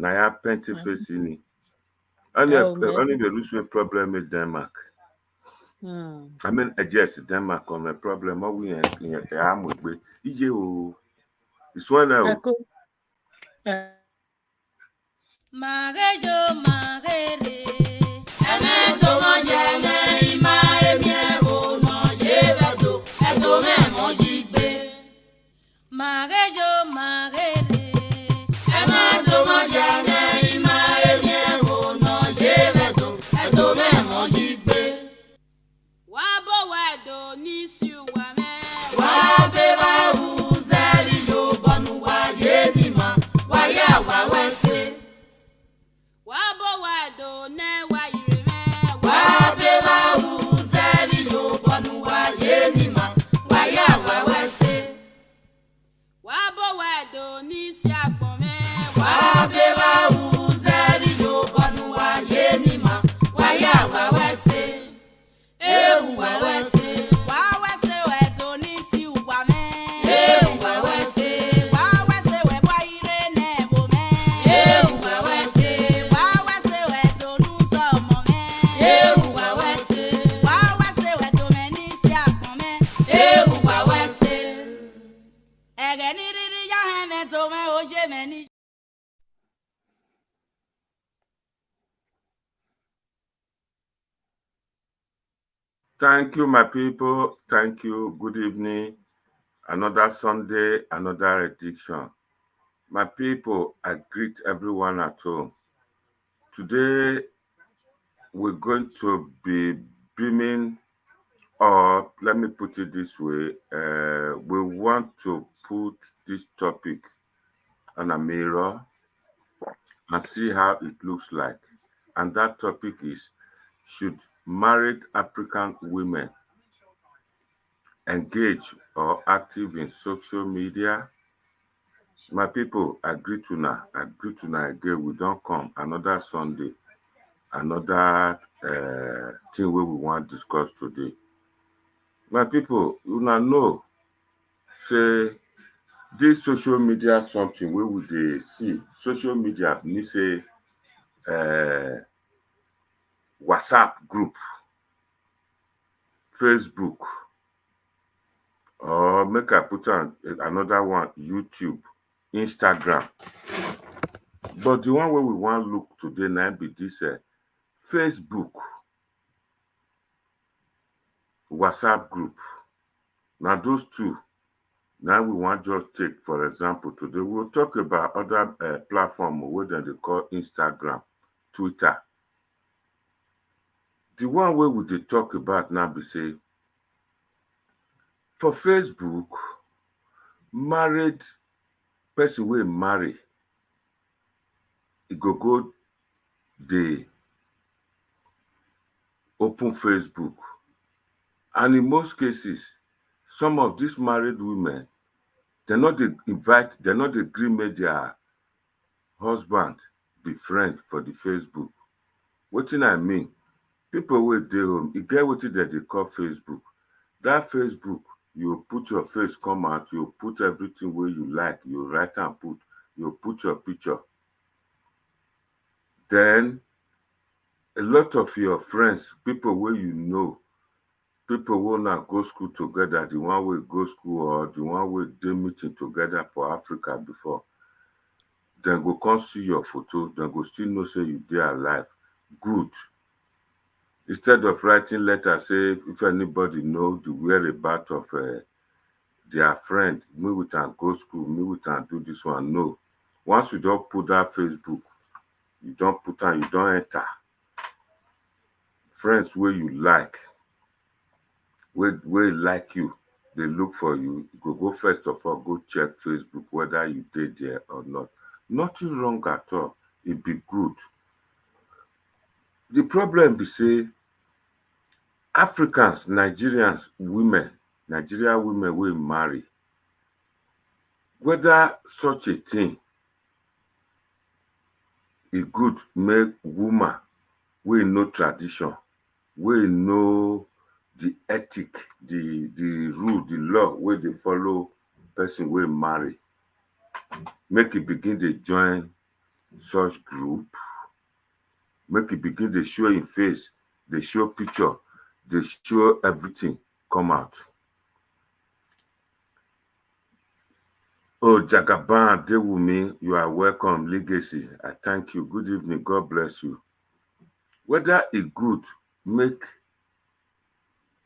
na ya plenty face ni. Only the root problem is Denmark. I mean, yes, Denmark on the problem. What we am with you. It's one now. Magejo magere eme to mo je me ima emi ebo no je beto eto me mo jigbe Magejo magere eme to mo je me ima emi ebo no je beto eto me mo jigbe Wa bo wa do ni si wa me wa be wa u zeri yo bonu wa ye mi ma wa ya wa wese Wabo wado ne wa ireme wabe wa uzeli yo bonu wa yenima wa ya wa wese Wabo wado ni si agbome wabe wa uzeli yo bonu wa yenima wa ya wa wese wa wese wedo ni si ugwame wa wese we bwa irene bo me wa wese Thank you, my people. Thank you. Good evening. Another Sunday, another edition. My people, I greet everyone at home. Today, we're going to be beaming, or let me put it this way, we want to put this topic on a mirror and see how it looks like. And that topic is, should married African women engage or active in social media? My people, I greet you now again. We don't come another Sunday, another thing we want to discuss today. My people, you now know, say this social media something we would see. Social media, me say WhatsApp group, Facebook, or make I put on another one, YouTube, Instagram. But the one where we want to look today now be this Facebook, WhatsApp group. Now those two, now we want just take, for example, today we'll talk about other platform where they call Instagram, Twitter. The one where we dey talk about now be say, for Facebook, married person wey marry, e go dey open Facebook. And in most cases, some of these married women, they not dey invite, they not dey gree make their husband be friend for the Facebook. Wetin I mean? People wey dey home, e get wetin dem dey call Facebook. That Facebook, you put your face come out, you put everything wey you like, you write and put, you put your picture. Then a lot of your friends, people wey you know, people wey una go school together, the one wey go school or the one wey dey meeting together for Africa before, dem go come see your photo, dem go still know say you dey alive. Good. Instead of writing letter, say if anybody know the whereabout of their friend, me with am go school, me with am do this one. No. Once you don't put that Facebook, you don't put am, you don't enter. Friends where you like, where like you, they look for you. You go first of all, go check Facebook whether you did there or not. Nothing wrong at all. It be good. The problem be say, Africans, Nigerian women will marry. Whether such a thing is good, make woman we know tradition, we know the ethic, the rule, the law where they follow person will marry. Make it begin to join such group, make e begin dey show im face, dey show picture, dey show everything come out. Oh, Jagaban Dewumi, you are welcome. Legacy, I thank you. Good evening. God bless you. Whether e good make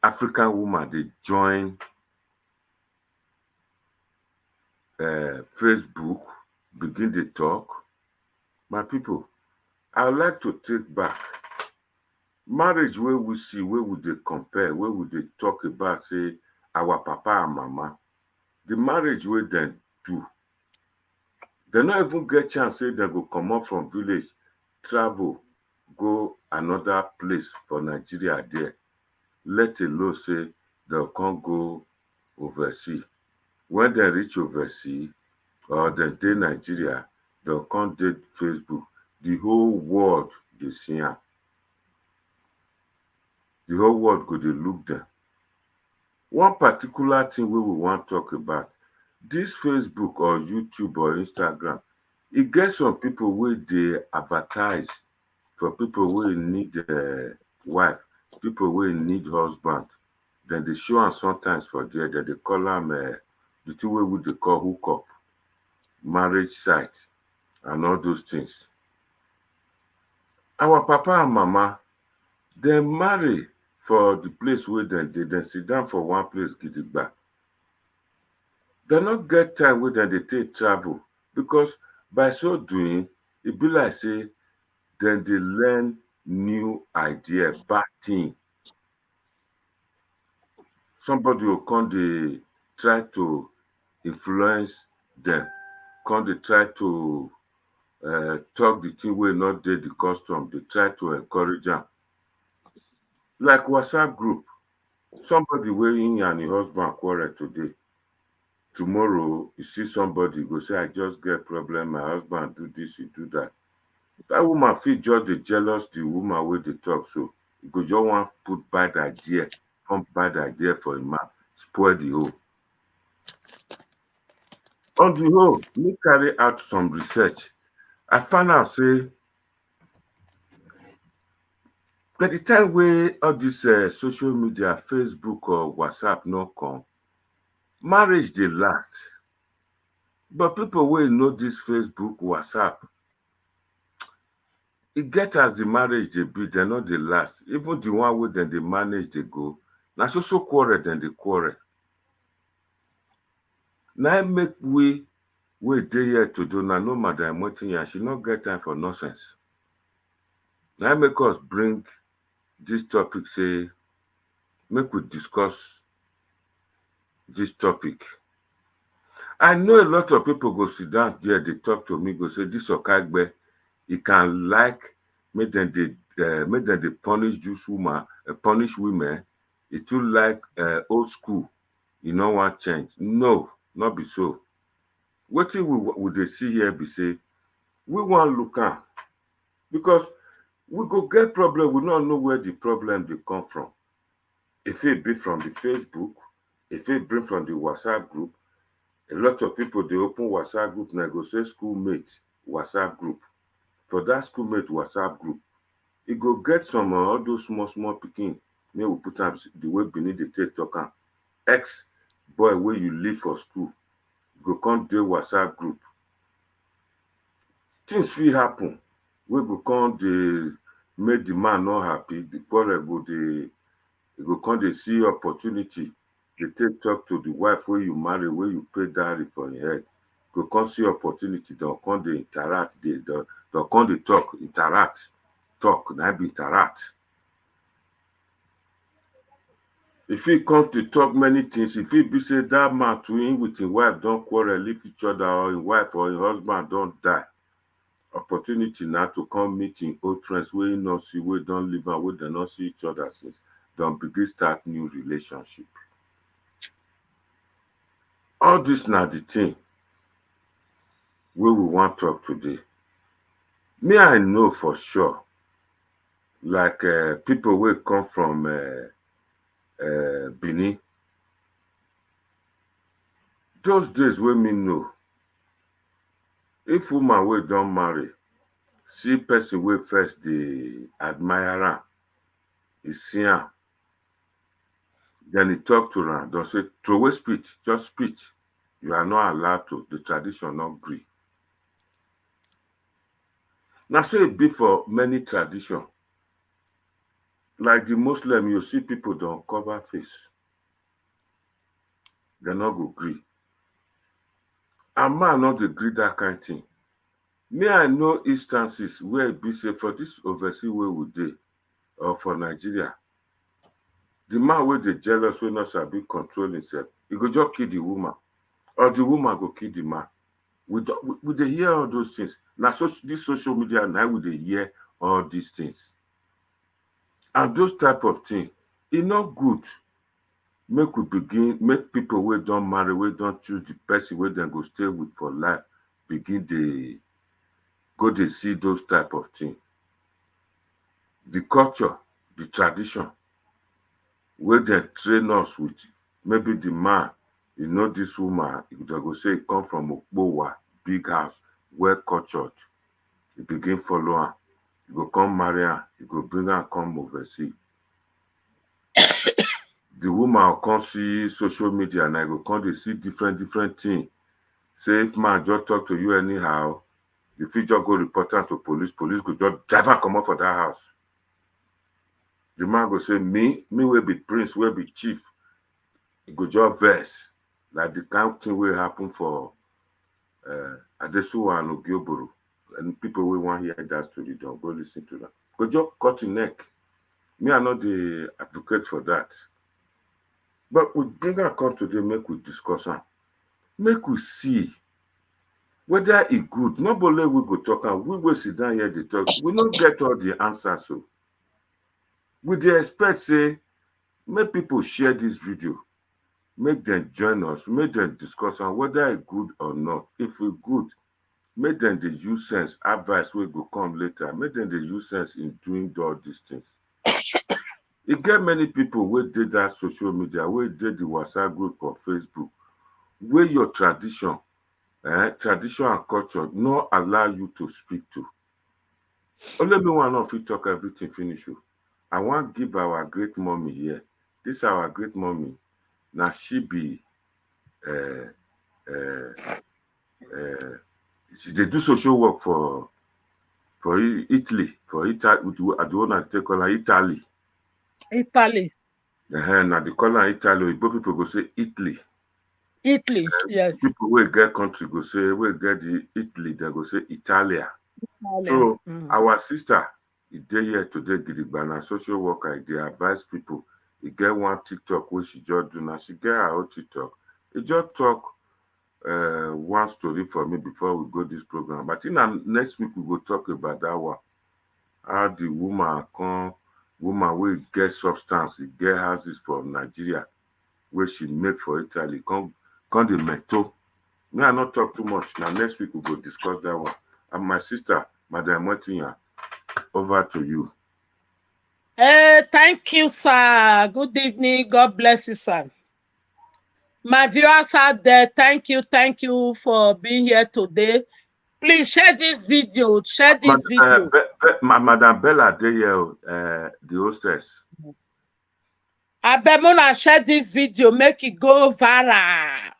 African woman dey join Facebook, begin dey talk, my people, I would like to take back marriage wey we see, wey we dey compare, wey we dey talk about, say our papa and mama, the marriage wey dem do, dem no even get chance say dem go comot from village, travel go another place for Nigeria there, let alone say dem come go overseas. When dem reach overseas or dem dey Nigeria, dem come dey Facebook, the whole world dey see am. The whole world go dey look dem. One particular thing wey we wan talk about, this Facebook or YouTube or Instagram, e get some people wey dey advertise for people wey need wife, people wey need husband. Dem dey show am sometimes for there, dem dey call am the thing wey we dey call hookup, marriage site and all those things. Our papa and mama, dem marry for the place wey dem dey, dem sit down for one place gidigba. Dem no get time wey dem dey take travel, because by so doing, e be like say dem dey learn new idea, bad thing. Somebody go come dey try to influence dem, come dey try to talk the thing wey no dey the custom, dey try to encourage am. Like WhatsApp group, somebody wey him and im husband quarrel today, tomorrow you see somebody go say, I just get problem, my husband do this, he do that. That woman fit just dey jealous the woman wey dey talk so, e go just wan put bad idea, come bad idea for im mouth, spoil the whole. On the whole, me carry out some research. I find out say by the time wey all this social media, Facebook or WhatsApp no come, marriage dey last. But people wey know this Facebook, WhatsApp, e get as the marriage dey be, dem no dey last. Even the one wey dem dey manage dey go, na so quarrel dem dey quarrel. Na im make we wey dey here today, na no Madam Motinya, she no get time for nonsense. Na im make us bring this topic, say make we discuss this topic. I know a lot of people go sit down there, dey talk to me, go say this Okagbe, e can like make dem dey punish this woman, punish women. E too like old school, e no wan change. No, no be so. Wetin we dey see here be say we wan look am, because we go get problem, we no know where the problem dey come from. E fit be from the Facebook, e fit be from the WhatsApp group. A lot of people dey open WhatsApp group, na go say schoolmate WhatsApp group. For that schoolmate WhatsApp group, e go get some all those small pikin, make we put am the way Benin dey take talk am, ex boy wey you leave for school go come dey WhatsApp group. Things fit happen wey go come dey make the man not happy, the quarrel go dey, e go come dey see opportunity dey take talk to the wife wey you marry, wey you pay dowry for im head. Go come see opportunity, dem come dey interact, dem come dey talk, interact, talk, na be interact. E fit come to talk many things. E fit be say that man to him with him wife don quarrel, leave each other, or him wife or him husband don die. Opportunity na to come meet him old friends wey he no see, wey don leave am, wey dem no see each other since, dem begin start new relationship. All this na the thing wey we wan talk today. Me, I know for sure, like people wey come from Benin, those days wey me know, if woman wey don marry see person wey first dey admire am, e see am, then he talk to am, don say throway spit, just spit. You are not allowed to. The tradition not gree. Na so e be for many tradition. Like the Muslim, you see people don't cover face. They not go gree. And man not dey gree that kind thing. Me, I know instances where it be say for this overseas wey we dey, or for Nigeria, the man wey dey jealous wey not sabi control himself, he go just kill the woman, or the woman go kill the man. We dey hear all those things. Na so this social media now we dey hear all these things. And those type of things, e not good. Make we begin, make people wey don marry, wey don choose the person wey dem go stay with for life, begin dey go dey see those type of things. The culture, the tradition, wey dem train us with, maybe the man, you know this woman, they go say e come from Okpowa, big house, well cultured. You begin follow am, you go come marry am, you go bring am come overseas. The woman will come see social media and I go come dey see different things. Say if man just talk to you anyhow, you fit just go report am to police go just drive am comot for that house. The man go say, me wey be prince, wey be chief, e go just vex. Like the kind of thing wey happen for Adesuwa and Ogioboro. And people wey want hear that story, don't go listen to that. Go just cut your neck. Me, I not the advocate for that. But we bring am come today, make we discuss am. Make we see whether it good. Nobody we go talk am. We will sit down here, they talk. We not get all the answers. So we dey expect say, make people share this video, make them join us, make them discuss on whether it good or not. If it good, make them dey use sense. Advice will go come later. Make them dey use sense in doing all these things. It get many people wey did that social media, wey did the WhatsApp group or Facebook, where your tradition and culture not allow you to speak to. Only me one of you talk everything finish you. I want give our great mommy here. This our great mommy. Now she be she dey do social work for Italy, for Italy. I don't want to take on Italy. Italy. Now the color Italy, but people go say Italy. Italy, yes. People will get country go say, we get the Italy, they go say Italia. So our sister, dey here today, Gidigba, social worker, they advise people. He get one TikTok where she just do now. She get her own TikTok. He just talk one story for me before we go this program. But next week we will talk about that one. How the woman will get substance, he get houses for Nigeria, where she make for Italy. Come the metal. Me, I not talk too much. Now next week we will discuss that one. And my sister, Madam Martina, over to you. Thank you, sir. Good evening. God bless you, sir. My viewers out there, thank you for being here today. Please share this video. Share this video. Madam Bella, the hostess. I beg Mona share this video, make it go viral.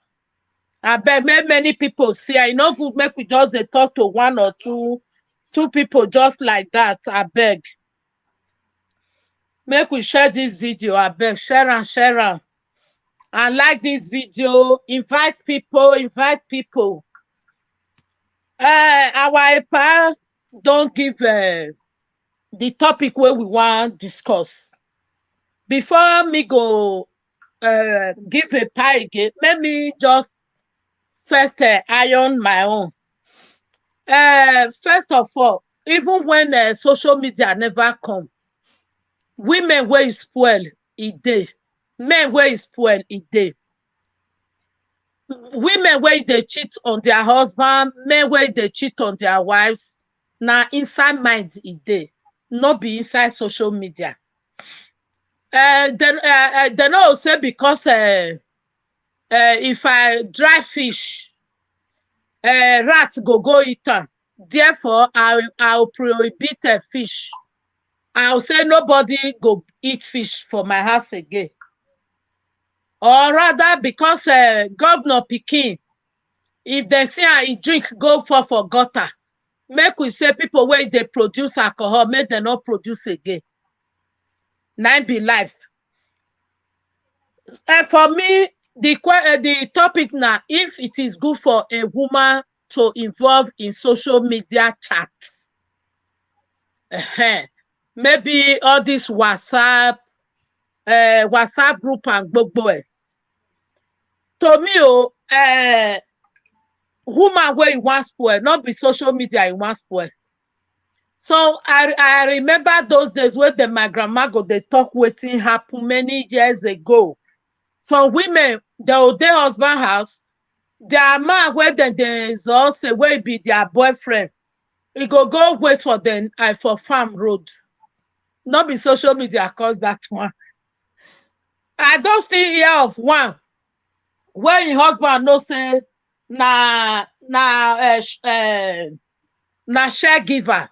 I beg many people see. I know good make we just they talk to one or two people just like that. I beg. Make we share this video. I beg. Share and and like this video. Invite people. Our EPA don't give the topic where we want to discuss. Before me go give a pie again, let me just first iron my own. First of all, even when social media never come, women where is spoil it day, men where is spoil it day. Women where they cheat on their husband, men where they cheat on their wives. Now inside mind it day, not be inside social media. Then also say because if I dry fish, rat go eat them. Therefore, I'll prohibit fish. I'll say nobody go eat fish for my house again. Or rather, because Governor Pikin, if they say I drink, go for gutter. Make we say people where they produce alcohol, make them not produce again. Now be life. For me, the topic now, if it is good for a woman to involve in social media chats, maybe all this WhatsApp group and gbogbo. To me, woman where you want spoil, not be social media you want spoil. So I remember those days where my grandma go they talk wetin happen many years ago. So women, they will their husband house, their man where they also where be their boyfriend. He go wait for them for farm road. Not be social media cause that one. I don't still hear of one where your husband no say na share giver.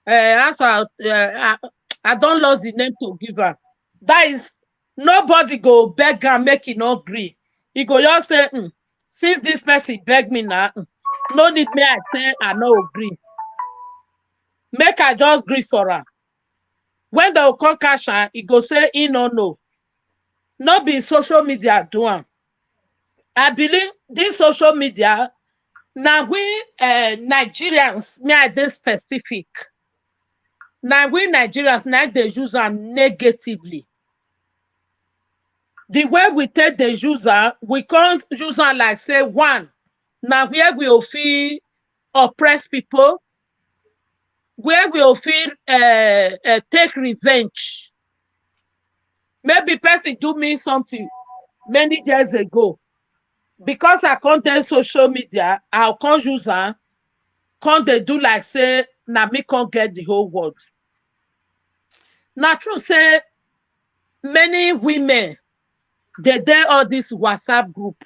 I don't lost the name to give her. That is nobody go beg and make it not agree. He go just say, since this person beg me now, no need me I say I no agree. Make I just agree for her. When they will call cash her, he go say he no know. Not be social media doing. I believe this social media now we Nigerians me are they specific. Now we Nigerians now they use them negatively. The way we take the user, we can't use them like say one. Now where we will feel oppress people, where we will feel take revenge. Maybe person do me something many years ago. Because I can't tell social media, I can't use her. Can't they do like say now me can't get the whole world. Now true say many women they all this WhatsApp group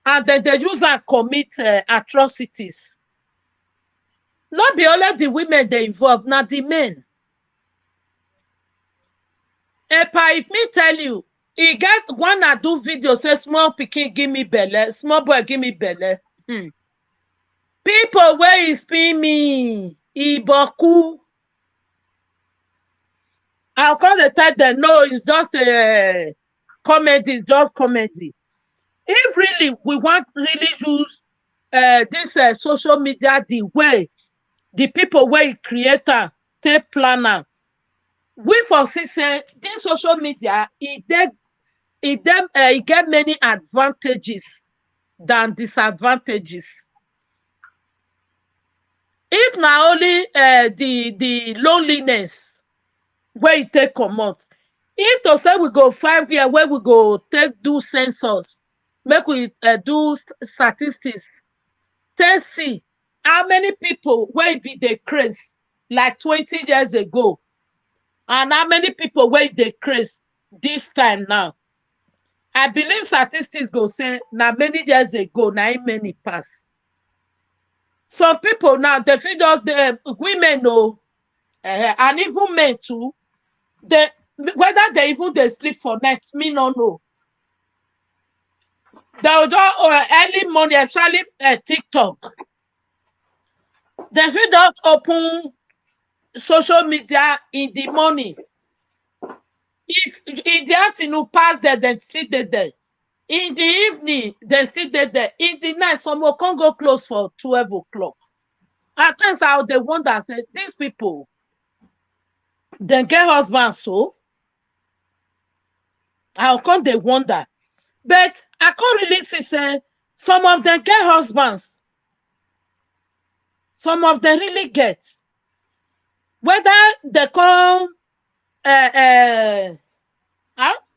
and then they use and commit atrocities. Not be only the women they involve, not the men. If me tell you, he get one that do video say small pikin give me belly, small boy give me belly. People where is pay me, Iboku. I'll call the tell them no, it's just a comedy, just comedy. If really we want really use this social media the way the people where creator take planner, we for say this social media it get many advantages than disadvantages. If not only the loneliness where it take come out. If to say we go 5 years where we go do census, make we do statistics, tell see how many people where be the craze like 20 years ago, and how many people where they craze this time now. I believe statistics go say now many years ago, now many pass. Some people now they feel the women know, and even men too. They whether they even they sleep for nights, me no know. They'll do early morning, especially TikTok. They feel just open social media in the morning. If in the afternoon pass there, then still there. In the evening, they still there. In the night, some will can't go close for 12 o'clock. At times, I they wonder, say, these people, they get husbands, so how come they wonder? But I can't really say some of them get husbands. Some of them really get. Whether they come,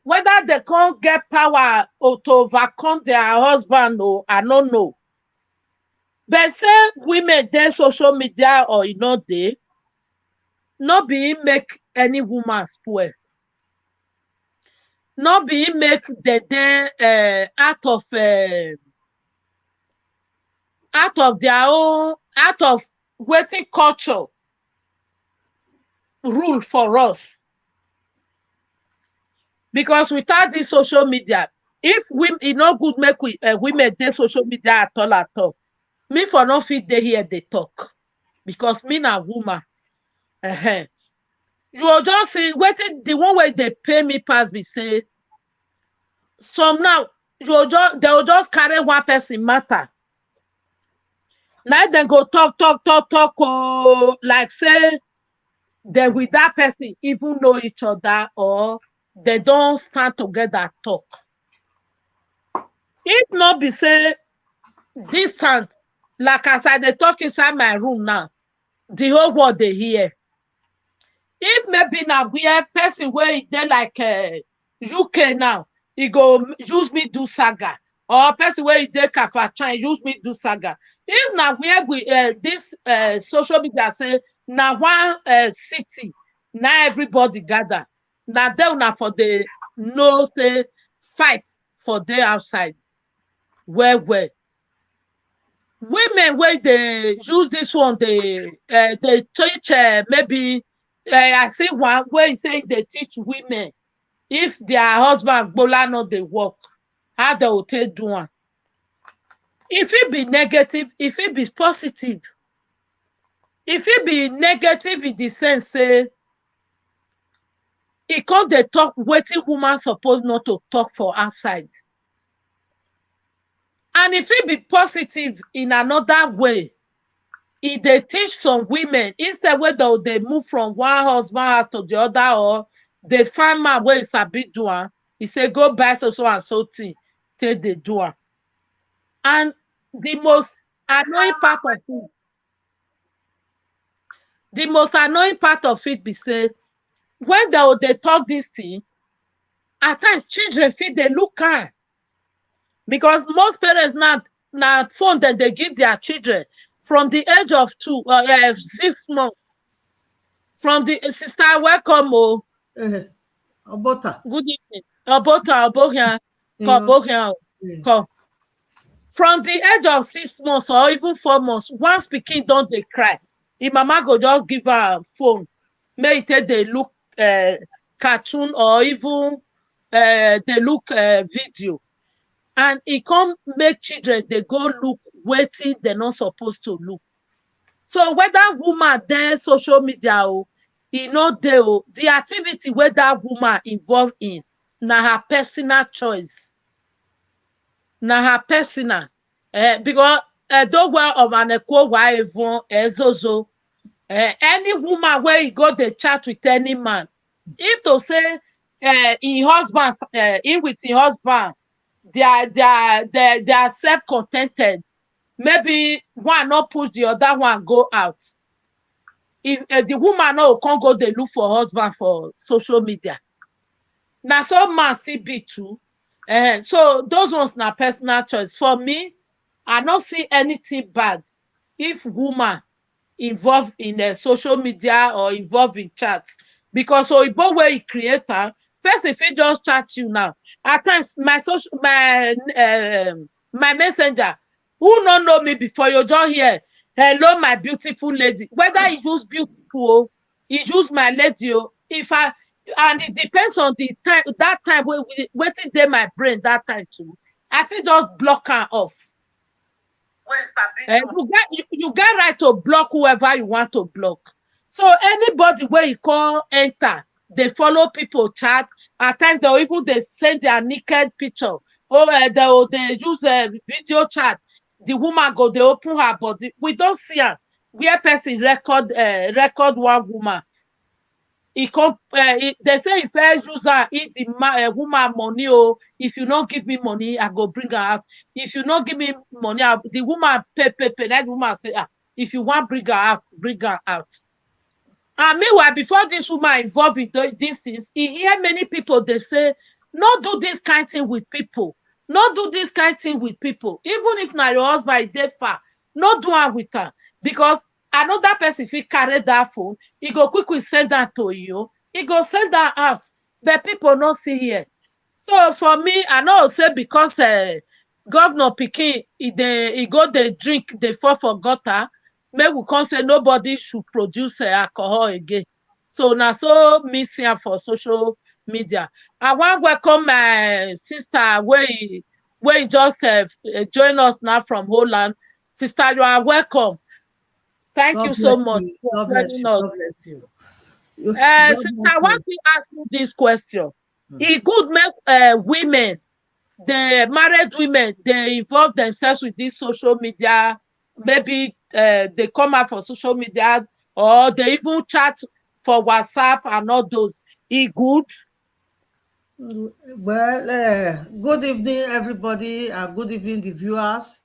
whether they can't get power or to overcome their husband, or I don't know. But say women their social media or they not be make any woman spoil. Not be make the day out out of their own, out of waiting culture rule for us. Because without this social media, if we no good make we women dey social media at all. Me for no fit dey here they talk. Because me na woman. You will just see waiting the one way they pay me pass be say some now they will just carry one person matter. Now they go talk, oh, like say they with that person even know each other or they don't stand together talk. If not be say distant, like as I they talk inside my room now, the whole world they hear. If maybe now we have person where they like UK now, he go use me do saga, or person where they Kafachan use me do saga. If now we have this social media say now one city, now everybody gather. Now they una for the no say fight for their outside. Where women where they use this one they teach maybe I see one where say they teach women if their husband bola not they work how they will take do one. If it be negative, if it be positive, if it be negative in the sense say it can't they talk waiting woman supposed not to talk for outside. And if it be positive in another way, if they teach some women instead whether they move from one husband house to the other or they find man where it's a bit doing, he say go buy so and so thing, take the door. And the most annoying part of it be say when they talk this thing, at times children feel they look at. Because most parents now phone that they give their children from the age of 6 months. From the sister, welcome. Obota. Good evening. Obohia. Come. From the age of 6 months or even 4 months, once speaking, don't they cry. If mama go just give her a phone, may it they look cartoon or even they look video. And it can't make children, they go look, waiting, they're not supposed to look. So whether woman there, social media, the activity where that woman involved in, now her personal choice. Now her personal. Because though well of an equal wife, any woman where you go, they chat with any man. If to say, in with your husband, they are self-contented. Maybe one not push the other one go out. If the woman no can't go, they look for husband for social media. Now some man still be too. So those ones na personal choice. For me, I don't see anything bad if woman involved in social media or involved in chats. Because so both way creator, first if he just chat you now. At times, my messenger, who don't know me before, you don't hear, hello, my beautiful lady. Whether he use beautiful, he use my lady. And it depends on the time, that time when waiting there my brain that time too. I feel just block her off. You get right to block whoever you want to block. So anybody where you call enter, they follow people chat. At times they send their naked picture. Or they use a video chat. The woman go, they open her body. We don't see her. Where person record one woman. They say if I use her, eat the woman money. Oh, if you don't give me money, I go bring her out. If you don't give me money, the woman pay. That woman say, if you want bring her out, bring her out. And meanwhile, before this woman involved in these things, he hear many people, they say, not do this kind of thing with people. Not do this kind of thing with people. Even if now your husband is dead far, not do it with her. Because another person, if he carry that phone, he go quickly send that to you. He go send that out. But people not see here. So for me, I know say because governor pikin, he go dey drink, dey fall for gutter, make we come say nobody should produce alcohol again. So na so me see am for social media. I wan welcome my sister wey just join us now from Holland. Sister, you are welcome. Thank you so much for God bless joining you. us. God bless you. God Sister, bless I want you. to ask you this question. E good make women, the married women, they involve themselves with this social media. Maybe they come out for social media, or they even chat for WhatsApp and all those. E good? Well, good evening, everybody, and good evening, the viewers.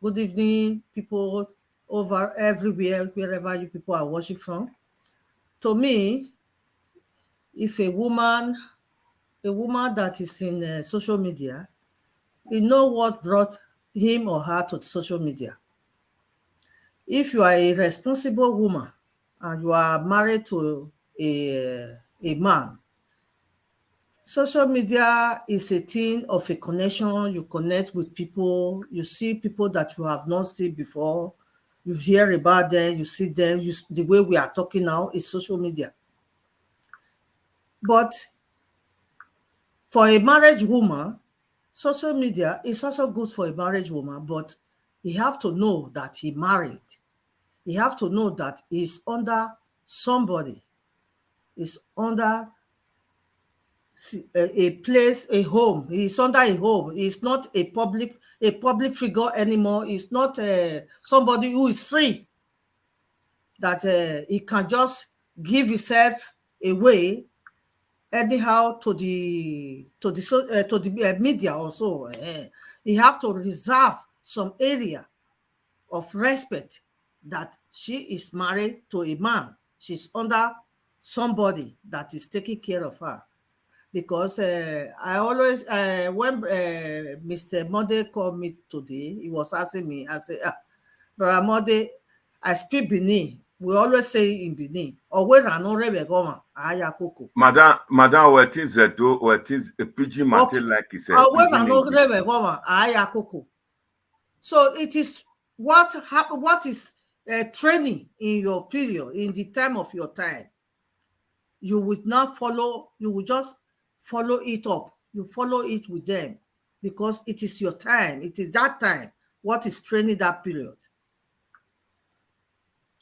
Good evening, people over everywhere, wherever you people are watching from. To me, if a woman that is in social media, you know what brought him or her to social media. If you are a responsible woman and you are married to a man, social media is a thing of a connection. You connect with people, you see people that you have not seen before, you hear about them, you see them. The way we are talking now is social media. But for a married woman, social media is also good for a married woman, but you have to know that he married. You have to know that he's under somebody, is under a place, a home. He's under a home. He's not a public figure anymore. He's not somebody who is free, that he can just give himself away anyhow to the media also. He have to reserve some area of respect, that she is married to a man. She's under somebody that is taking care of her. Because I always, when Mr. Mode called me today, he was asking me, I said, Brother Mode, I speak Benin. We always say in Benin, always an orebe goma, aya koko. Madam, what is a PG matter like he said? Always an orebe goma, aya koko. So it is what is training in your period, in the time of your time. You would not follow, you will just follow it up. You follow it with them because it is your time. It is that time. What is training that period?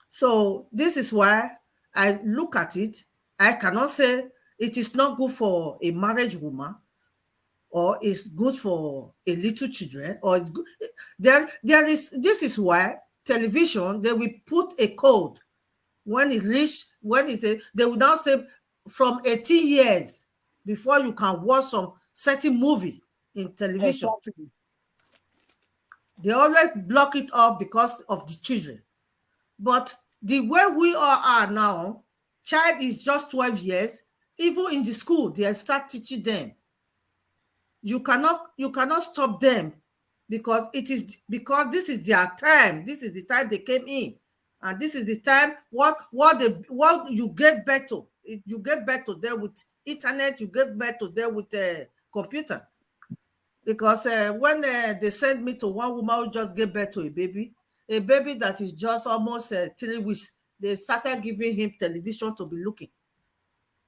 So this is why I look at it. I cannot say it is not good for a married woman, or it's good for a little children, or it's good. This is why television, they will put a code when it reach, they will now say from 18 years before you can watch some certain movie in television. Exactly. They always block it up because of the children. But the way we all are now, child is just 12 years. Even in the school, they start teaching them. You cannot stop them, because this is their time. This is the time they came in. And this is the time what you get better. You get better there with internet, you get better there with computer. Because when they sent me to one woman who just gave birth to a baby that is just almost 3 weeks, they started giving him television to be looking.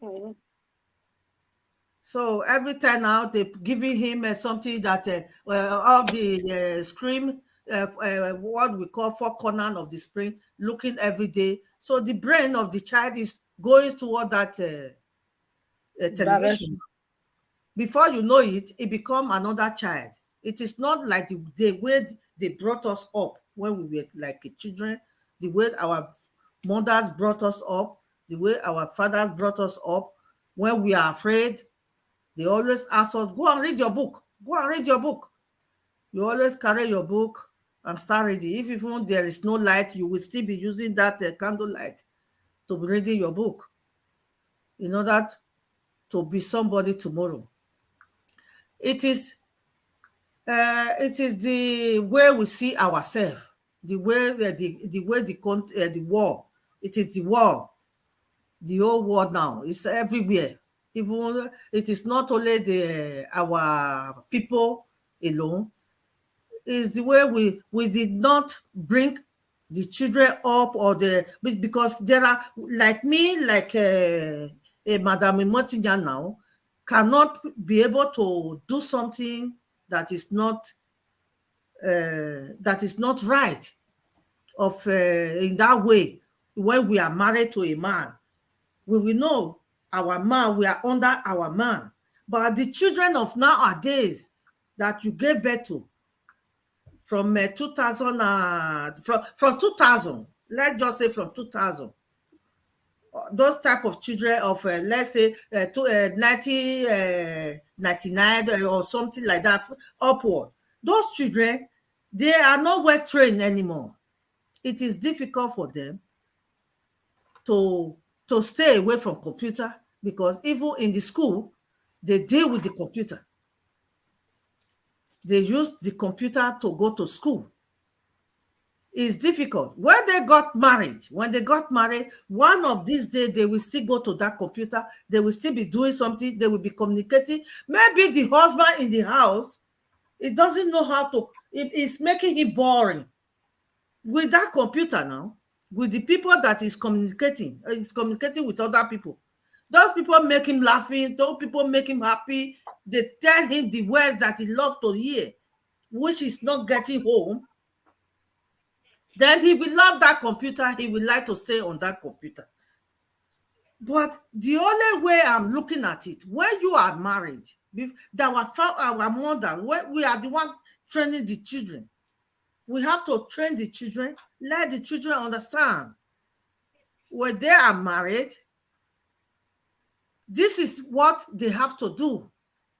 Mm-hmm. So every time now they're giving him something that of the screen, what we call four corners of the screen, looking every day. So the brain of the child is going toward that television. Before you know it, it becomes another child. It is not like the way they brought us up when we were like children, the way our mothers brought us up, the way our fathers brought us up. When we are afraid, they always ask us, go and read your book. Go and read your book. You always carry your book and start reading. If even there is no light, you will still be using that candle light to be reading your book in order to be somebody tomorrow. It is the way we see ourselves, the way the war. It is the war. The whole world now is everywhere. Even it is not only our people alone. is the way we did not bring the children up, or because there are like me, like Madam Imotinya now, cannot be able to do something that is not right of in that way. When we are married to a man, we will know our man, we are under our man. But the children of nowadays that you gave birth to from 2000, from 2000, let's just say from 2000, those type of children of let's say 1999 or something like that upward, those children, they are not well trained anymore. It is difficult for them to stay away from computer, because even in the school, they deal with the computer. They use the computer to go to school. It's difficult. When they got married, one of these days, they will still go to that computer. They will still be doing something. They will be communicating. Maybe the husband in the house, he doesn't know how to, it's making him boring. With that computer now, with the people that is communicating with other people. Those people make him laughing. Those people make him happy. They tell him the words that he loves to hear, which is not getting home. Then he will love that computer. He will like to stay on that computer. But the only way I'm looking at it, when you are married, our mother, when we are the one training the children, we have to train the children, let the children understand when they are married, this is what they have to do.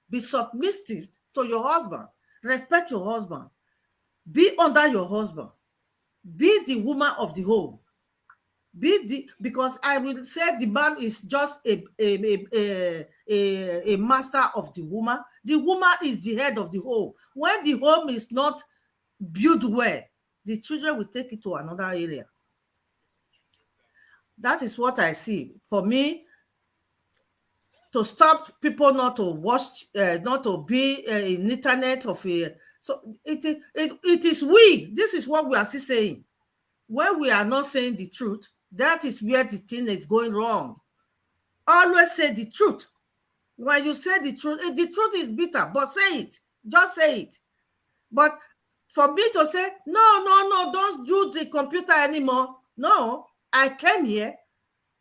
Be submissive to your husband. Respect your husband. Be under your husband. Be the woman of the home. Because I will say the man is just a master of the woman. The woman is the head of the home. When the home is not built well, the children will take it to another area. That is what I see. For me, to stop people not to watch, not to be in internet of a, so it is we. This is what we are still saying. When we are not saying the truth, that is where the thing is going wrong. Always say the truth. When you say the truth is bitter, but say it. Just say it. But for me to say, no, don't use the computer anymore. No, I came here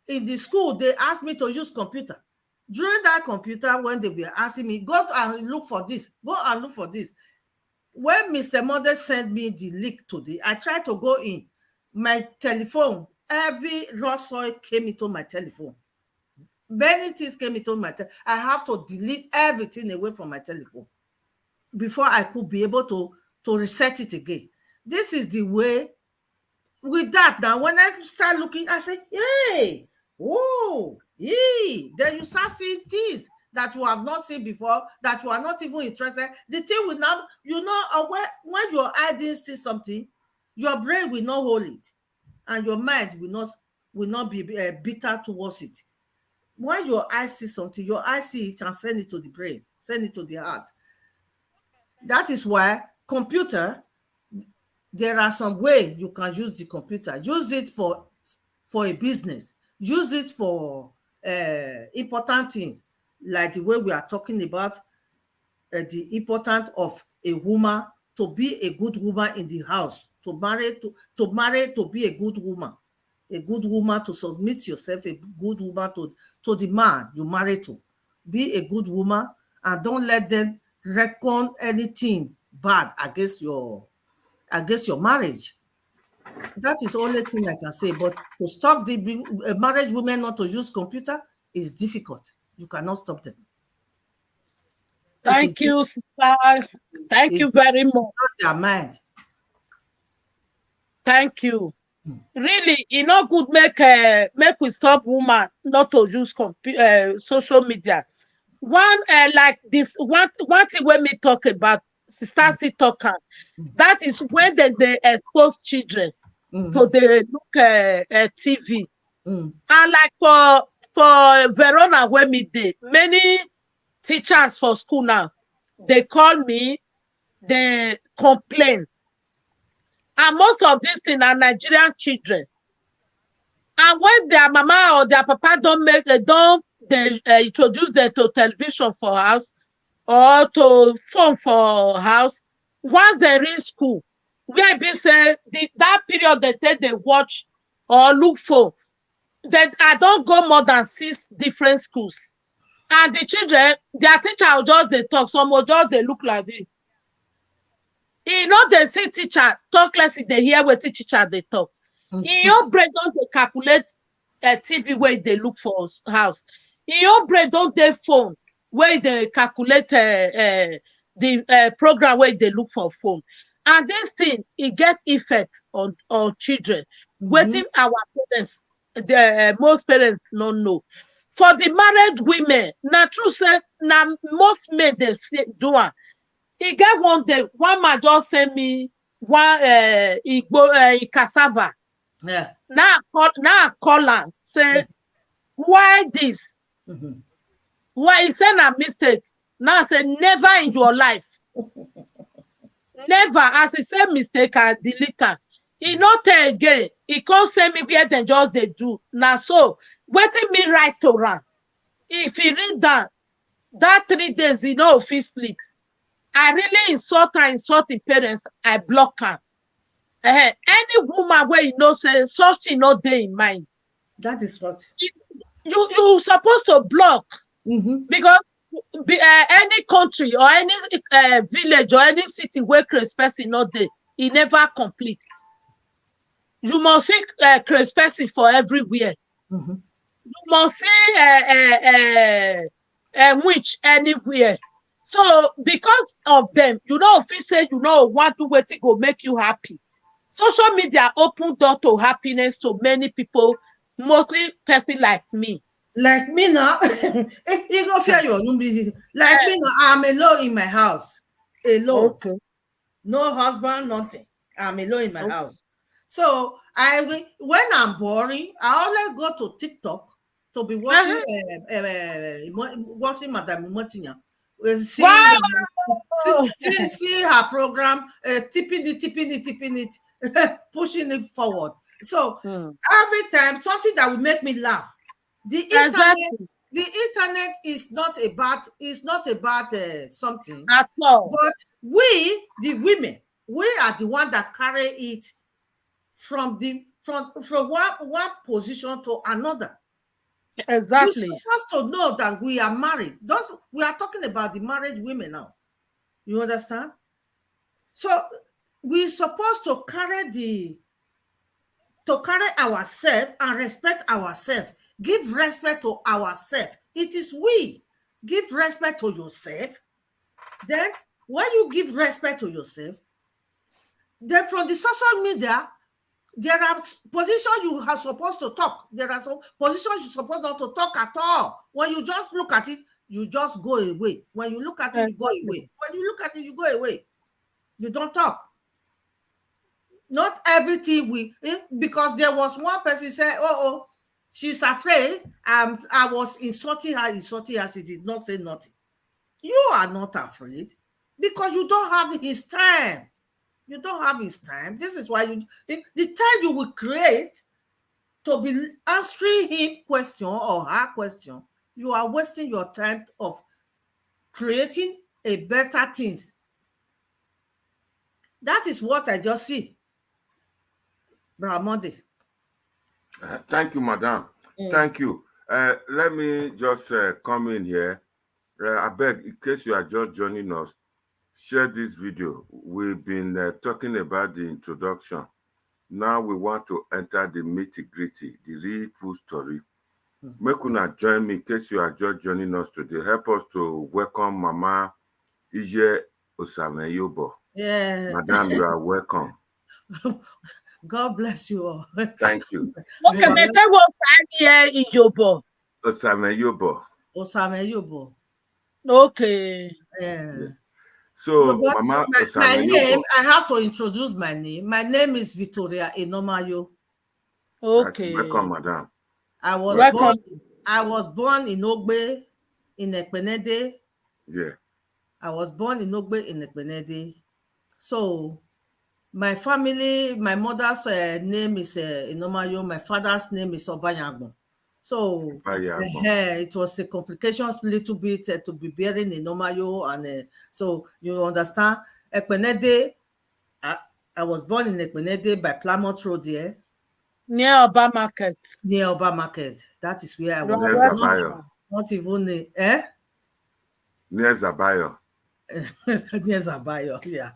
in the school, they asked me to use computer. During that computer, when they were asking me, go and look for this, go and look for this. When Mr. Mother sent me the link today, I tried to go in. My telephone, every raw soil came into my telephone. Many things came into my telephone. I have to delete everything away from my telephone before I could be able to reset it again. This is the way. With that, now when I start looking, I say, hey, oh, hey. Then you start seeing things that you have not seen before, that you are not even interested. The thing will now, when your eye didn't see something, your brain will not hold it, and your mind will not be bitter towards it. When your eye see something, your eye see it and send it to the brain, send it to the heart. That is why computer, there are some ways you can use the computer. Use it for a business. Use it for important things, like the way we are talking about the importance of a woman to be a good woman in the house, to marry to be a good woman to submit yourself, a good woman to the man you marry to. Be a good woman and don't let them reckon anything bad against your marriage. That is the only thing I can say. But to stop the marriage women not to use computer is difficult. You cannot stop them. Thank you, sister. Thank you very much. Their mind. Thank you. Really, it not good make we stop woman not to use social media. One like this, one thing when we talk about sister talking, that is when they expose children to the look TV. And like for Verona, when many teachers for school now, they call me, they complain. And most of these things are Nigerian children. And when their mama or their papa they introduce them to television for house or to phone for house, once they're in school, where be say that period they watch or look for, that I don't go more than 6 different schools. And the children, their teacher will just they talk, some will just they look like this. They see teacher talk less, they hear what the teacher they talk. In your brain, don't they calculate a TV where they look for house. In your brain, don't they phone where they calculate the program where they look for phone. And this thing, it get effect on children. Waiting our parents, most parents don't know. For the married women, na true say, na most men they do it. He get one day, one man just send me one cassava. Yeah. Now I call her, say, why this? Why he said a mistake? Now I say, never in your life. Never. As he said mistake, I delete her. He not tell again. He can't send me where they just they do. Now so, waiting me right to run. If he read that 3 days, he know if he sleep. I really insult the parents, I block her. Any woman where you know say such thing no day in mind. That is what you supposed to block because any country or any village or any city where Christ person not there, it never completes. You must see Christ person for everywhere. You must see witch anywhere. So because of them, if you say want to wait to go make you happy. Social media open door to happiness to many people, mostly person like me. Like me now, you go fear your number. Like me now, I'm alone in my house. Alone. Okay. No husband, nothing. I'm alone in my house. So when I'm boring, I always go to TikTok to be watching watching Madame Motinya. See her program, tipping it, pushing it forward. So every time something that will make me laugh. The internet is not about something at all. But we, the women, we are the one that carry it from one position to another. Exactly. You're supposed to know that we are married. We are talking about the married women now. You understand? So we're supposed to carry ourselves and respect ourselves. Give respect to ourselves. It is we. Give respect to yourself. Then when you give respect to yourself, then from the social media, there are positions you are supposed to talk. There are some positions you're supposed not to talk at all. When you just look at it, you just go away. When you look at it, you go away. When you look at it, you go away. You don't talk. Not everything because there was one person say, oh, she's afraid. I was insulting her. She did not say nothing. You are not afraid because you don't have his time. You don't have his time. This is why the time you will create to be answering him question or her question, you are wasting your time of creating a better things. That is what I just see. Bramonde. Thank you, madam. Thank you. Let me just come in here. I beg, in case you are just joining us, share this video. We've been talking about the introduction. Now we want to enter the nitty-gritty, the real full story. Make una join me in case you are just joining us today. Help us to welcome Mama Ije Osameyobo. Yeah. Madam, you are welcome. God bless you all. Thank you. Okay, me say what time here in Yobo. Osameyobo. Osameyobo. Okay. Yeah. So, Mama my name, I have to introduce my name. My name is Victoria Enomayo. Okay. Welcome, madam. I was born in Ogbe, in Ekpenede. Yeah. I was born in Ogbe, in Ekpenede. So my family, my mother's name is Inomayo. My father's name is Obanyagbon. So Bayagbon. it was a complication little bit to be bearing Inomayo, and so you understand. Ekpenede, I was born in Ekpenede by Plymouth Road here, Near Oba Market. near Oba Market. That is where I You was are Near born. Not, Zabayo. welcome. not even Near Zabayo. near Zabayo. Yeah.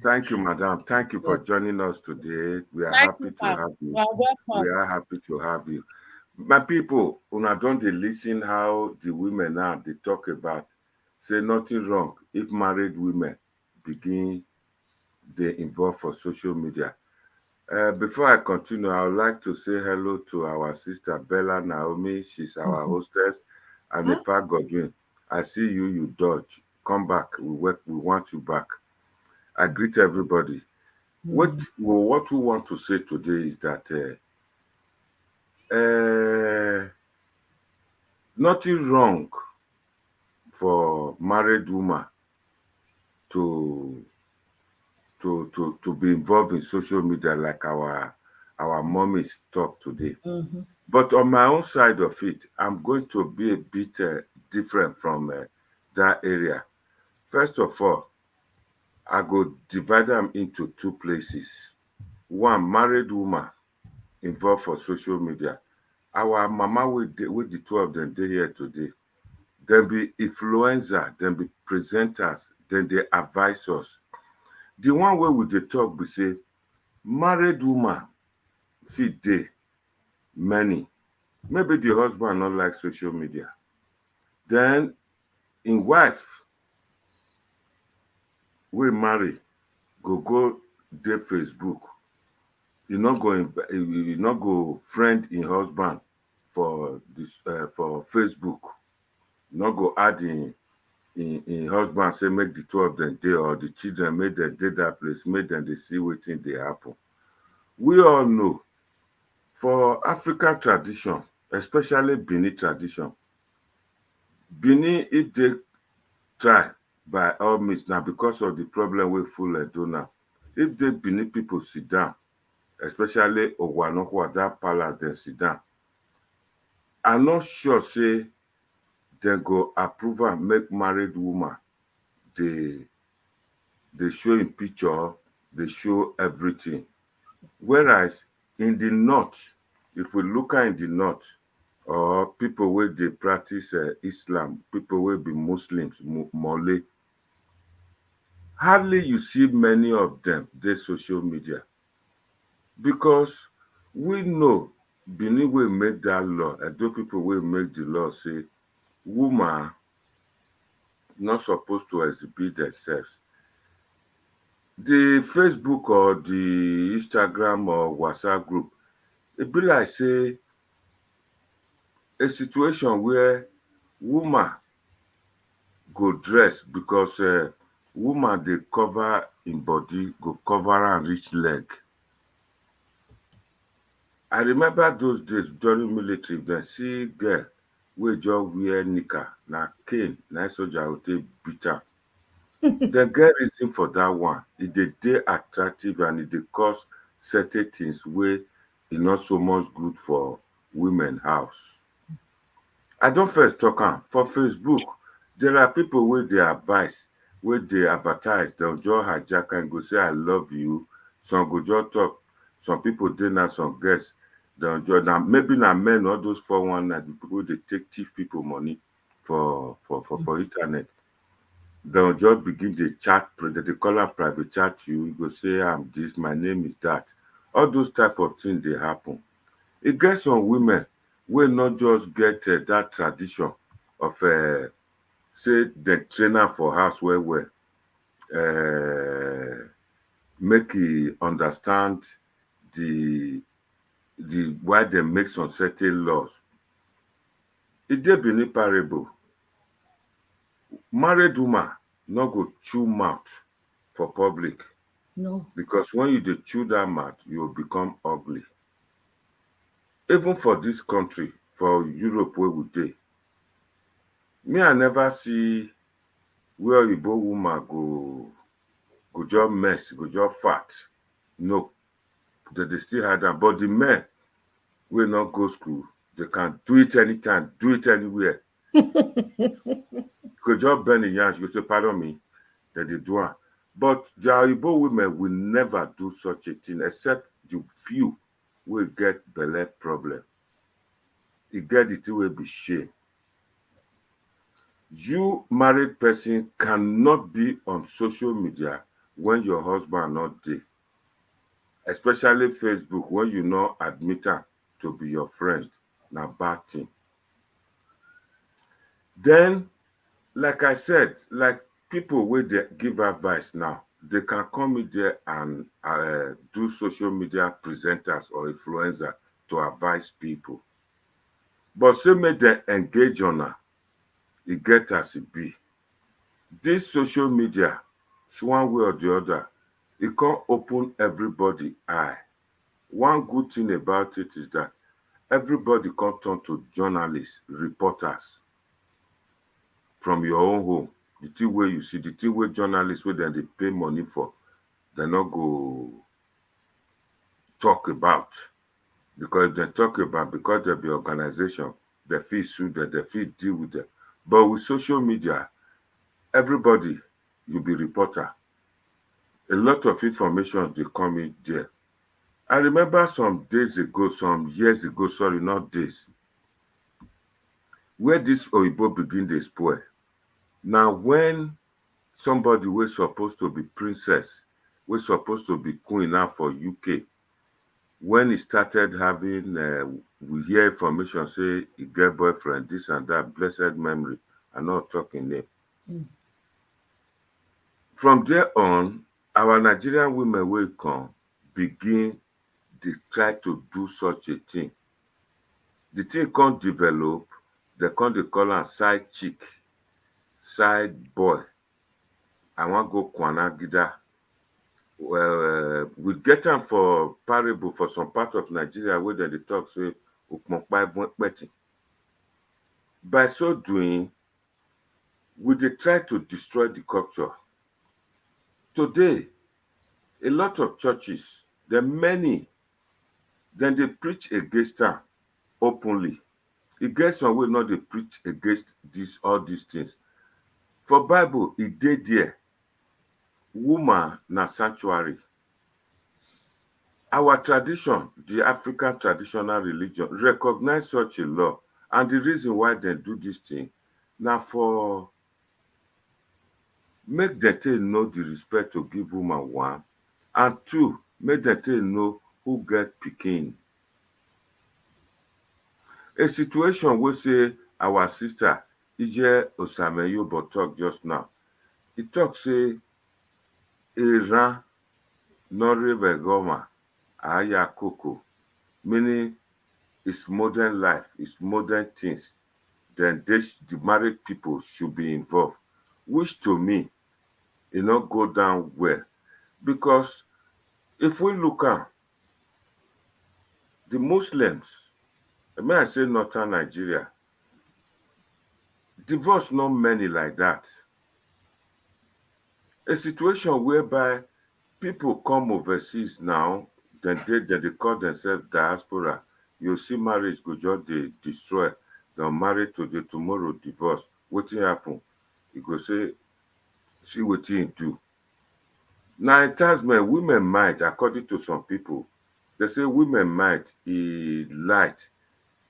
Thank you, madam. Thank you for joining us today. We are Thank happy you, to ma'am. have You you. are We welcome. are happy to have you. My people, una don't they listen how the women now they talk about say nothing wrong if married women begin they involve for social media. Before I continue, I would like to say hello to our sister Bella Naomi. She's our hostess, and Huh? Nepa Godwin. I see you, you dodge. Come back. We want you back. I greet everybody. What we want to say today is that nothing wrong for married woman to to be involved in social media like our mommies talk today. But on my own side of it, I'm going to be a bit different from that area. First of all, I go divide them into two places. One, married woman involved for social media. Our mama with the two of them dey here today. Dem be influencer, dem be presenters, then they advise us. The one wey we dey talk be say married woman fit dey many. Maybe the husband not like social media. Then in wife wey marry go dey Facebook. You not go friend in husband for this for Facebook. Not go add in husband say make the two of them dey or the children make them dey that place, make them they see wetin dey happen. We all know for African tradition, especially Benin tradition, Benin if they try by all means now because of the problem wey full Edo now. If the Benin people sit down, especially Owanokwa, that palace dem sit down, I'm not sure say dem go approve am make married woman dey show in picture, dey show everything. Whereas in the north, if we look at in the north, or people wey dey practice Islam, people wey be Muslims, Mole, hardly you see many of them dey social media because we know Benin wey make that law, Edo people wey make the law say woman not supposed to exhibit themselves. The Facebook or the Instagram or WhatsApp group, e be like say a situation where woman go dress because woman dey cover im body, go cover am reach leg. I remember those days during military, dem see girl wey just wear nika, na cane, na soldier go take beat am. Dem get reason for that one. E dey attractive and e dey cause certain things wey e not so much good for women house. I don first talk am for Facebook. There are people wey dey advise, wey dey advertise, dem just hijack am go say I love you. Some go just talk. Some people dey now, some girls dem just na maybe na men, all those 419, the people wey dey take thief people money for internet. Dem just begin dey chat, dem dey call am private chat you. You go say I'm this, my name is that. All those type of things dey happen. E get some women wey not just get that tradition of say dem train am for house well, make e understand the why dem make some certain laws. E dey Benin parable. Married woman no go chew mouth for public No. because when you dey chew that mouth, you will become ugly. Even for this country, for Europe where we dey, me I never see where Igbo woman go just mess, go just fat. No, they still had that. But the men will not go school. They can do it anytime, do it anywhere. Go just bend the yarn, you say, pardon me, that they do it. But the Igbo women will never do such a thing, except the few will get belly problem. You get it will be shame. You married person cannot be on social media when your husband not there, especially Facebook when you not admit am to be your friend. Na bad thing. Then, like I said, like people wey dey give advice now, they can come in there and do social media presenters or influencer to advise people. But say make dem engage on am, e get as e be. This social media, one way or the other, it can open everybody eye. One good thing about it is that everybody can turn to journalists, reporters from your own home. The thing where you see, the thing where journalists where they pay money for, they not go talk about. Because if they talk about, because there be organization, they feel sue them, they feel deal with them. But with social media, everybody, you be reporter. A lot of information they come in there. I remember some days ago, some years ago, sorry, not days, where this Oyibo begin to spoil. Now, when somebody was supposed to be princess, was supposed to be queen now for UK, when he started having, we hear information say he get boyfriend, this and that, blessed memory, I'm not talking name. From there on, our Nigerian women will come, begin to try to do such a thing. The thing can't develop, they can't call am side chick, side boy. I want go Kwanagida. Well, we get them for parable for some part of Nigeria where they talk say by so doing, we dey try to destroy the culture. Today, a lot of churches, there are many, then they preach against am openly. E get some wey not dey preach against all these things. For Bible, e dey there. Woman na sanctuary. Our tradition, the African traditional religion, recognize such a law. And the reason why they do this thing, now for make them know the respect to give woman one, and two, make them know who get pikin. A situation wey say our sister Ije Osameyobo talk just now. He talk say Iran Nori Begoma Aya Koko, meaning it's modern life, it's modern things. Then the married people should be involved, which to me, it not go down well. Because if we look at the Muslims, may I say northern Nigeria, divorce not many like that. A situation whereby people come overseas now, then they call themselves diaspora. You see marriage go just dey destroy. They're married today, tomorrow divorce. Wetin happen? You go say, see wetin you do. Now enticement, women might, according to some people, they say women might light.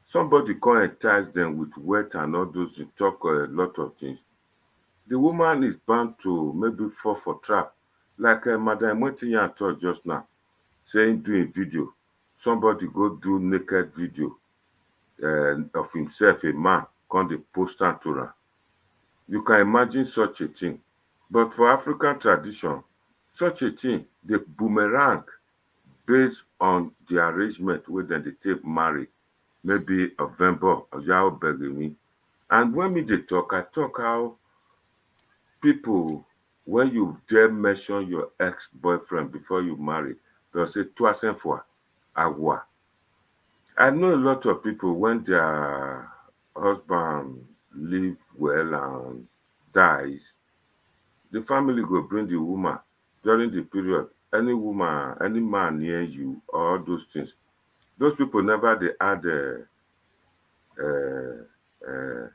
Somebody can entice them with wealth and all those, they talk a lot of things. The woman is bound to maybe fall for trap. Like Madam Mwetinya talk just now, saying doing video. Somebody go do naked video of himself, a man, come dey post am to her. You can imagine such a thing. But for African tradition, such a thing, the boomerang based on the arrangement where they take marry, maybe Ovembo or Yao Begumi. And when me they talk, I talk how people, when you dare mention your ex-boyfriend before you marry, they'll say Twasen for Agua. I know a lot of people when their husband live well and dies, The family go bring the woman during the period. Any woman, any man near you, all those things. Those people never they add uh, uh,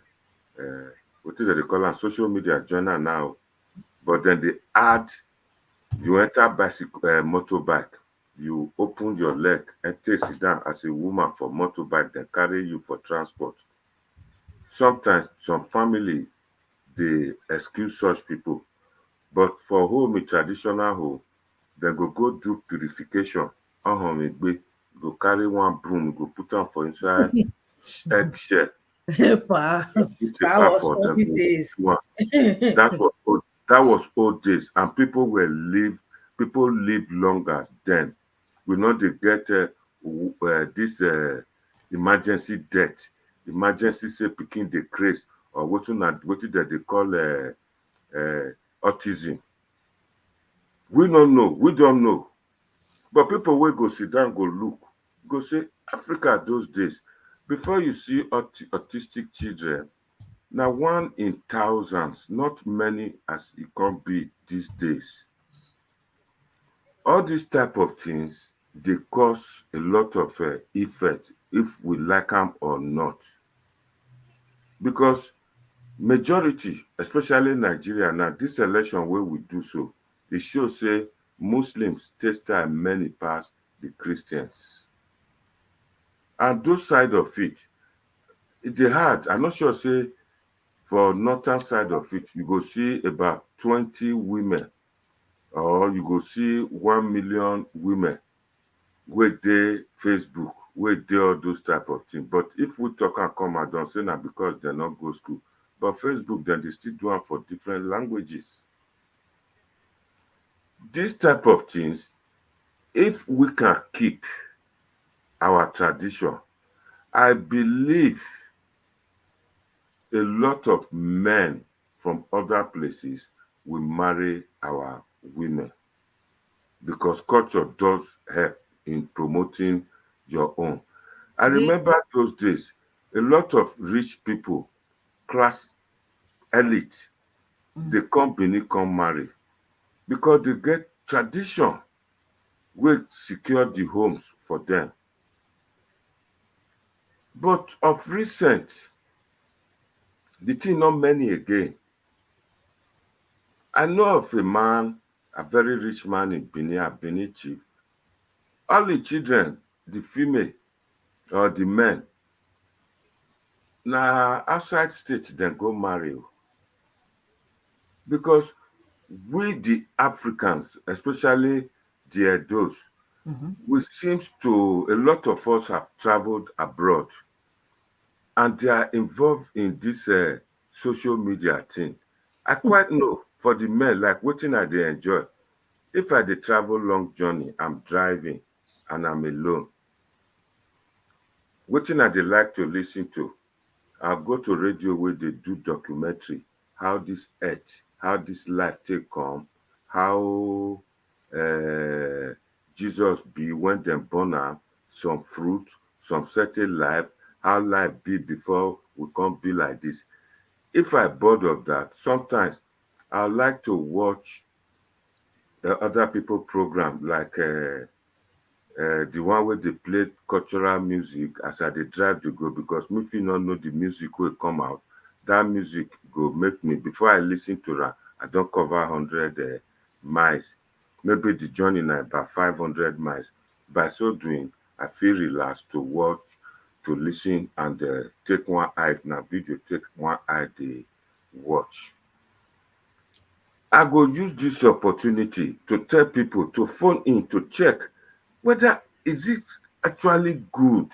what is it they call on social media journal now, but then they add. You enter bicycle, motorbike. You open your leg and take sit down as a woman for motorbike, then carry you for transport. Sometimes some family they excuse such people, but for home in traditional home, they go do purification. Go carry one broom, go put am for inside eggshell, Pa, then put a that back was for them. 40 days. That was old days, and people live longer then. We not dey get this emergency death, emergency say pikin dey craze or wetin dem dey call autism. We no know, we don't know, but people wey go sit down go look, go say Africa those days, before you see autistic children, na one in thousands, not many as e come be these days. All these type of things dey cause a lot of effect if we like am or not, because majority, especially Nigeria now, this election wey we do so, e show say Muslims take style many pass the Christians, and those side of it, e dey hard. I'm not sure say for northern side of it, you go see about 20 women, or you go see 1 million women wey dey Facebook, wey dey all those type of things. But if we talk and come and don say na because dem no go school, but Facebook dem dey still do am for different languages. This type of things, if we can keep our tradition, I believe a lot of men from other places will marry our women, because culture does help in promoting your own. I remember those days, a lot of rich people, class elite, they come Benin, come marry, because they get tradition wey secure the homes for them. But of recent, the thing not many again. I know of a man, a very rich man in Benin, a Benin chief. All the children, the female or the men, na outside state dem go marry o. Because we the Africans, especially the Edos, we seems to, a lot of us have traveled abroad, and they are involved in this social media thing. I quite know for the men, like wetin I dey enjoy. If I dey travel long journey, I'm driving and I'm alone, wetin I dey like to listen to, I'll go to radio where they do documentary, how this earth, how this life take come, how Jesus be when them born am, some fruit, some certain life, how life be before we come be like this. If I bored of that, sometimes I like to watch other people program, like the one where they play cultural music as I dey drive to go, because me fit not know the music will come out. That music go make me, before I listen to that, I don't cover 100 miles. Maybe the journey na about 500 miles. By so doing, I feel relaxed to watch, to listen, and take one eye na video, take one eye dey watch. I go use this opportunity to tell people to phone in to check whether is it actually good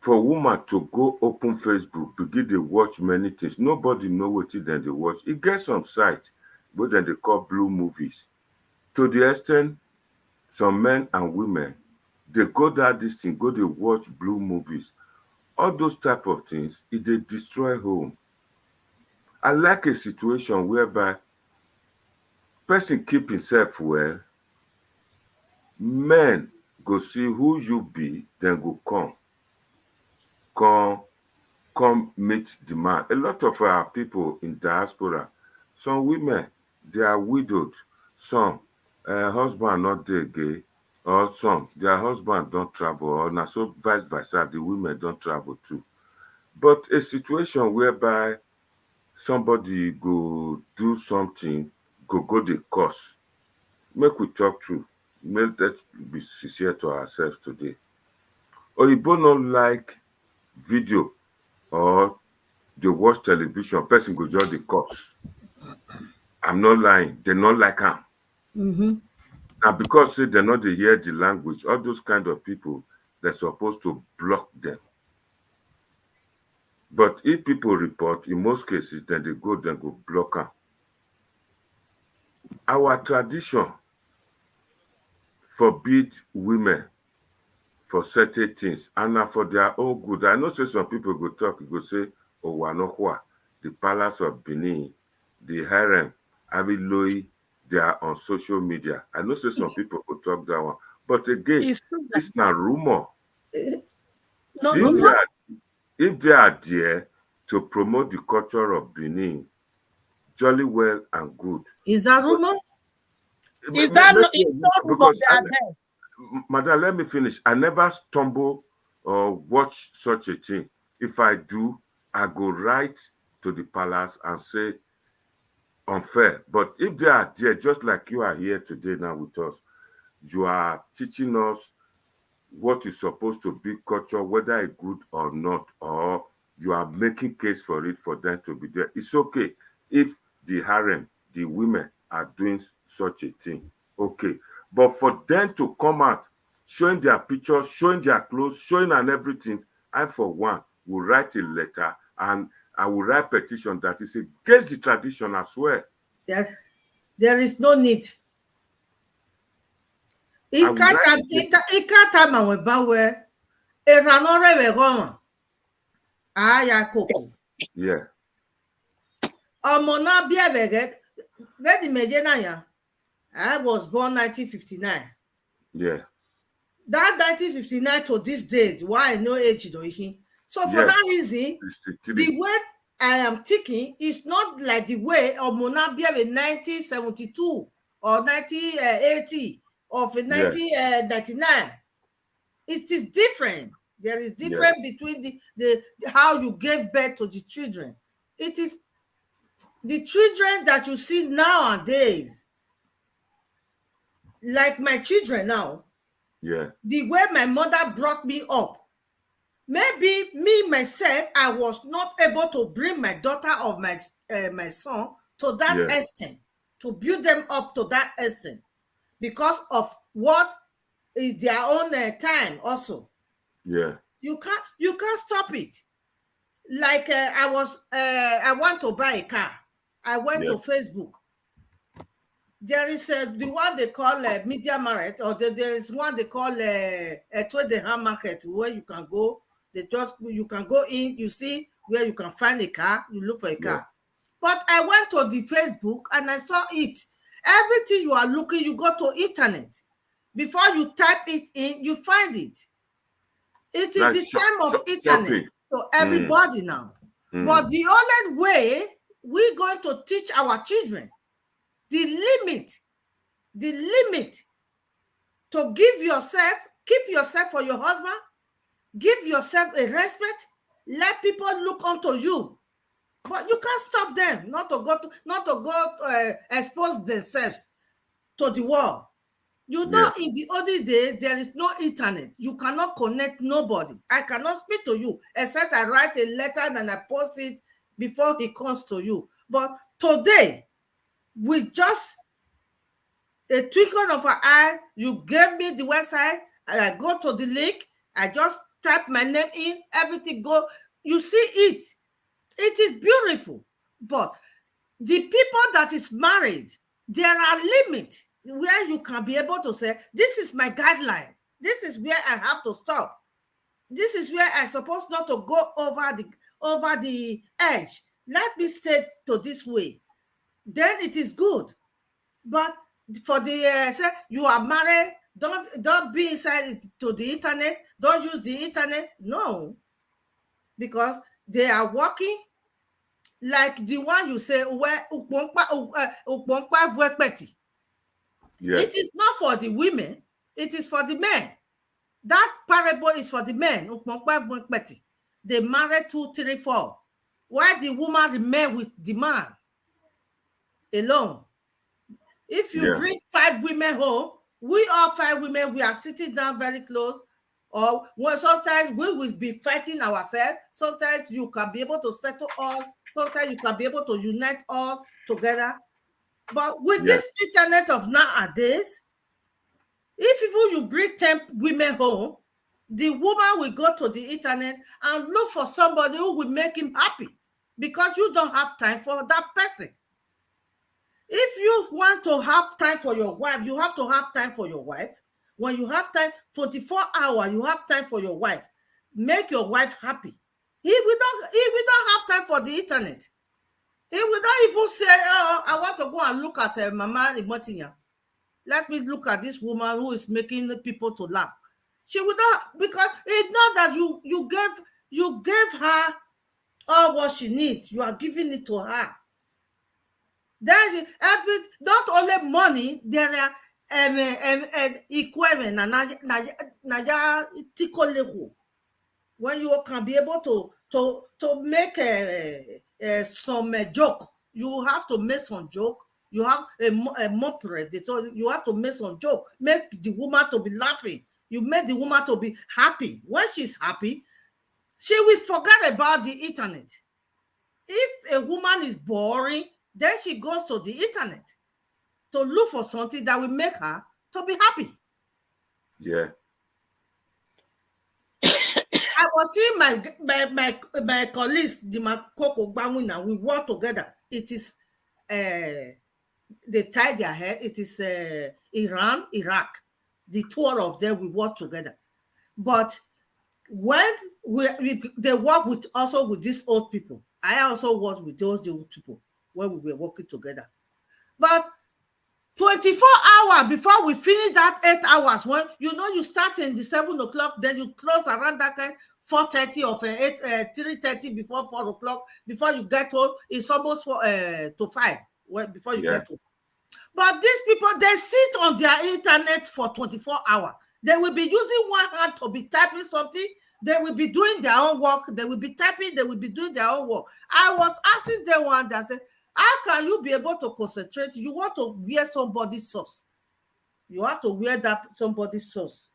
for woman to go open Facebook, begin dey watch many things. Nobody know wetin dem dey watch. E get some site wey dem dey call blue movies. To the extent some men and women, they go that this thing, go dey watch blue movies. All those type of things, e dey destroy home. I like a situation whereby person keep himself well, men go see who you be, then go come meet the man. A lot of our people in diaspora, some women, They are widowed. Some husband not there gay, or some their husband don't travel, or na so vice versa, the women don't travel too. But a situation whereby somebody go do something, go the course. Make we talk true. Let's be sincere to ourselves today. Oyibo not like video or they watch television, person go just the course. I'm not lying. They not like am. Mm-hmm. Now because say they not dey hear the language, all those kind of people, they're supposed to block them. But if people report, in most cases, then they go block them. Our tradition forbid women for certain things, and na for their own good. I know say some people go talk, go say, Owanokwa, the palace of Benin, the harem, Abiloi, they are on social media. I know say some people go talk that one. But again, It's true that- it's not rumor. no, If no, they no. are, if they are there to promote the culture of Benin, jolly well and good. Is that rumor? Is that no, Maybe- it's not rumor because they are there. Madam, let me finish. I never stumble or watch such a thing. If I do, I go right to the palace and say unfair. But if they are there, just like you are here today now with us, you are teaching us what is supposed to be culture, whether it's good or not, or you are making case for it for them to be there. It's okay if the harem, the women are doing such a thing. Okay. But for them to come out showing their pictures, showing their clothes, showing and everything, I for one will write a letter and I will write petition that is against the tradition as well. There is no need. I would like to say- Ikata mawebawe eranore wegoma. Aya koko. Yeah, Omona biebege. Vedi medena ya. I was born 1959. yeah, That 1959 to this date, why no age do he? So for Yeah. that reason, 63. the way I am thinking is not like the way of Monabia in 1972 or 1980 or in 1999. It is different. There is difference between the how you gave birth to the children. It is the children that you see nowadays, like my children now, Yeah, the way my mother brought me up. Maybe me myself, I was not able to bring my daughter or my son to that Yeah. extent, to build them up to that extent, because of what is their own time. Also, yeah, you can't stop it. Like I want to buy a car. I went to Facebook. There is the one they call Media Market, or there is one they call a Twede Market, where you can go. You can go in, you see where you can find a car, you look for a car. But I went to the Facebook and I saw it. Everything you are looking, you go to internet. Before you type it in, you find it. It is Like the time of internet shopping. to everybody now. But the only way we're going to teach our children the limit to give yourself, keep yourself for your husband, give yourself a respect, let people look unto you. But you can't stop them not to go expose themselves to the world. You know, in the olden days, there is no internet. You cannot connect nobody. I cannot speak to you except I write a letter and I post it before he comes to you. But today, with just a twinkle of an eye, you gave me the website, and I go to the link, I just type my name in, everything go. You see it. It is beautiful. But the people that is married, there are limits where you can be able to say, this is my guideline. This is where I have to stop. This is where I'm supposed not to go over the edge. Let me stay to this way. Then it is good. But for the say you are married, don't be inside to the internet, don't use the internet. No, because they are working. like the one you say, where Yes. it is not for the women, it is for the men. That parable is for the men. They marry 2, 3, 4. Why the woman remain with the man alone? If you Yeah. bring 5 women home, we all 5 women, we are sitting down very close. Or sometimes we will be fighting ourselves. Sometimes you can be able to settle us. Sometimes you can be able to unite us together. But with Yes. this internet of nowadays, if even you bring 10 women home, the woman will go to the internet and look for somebody who will make him happy, because you don't have time for that person. If you want to have time for your wife, you have to have time for your wife. When you have time, 24 hours, you have time for your wife. Make your wife happy. He will not have time for the internet. He will not even say, oh, I want to go and look at Mama Imotinya. Let me look at this woman who is making people to laugh. She would not, because it's not that you gave her all what she needs. You are giving it to her. There's not only money, there are equipment when you can be able to make some joke. You have to make some joke. You have a moped, so you have to make some joke. Make the woman to be laughing. You make the woman to be happy. When she's happy, she will forget about the internet. If a woman is boring, then she goes to the internet to look for something that will make her to be happy. Yeah. I was seeing my colleagues, the Makoko Bamuna, we work together. It is they tie their hair. It is Iran, Iraq. The 2 of them, we work together. But when they work with also with these old people, I also work with those old people when we were working together. But 24 hours before we finish that 8 hours, when you start in the 7 o'clock, then you close around that kind 4:30 or 3:30 before 4 o'clock, before you get home, it's almost to 5 before you get home. But these people, they sit on their internet for 24 hours. They will be using one hand to be typing something. They will be doing their own work. They will be typing. They will be doing their own work. I was asking them one day, I said, how can you be able to concentrate? You want to wear somebody's sauce. You have to wear that somebody's sauce.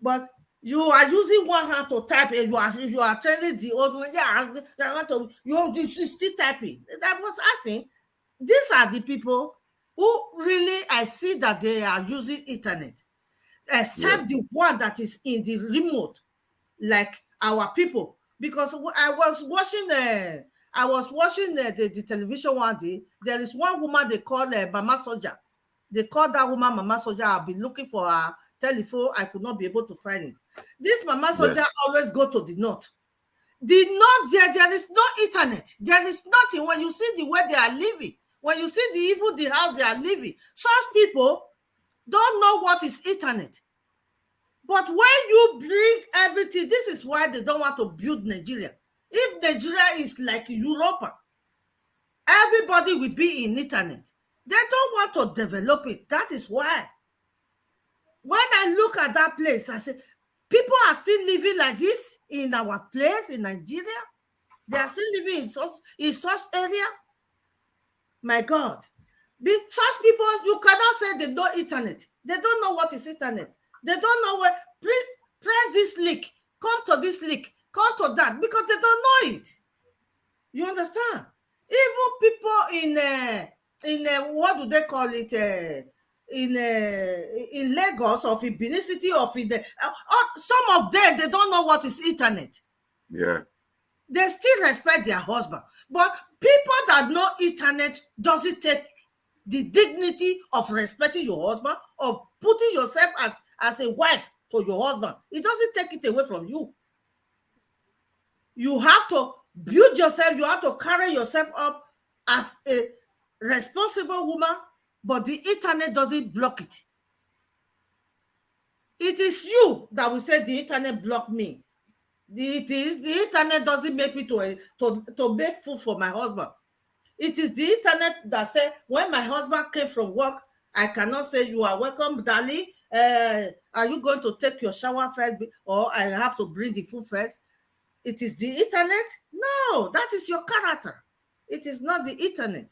But you are using one hand to type, and you are telling the old one, yeah, I want to, you're still typing. That was asking. These are the people who really, I see that they are using internet, except the one that is in the remote, like our people. Because I was watching the television one day. There is one woman they call Mama Soja. They call that woman Mama Soja. I've been looking for her telephone. I could not be able to find it. This Mama Soja always go to the north. The north, there is no internet. There is nothing. When you see the way they are living, when you see the house they are living, such people don't know what is internet. But when you bring everything, this is why they don't want to build Nigeria. If Nigeria is like Europe, everybody will be in internet. They don't want to develop it. That is why. When I look at that place, I say, people are still living like this in our place in Nigeria. They are still living in such area. My God. Such people, you cannot say they know internet. They don't know what is internet. They don't know where. Press this link. Come to this link. Come to that, because they don't know it. You understand? Even people in what do they call it? In Lagos, or in Benin City, or in some of them, they don't know what is internet. Yeah. They still respect their husband. But people that know internet doesn't take the dignity of respecting your husband, of putting yourself as a wife to your husband. It doesn't take it away from you. You have to build yourself. You have to carry yourself up as a responsible woman, but the internet doesn't block it. It is you that will say the internet blocked me. The internet doesn't make me to make food for my husband. It is the internet that say when my husband came from work, I cannot say you are welcome, darling. Are you going to take your shower first, or I have to bring the food first? It is the internet? No, that is your character. It is not the internet.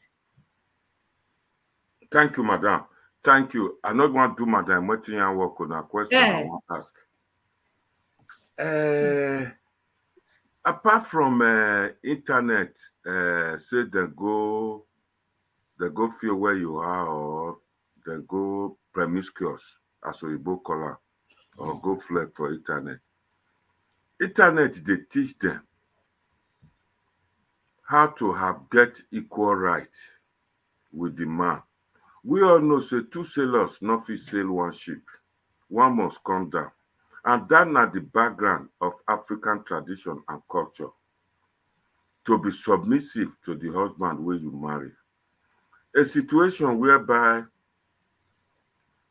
Thank you, madam. Thank you. I not want to do Madam Motiyan work on a question I want to ask. Apart from internet, say they go feel where you are, or they go promiscuous, as we both call it, or go flirt for internet. Internet, they teach them how to get equal right with the man. We all know, say, two sailors not fit sail one ship. One must come down. And that na the background of African tradition and culture. To be submissive to the husband where you marry. A situation whereby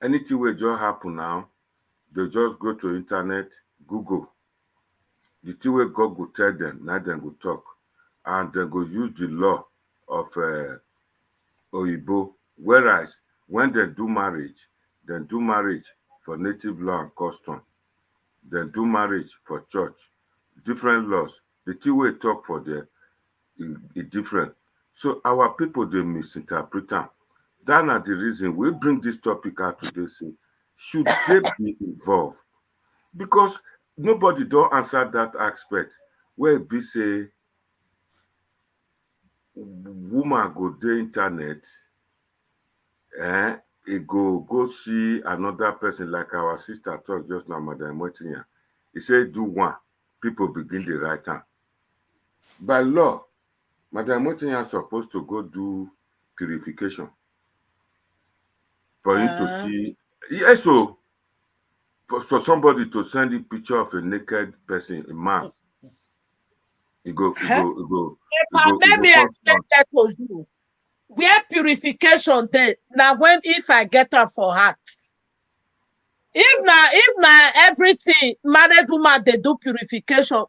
anything will just happen now, they just go to internet, Google. The thing where God will tell them, now then go talk. And they go use the law of Oyibo. Whereas when they do marriage for native law and custom. They do marriage for church. Different laws. The two way talk for them is different. So our people, they misinterpret them. That's not the reason we bring this topic out today. Say, should they be involved? Because nobody don't answer that aspect. Where be say, woman go the internet, it go see another person, like our sister talked just now, Madam Motiyan. He said, do one. People begin the right hand. By law, Madam Motiyan is supposed to go do purification for him to see. Yes, so for somebody to send a picture of a naked person, a man, he go. Let me explain that to you. Where purification there now, when if I get her for heart, if now everything married woman they do purification,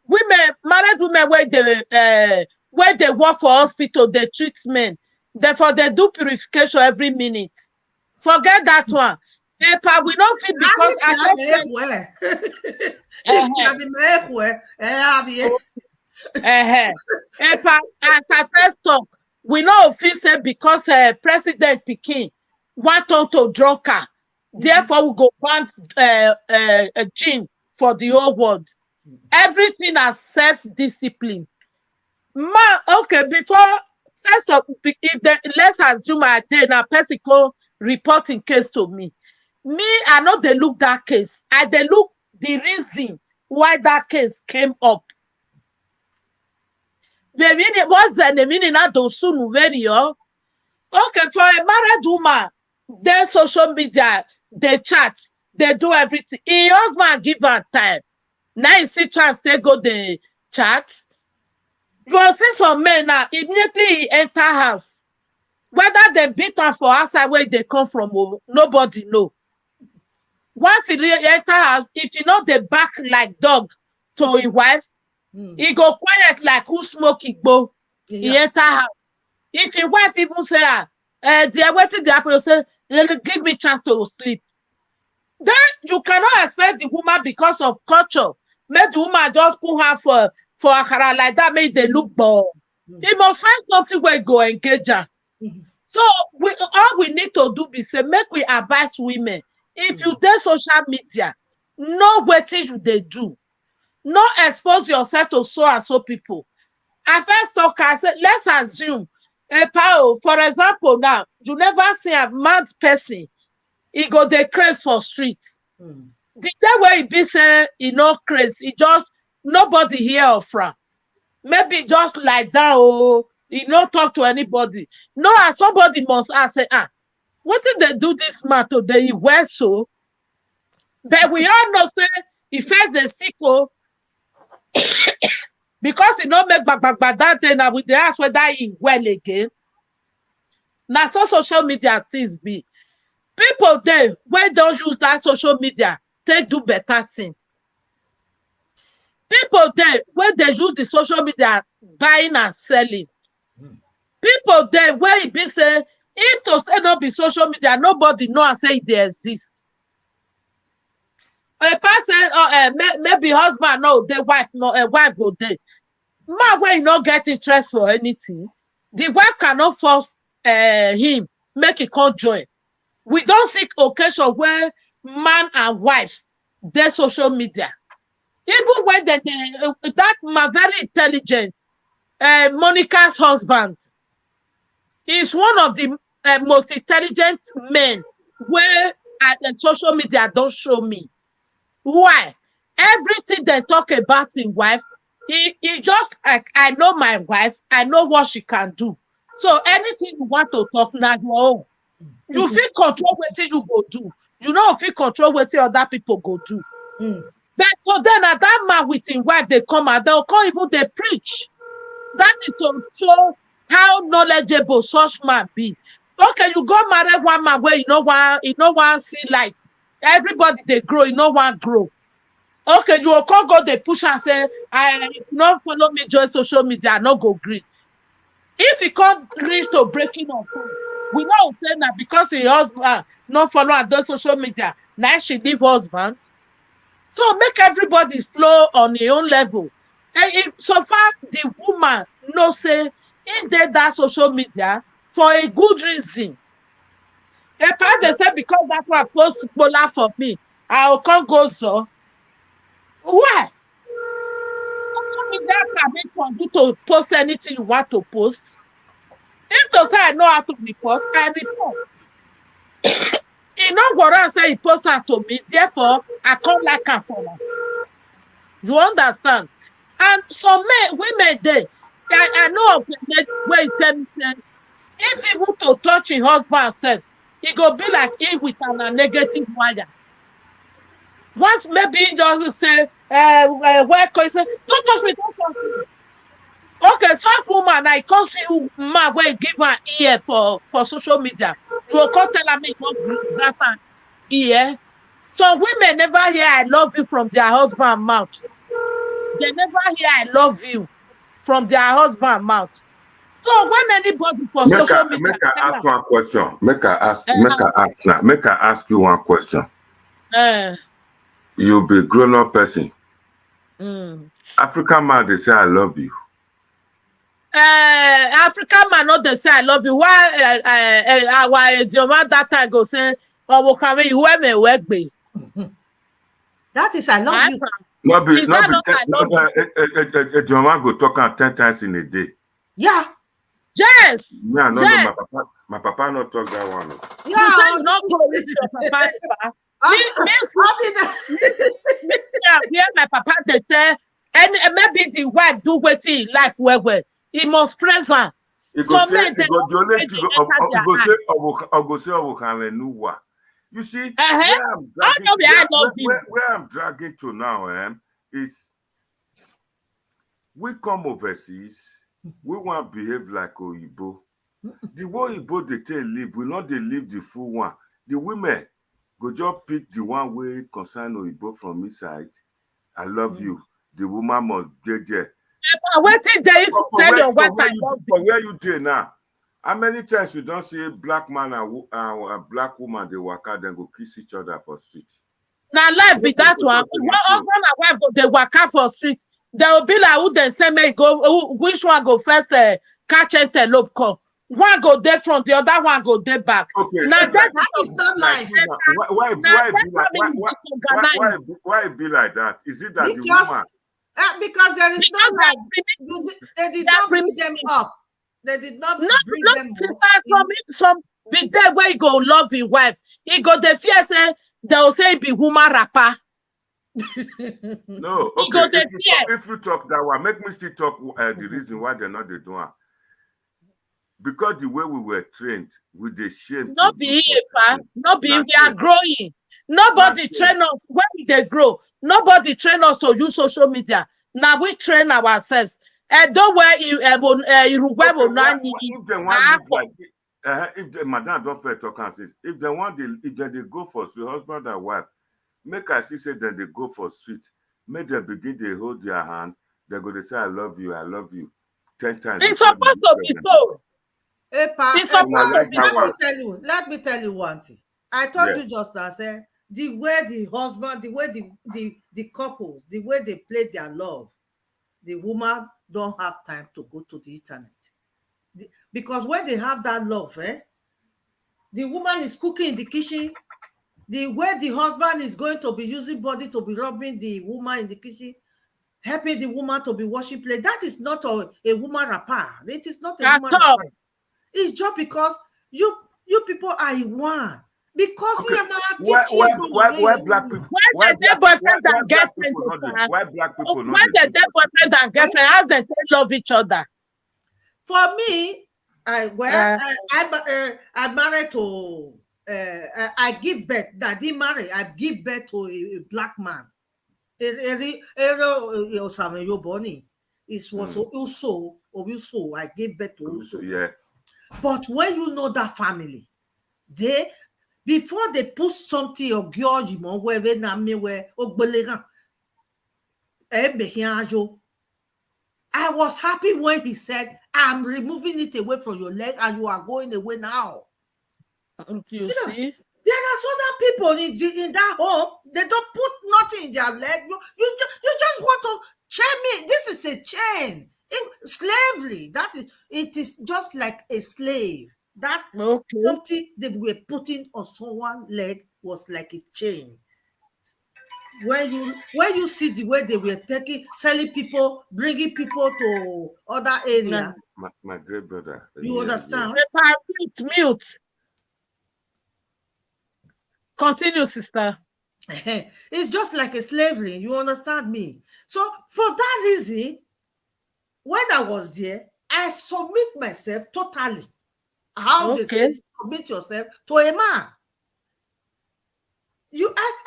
married women where they work for hospital, they treat men, therefore they do purification every minute. Forget that one. Paper we don't feel because as I first talk. We know official because President Pikin want to drunkard. Therefore, we go want a gene for the whole world. Everything as self-discipline. Okay, before first of let's assume I did a person reporting case to me. I know they look that case. They look the reason why that case came up. The meaning what's the meaning of those soon very okay for a married woman, their social media, they chat, they do everything. Your husband give her time. Now you see chance they go the chat. You see some men now immediately he enter house. Whether they beat her for outside where they come from, nobody know. Once he enter house, if you know they back like dog to his wife. He go quiet like who smoke igbo. He enter house. If your wife even say, they're waiting the apple, say, give me chance to sleep. Then you cannot expect the woman because of culture. Make the woman just put her for akara like that, make they look bored. He must find something where go engage her. So all we need to do is say, make we advise women. If you do social media, know what they do. Not expose yourself to so and so people. I first talk, I said, let's assume, for example, now, you never see a mad person, he go the craze for streets. The day where he be say, craze, he just, nobody hear of from. Maybe just like that, he not talk to anybody. No, somebody must ask, say, what did they do this man today? He wear so? But we all know, say, he faced the sickle, because he don't make back that day now with the ask whether he well again. Now so social media things be. People there when don't use that social media, they do better thing. People there where they use the social media buying and selling. People there where it be say if to say not be social media, nobody know and say they exist. A person maybe husband no, the wife no, a wife go there. Man when you not get interest for anything, the wife cannot force him make it come join. We don't see occasion where man and wife their social media. Even when that man very intelligent, Monica's husband is one of the most intelligent men where at the social media don't show me. Why? Everything they talk about in wife, he just like I know my wife, I know what she can do. So anything you want to talk now, your own. You feel control what you go do. You know if you control what other people go do. But so then at that man with his wife, they come and they'll come even they preach. That is to show how knowledgeable such man be. Okay, you go marry one man where you know one see light. Everybody they grow, you know one grow. Okay, you will come go they push and say, I not follow me join social media, I not go green. If he can't reach to breaking up, we know say that because his husband not follow and do social media, now she leave husband. So make everybody flow on their own level. And if so far the woman no say in that social media for a good reason. A part they say because that one post Bola for me, I will come go so. Why? Social media can make for you to post anything you want to post. If to say I know how to report, I report. He no go around say he post her to me, therefore I come like her for her. You understand? And some women there, I know of the men where he tell me say, if he want to touch his husband self, he go be like him with a negative wire. Once maybe he just say, where can he say, don't touch me, don't touch me. Okay, some woman I can't see who man where give her ear for social media. You will come tell her me grab her ear. So women never hear I love you from their husband mouth. They never hear I love you from their husband mouth. So when anybody for social media, make her ask one question. Make her ask you one question. You be grown up person. African man, they say I love you. African man not they say I love you. Why our Joma that time go say, oh, we come you wear me work be. That is I love you. Joma go talk 10 times in a day. Yeah. Yes. Yeah, no, yes. No, my papa not talk that one. Yeah, you say you not go with your papa. Yeah, my papa they say, and maybe the wife do what he like well. He must praise her. You see, where I'm dragging to now is we come overseas, we want to behave like Oyibo. The way Oyibo they tell live, we not they live the full one. The women go just pick the one way concern Oyibo from inside. I love you. The woman must be there. What did they tell your wife I love you? Where you do now? How many times you don't see a black man and a black woman they walk out and go kiss each other for street? Now life be that one. One husband and wife go they walk out for street. They will be like who they say may go which one go first catch antelope call. One go there front, the other one go there back. Okay. Now that is not life. Why it be like that? Is it that because, the woman? Because there is no life. They did not bring them up. They did not bring them up. From be there where you go love your wife. He go the fear say they'll say be woman rapper. No, okay. If you talk that one, make me still talk the reason why they're not the doing. Because the way we were trained with the shame. Not be here, not be we are growing. Nobody train us when they grow. Nobody train us to use social media. Now we train ourselves. And don't worry, if they want if the madam don't fair talk and says if they want if they go for street, husband and wife, make us see say then they go for street. make them begin to hold their hand. They're going to say, I love you, 10 times. It's before supposed they to look be at them. so. Epa, It's supposed Una to like be that so. one. let me tell you one thing. I told Yeah. you just now, say the way the husband, the way the couple, the way they play their love, the woman don't have time to go to the internet. Because when they have that love, the woman is cooking in the kitchen. The way the husband is going to be using body to be rubbing the woman in the kitchen, helping the woman to be washing plate. That is not a woman rapper. It is not a At woman all. rapper. It's just because you people are in one. Because Okay. why Why black people? When the dead boyfriend Why and black girlfriend, people not sir, they? Why black people not when they the do dead boyfriend and girlfriend, how they say love each other? For me, I married to I give birth. I didn't marry. I give birth to a black man. It was also I gave birth to also. Yeah. But when you know that family, they before they put something or girl where na me where I was happy when he said, I'm removing it away from your leg and you are going away now. You see? There are other people in that home, they don't put nothing in their leg. You just want to chain me. This is a chain. Slavery. It is just like a slave. That Okay. something they were putting on someone's leg was like a chain. When you see the way they were selling people, bringing people to other area, My great brother. you understand? Mute. Continue, sister. It's just like a slavery. You understand me? So for that reason, when I was there, I submit myself totally. How they say submit yourself to a man.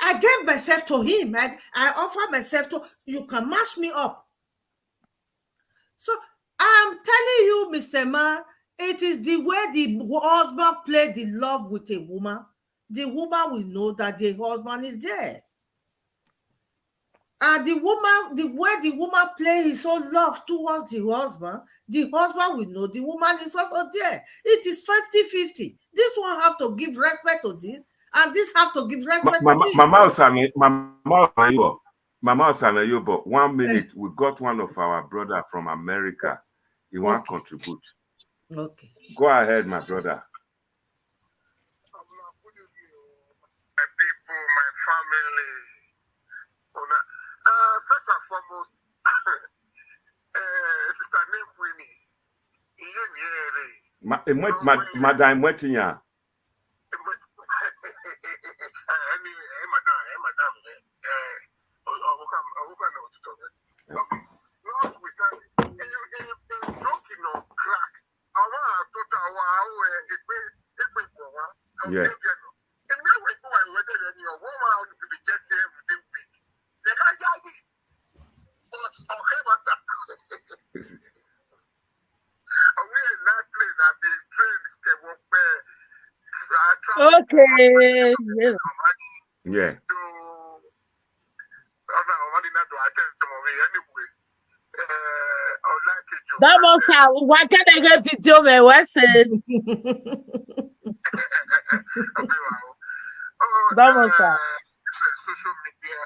I gave myself to him. I offer myself to you. Can mash me up. So I'm telling you, Mr. Man, it is the way the husband played the love with a woman. The woman will know that the husband is there. And the way the woman plays his own love towards the husband will know the woman is also there. It is 50-50. This one have to give respect to this, and this have to give respect to this. Mama Osanayobo, 1 minute, we got one of our brother from America. He want to contribute. Okay. Go ahead, my brother. My people, my family. First and foremost, Sister name Winnie. Madam Wetinya. Yeah. Okay. Yeah. That must have why can't I get video me Western? That must have social media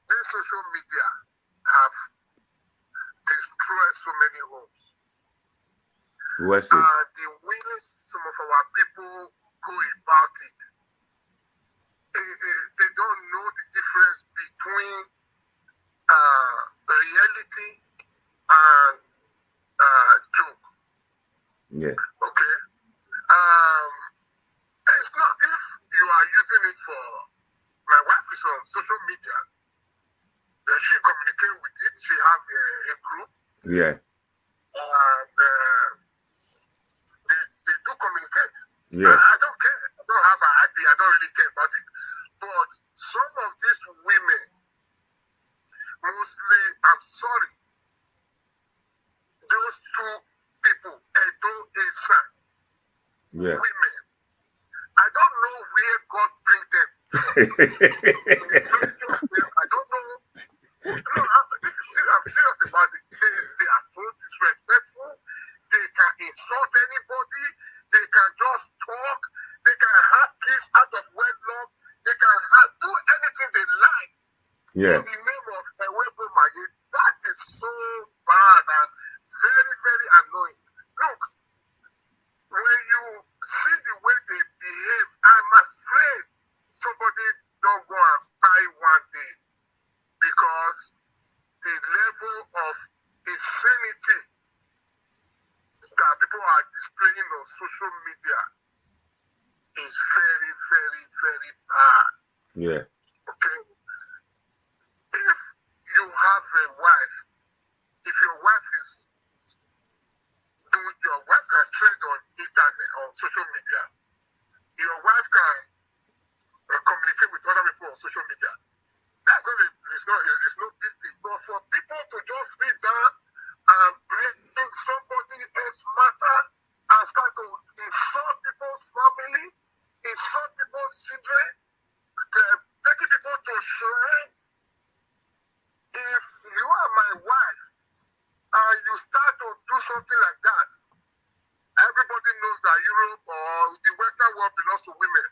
this social media have destroyed so many homes. The way some of our people go about it, they don't know the difference between reality and joke. Yeah. Okay. It's not if you are using it for. My wife is on social media. She communicates with it. She has a group. Yeah. And they do communicate. Yeah. I don't care. I don't have an IP. I don't really care about it. But some of these women, mostly, I'm sorry, those two people, Edo Esa, Yeah. women, I don't know where God brings them to. Majority of them, I don't know. No, I'm serious about it. They are so disrespectful. They can insult anybody. They can just talk. They can have kids out of wedlock. They can do anything they like Yeah. in the name of Ewebo Maye. That is so bad and very, very annoying. Look, when you see the way they behave, I'm afraid somebody don't go and buy one day because the level of insanity that people are displaying on social media is very, very, very bad. Yeah. Okay? If you have a wife, if your wife is doing, your wife can trade on internet, on social media, your wife can communicate with other people on social media. That's not it's no big thing. But for people to just sit down and bring somebody else matter and start to insult people's family, insult people's children, taking people to shrine. If you are my wife and you start to do something like that, everybody knows that Europe or the Western world belongs to women.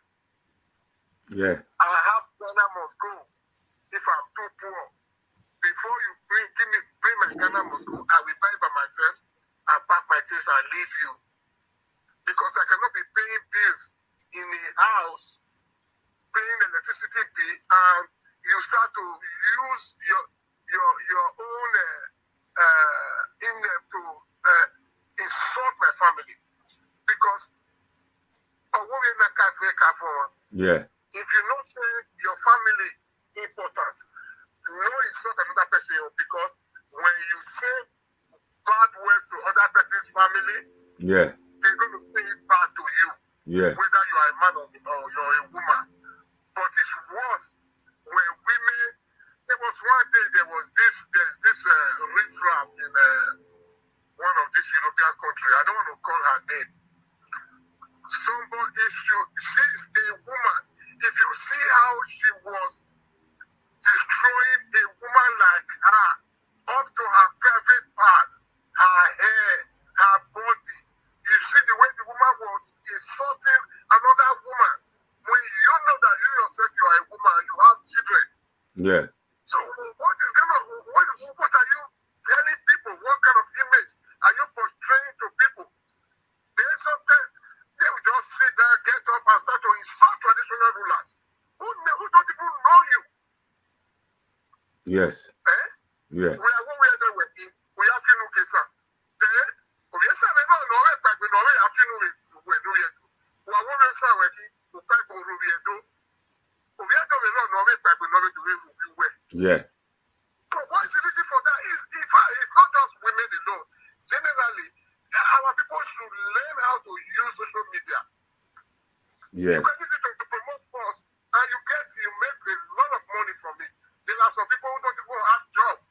Yeah. I have Ghana must go if I'm too poor. Before you bring my Ghana must go, I will buy by myself and pack my things and leave you. Because I cannot be paying bills in a house, paying electricity bill, and you start to use your own in-name to insult my family. Because yeah. if you know say your family important, no, it's not another person, because when you say bad words to other person's family, Yeah. they're going to say it bad to you, Yeah. whether you are a man or you're a woman. But it's worse when women. There was one day there's this riffraff in one of these European countries. I don't want to call her name. Somebody, she's a woman. If you see how she was destroying a woman like her, up to her private part, her hair, her body, you see the way the woman was insulting another woman. When you know that you yourself, you are a woman, you have children. Yeah. So what are you telling people? What kind of image are you portraying to people? Then sometimes they will just sit there, get up and start to insult traditional rulers who don't even know you. Yes. Eh? Yeah. We are working. We have to look at that. Then we are saying no, but we know we have to do it. We do it. We are working. We can't go to it. We have to know we but we know we do it. Yeah. So what's the reason for that? It's not just women alone. Generally, our people should learn how to use social media. Yeah. You can use it to promote us, and you make a lot of money from it. There are some people who don't even have jobs.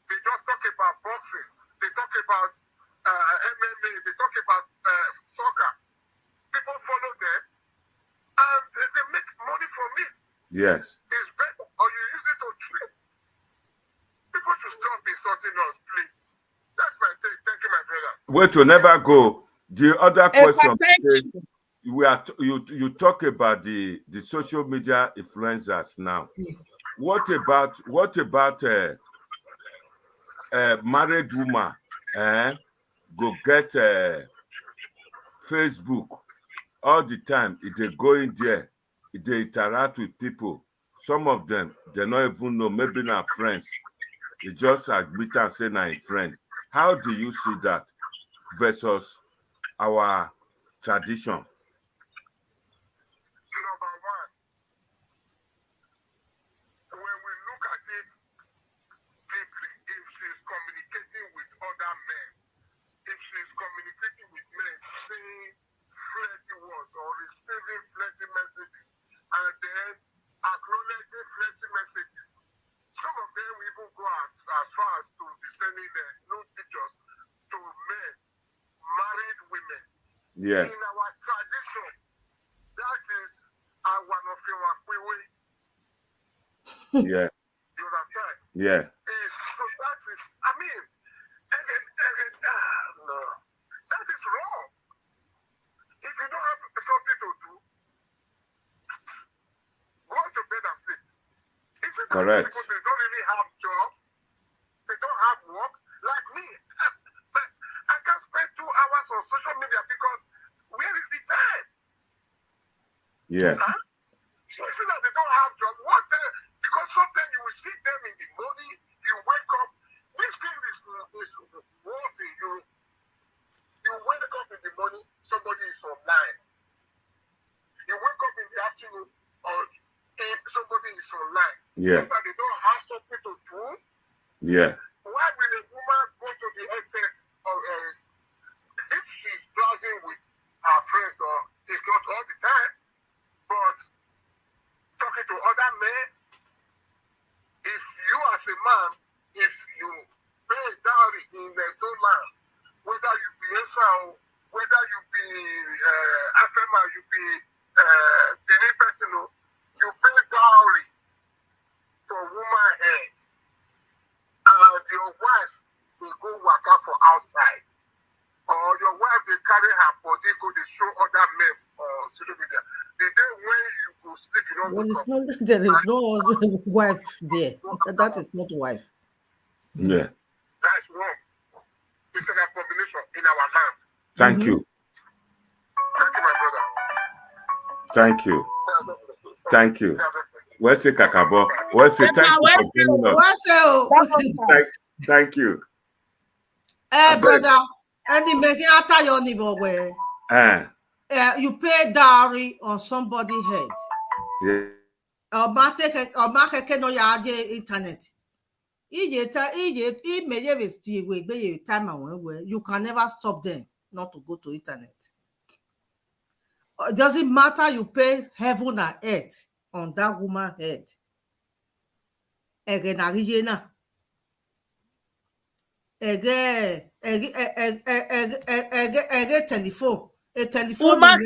They just talk about boxing. They talk about MMA. They talk about soccer. People follow them, and they make money from it. Yes. It's better, or you use it to trade. People should stop insulting us, please. That's my take. Thank you, my brother. Wait, to never go. The other question, Thank you. you talk about the social media influencers now. What about married woman? Go get Facebook all the time. They go in there, they interact with people. Some of them they don't even know, maybe not friends. They just admit and say na a friend. How do you see that versus our tradition? Number one, when we look at it deeply, if she's communicating with other men, if she's communicating with men, saying flirty words or receiving flirty messages, and then acknowledging flirty messages, some of them even go as far as to be sending nude pictures to men, married women. Yeah. In our tradition, that is our way. Yeah. You understand? Yeah. So that is, I mean, no, that is wrong. If you don't have something to do, go to bed and sleep. If you Correct. people, they don't really have job, they don't have work, like me. I can spend 2 hours on social media because where is the time? Yeah. Huh? So you see that they don't have job. What? Because sometimes you will see them in the morning, you wake up. This thing is worse in you. You wake up in the morning, somebody is online. You wake up in the afternoon, or somebody is online. Yeah. So that they don't have something to do. Yeah. Why will a woman go to the extent of if she's browsing with her friends, or it's not all the time, but talking to other men? If you as a man, if you pay dowry in a dollar, whether you be Esau, whether you be Afema, you be Benin person, you pay dowry for woman head, and your wife will go waka for outside, or your wife will carry her body go to show other men on social media. The day when you go sleep, you don't wake up. There is no wife there. That is not wife. Yeah. That's wrong. It's an abomination in our land. Thank you. Thank you, my brother. Thank you. Thank you. Where's the Kakabo? Where's the thank you for joining us? Thank you. Brother, and making after your neighbor where you pay dowry on somebody's head. Yeah. Or market no yaje internet. You can never stop them not to go to internet. It doesn't matter, you pay heaven and earth on that woman's head. Again, telephone. A telephone. I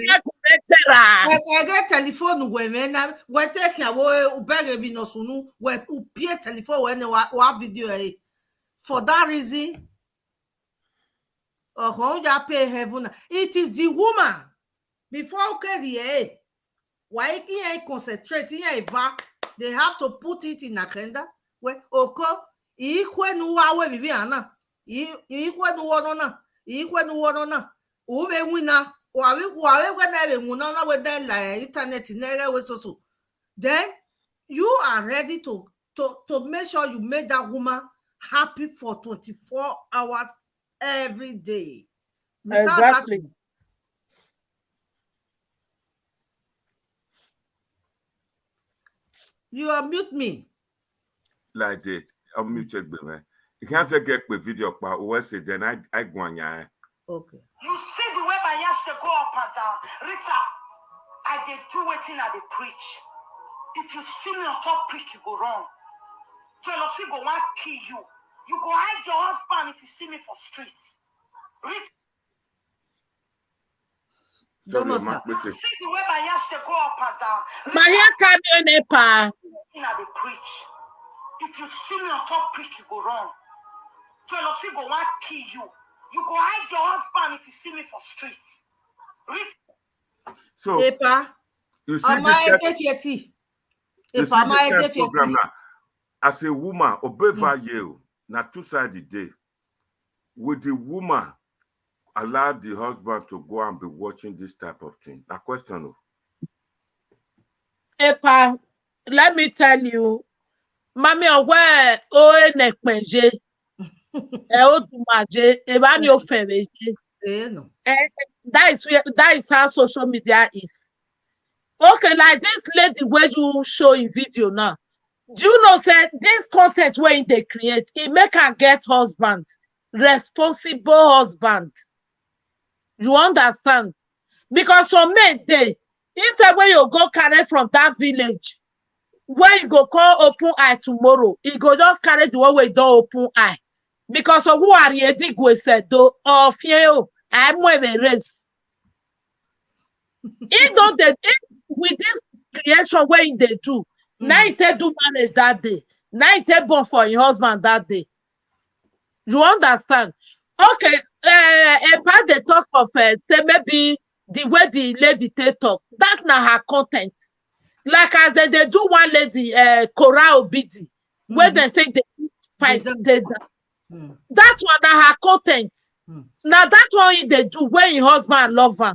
get telephone when we take away ubege no sunu we upie telephone when we video for that reason. Pay heaven. It is the woman before career. Why can't concentrate? They have to put it in agenda. Where oko ikwe nuwa we viviana. Ikwe nuwa na. Uwe wina. Then you are ready to make sure you make that woman happy for 24 hours every day. Without exactly. That, you unmute me. Like that. I'll mute you, man. You can't say get the video, but what's it? Then I go on ya. Okay. You see the way my yash go up and down. Rita, I did do waiting at the preach. If you see me on top preach, you go wrong. Jealousy go want kill you. You go hide your husband if you see me for streets. Rita, Sorry, see the way my yash go up and down. Maria Kanepa. Waiting at the preach. If you see me on top preach, you go wrong. Jealousy go want kill you. You go hide your husband if you see me for streets. So you see this program now. As a woman, obey you. Now 2 sides the day. Would the woman allow the husband to go and be watching this type of thing? A question of. Epa, let me tell you, Mami, where nekpeje. That is how social media is. Okay, like this lady where you show in video now. Do you know say this content where they create, it make her get husband, responsible husband. You understand? Because for men, instead when you go carry from that village, where you go call open eye tomorrow, you go just carry the one where you don't open eye. Because of who are you said though of you, I'm the race. It don't with this creation where they do, Now he take do marriage that day. Now he take born for his husband that day. You understand? Okay, a part they talk of say maybe the way the lady take talk, that na her content. Like as they do one lady, Cora Obidi, where they say they fight taser. That one na her content. Now that one they do when your husband love her.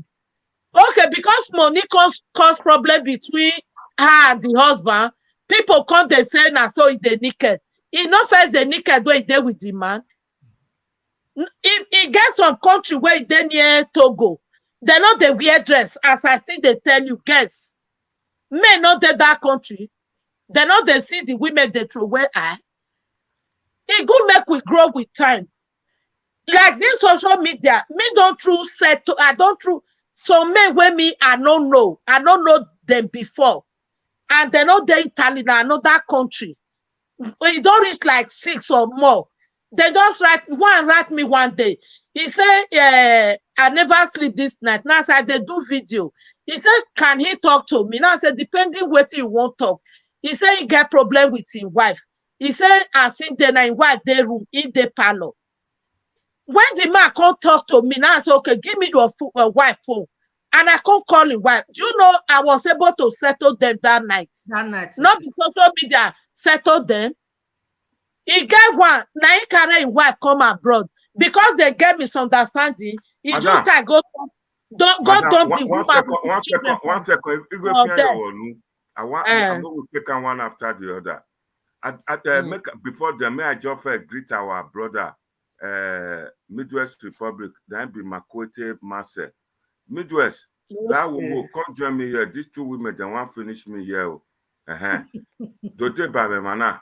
Okay, because money cause problem between her and the husband, people come they say na so they naked. He not first the naked when they with the man. If he gets some country where they near Togo, they not the wear dress. As I think they tell you, guess men not that country. They not they see the women they throw away eye. It go make we grow with time. Like this social media, me don't true set to I don't true some men when me I don't know them before, and they know they Italy in another country. It don't reach like 6 or more. They just write me one day. He said, I never sleep this night. Now I said they do video. He said, can he talk to me? Now I said, depending what you want talk. He said he get problem with his wife. He said, I think then I wife their room in the parlor. When the man can't talk to me, now I said, okay, give me your wife phone. And I can't call his wife. Do you know I was able to settle them that night? Not the social media settled them. He get one, now he carry his wife come abroad. Because they get misunderstanding, he just like go dump the woman. One second. If you I'm going to take one after the other. Before the may I just greet our brother, Midwest Republic, then be Makwete Marcel. Midwest, that will come join me here. These 2 women, they want to finish me here. Dote Babemana.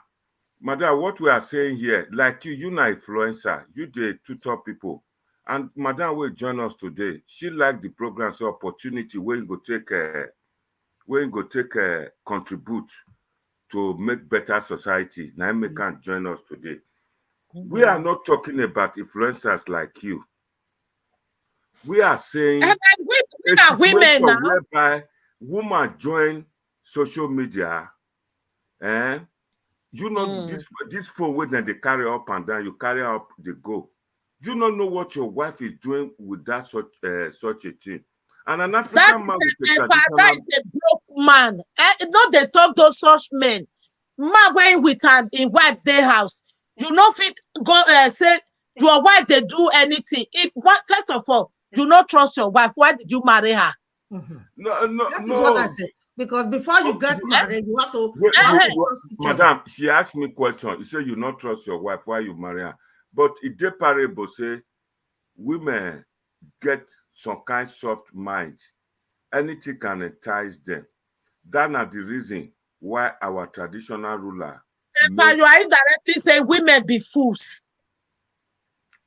Madam, what we are saying here, like you na influencer, you the tutor people, and Madam will join us today. She like the program, so opportunity where you go take contribute to make better society. Now you can join us today. We are not talking about influencers like you. We are saying we are women now. Whereby women join social media and you know this phone when they carry up and down, you carry up the go. You don't know what your wife is doing with that such a thing. And an African man with a traditional... That is a broke man. Not they talk those such men. Man going with in wife their house. You know fit go say your wife they do anything. First of all, you not trust your wife. Why did you marry her? No. That is what I said. Because before you get married, you have to. Madam, she asked me a question. You say you not trust your wife. Why you marry her? But it is parable say women get some kind of soft mind. Anything can entice them. That's not the reason why our traditional ruler. But you are indirectly saying women be fools.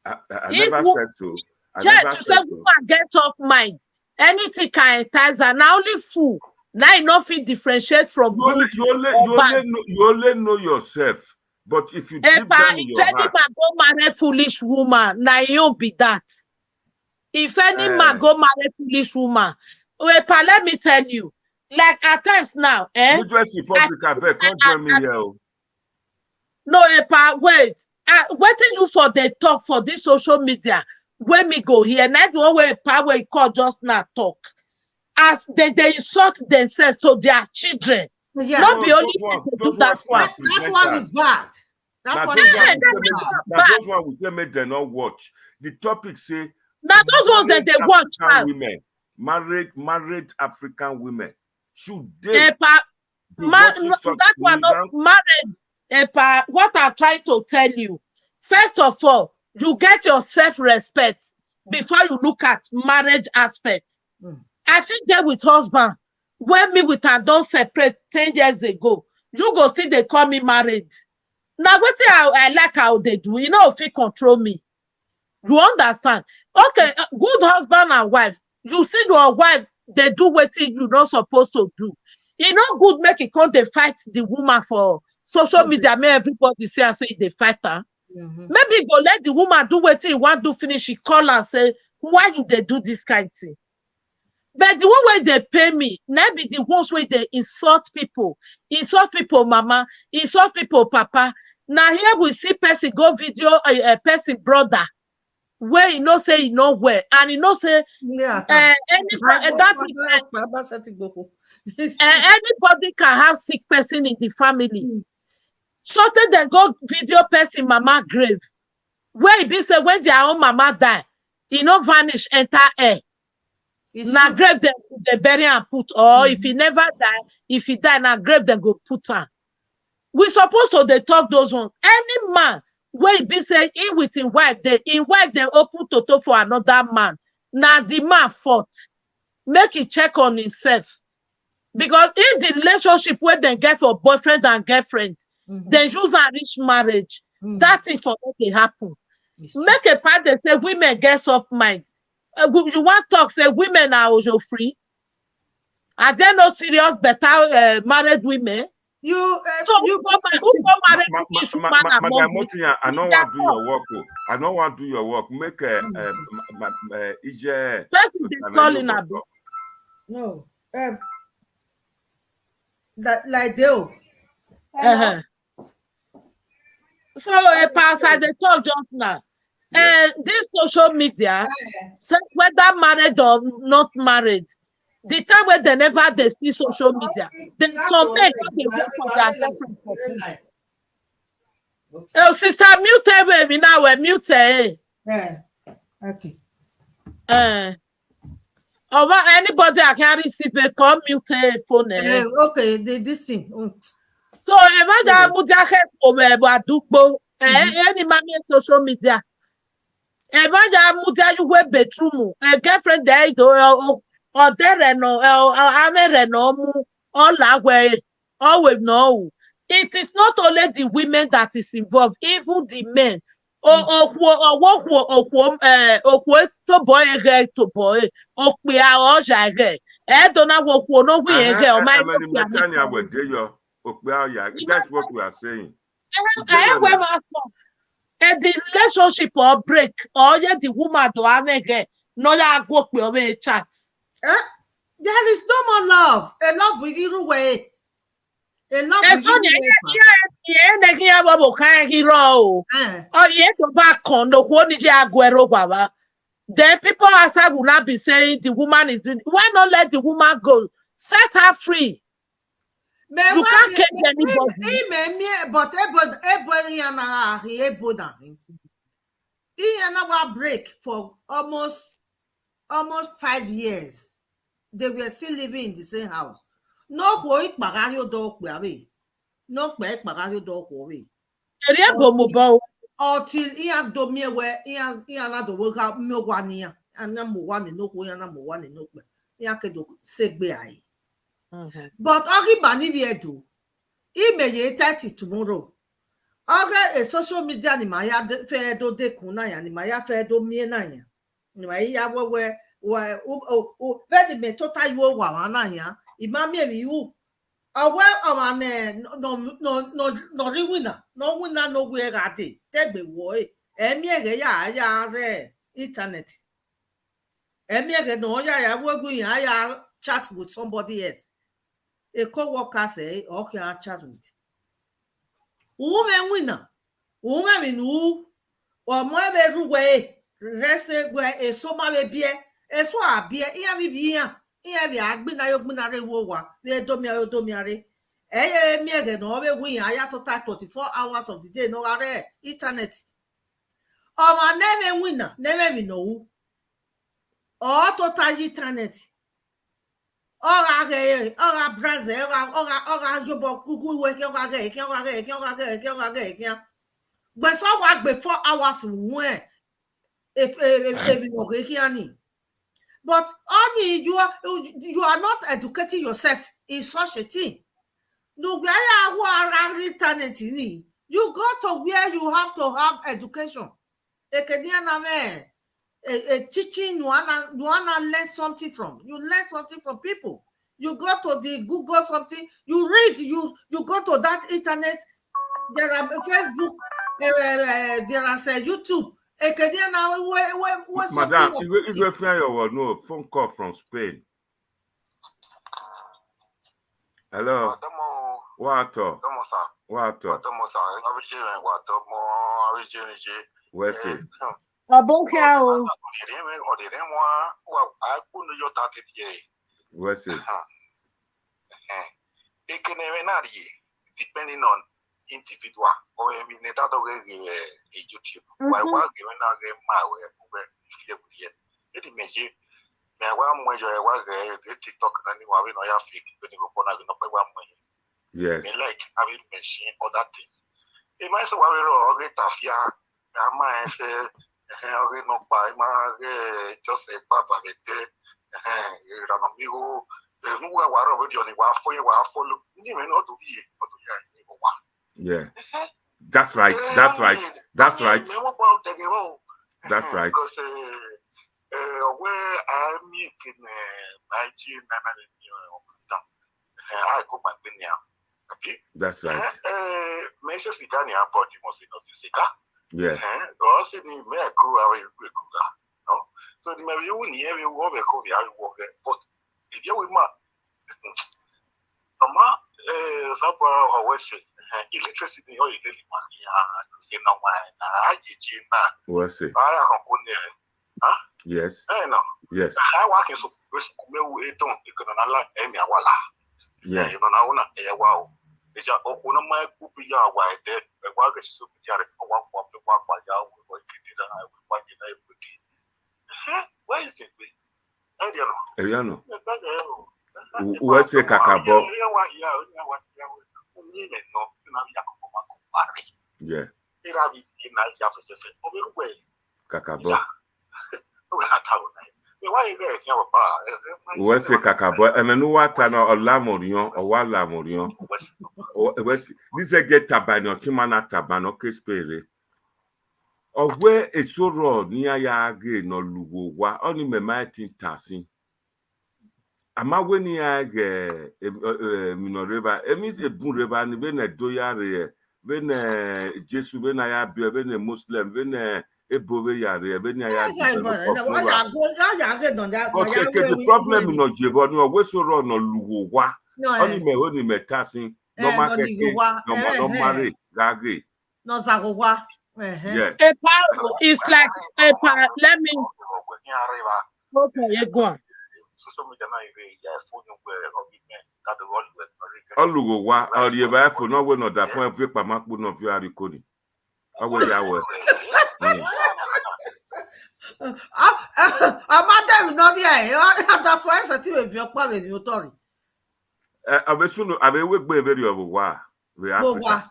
I never said so. Yes, you said women get soft mind. Anything can entice her. Now only fool. Now you not fit differentiate from you only know yourself. But if you deep down in your heart, go marry foolish woman, now you be that. If any man go marry foolish woman, let me tell you, like at times now, Midwest Republic, I beg, come join me here. No, wait. Waiting you for the talk for this social media. When me go here, that's one way power call just not talk. As they insult themselves to their children. Yeah. Not the only person to do that one. That one is bad. That one those ones we say make them not watch. The topic say now those ones that they watch women, married African women should they that one not married. What I'm trying to tell you, first of all, you get your self-respect before you look at marriage aspects. I think they with husband, when me with her don't separate 10 years ago, you go see they call me married. Now what I like how they do, you know, if you control me. You understand? Okay, good husband and wife. You see your wife, they do what you're not supposed to do. You know, good make it come they fight the woman for social media, may everybody say and say they fight her. Maybe go let the woman do what you want to finish. She call and say, why do they do this kind of thing? But the one where they pay me, not be the ones where they insult people, mama, insult people, papa. Now here we see person go video a person brother where you know say you know where, and you know say anybody can have sick person in the family. So they go video person mama grave. Where it be say when their own mama die, you know vanish, enter air. Now grave them they bury and put, or if he never die, if he die, now grave them go put on. We supposed to they talk those ones. Any man where he be say in with his wife, they open toto for another man. Now the man fought. Make it check on himself. Because in the relationship where they get for boyfriend and girlfriend, they use and reach marriage. That thing for what they happen. Make a part they say women get soft mind. You want talk say women are also free. Are there no serious better married women? Madam Motiya, I don't want to do your work. I don't want to do your work. Make a no. That like they. So a pastor they talk just now. This social media, whether married or not married, the time when they never they see social media, they compare they work for their different people. Oh, sister, mute me now. We mute. Okay. Or anybody I can receive a call mute phone. Okay, this thing. So imagine mudia help over Badukbo. Any mammy social media. Imagine mudia you web bedroom. A girlfriend there do or there no no all that way. Always no. It is not only the women that is involved, even the men. To boy to boy. We are all jagger. Don't know what no we that's what we are saying. And the relationship or break, or yet the woman do have again. No, ya go away chat. There is no more love. A love will give away. A love will give away. Then people outside will not be saying the woman is doing. Why not let the woman go? Set her free. You can't catch anybody. But he break for almost 5 years. They were still living in the same house. No boy bagayo dog away. No back bagayo dog away. Until he has done me where he has not to work out no 1 year. And number one no one in no he can do say. But Ori Bani do. He may 30 tomorrow. Ori a social media ni maya fair do de kuna ni maya fair do me na ya. Ni maya where very me total you wa na ya. Imami mi you. Awa awane no winner. No winner no we gati. Tegbe wo e. Emi ege ya re internet. Emi ege no ya wo ya chat with somebody else. A co-worker say, okay, I'll chat with. Woman winner. Woman in who or more way. Rest where a soma beer, a swa beer, here, I've been a yogunare wowa, where domiare. Me again, no win. I have to type 24 hours of the day, no are internet. Oh, my name winner, never we know. Or total internet. Ora Brazil, ora jobo kuku we but so work before hours when if but only you are not educating yourself in such a thing. No, internet you go to where you have to have education. A teaching you wanna learn something from. You learn something from people. You go to the Google something, you read, you go to that internet. There are Facebook, there are YouTube. Madam, you go find your no phone call from Spain. Hello. What? What? Where's it? Abonkiao. Where's it? Depending on individual or I mean that YouTube. Why given out it imagine now one way I was TikTok and you have fake when you go for one way. Yes. Like having machine or that thing. It might say well tafia I say no buy my just a papa with Ramamigo. Yeah, that's right. That's right. That's right. That's right. Where I meet in That's right. Yeah. So the maybe you near you over COVID, but if you with my electricity or What's it? Yes. Yes. Yeah. Where is it? Eliano. What's it, Kakabo? Yeah. Kakabo. What's it, Kakabo? And then what an Olamorion or Walamorion? This is get tabano, Chimana tabano, Kespere. Or where it's so raw near Yagi no Lugo, what only me might tassin. Ama weni ya ge minoreba emis ebunreba ni bene doyare bene Jesu bene ya bia bene Muslim bene ebowe yare bene ya the problem no jebo ni o wesoro no luwo wa oni me tasin no market no marry gage no zagwa yeah It's like let me okay go on. Olugo wa ori eba fo no we no da fun e fi pamapo no fi arikoni awo ya we Amadem no there ada for ese we fi opa me ni otori abesunu abewe gbe very of wa we Africa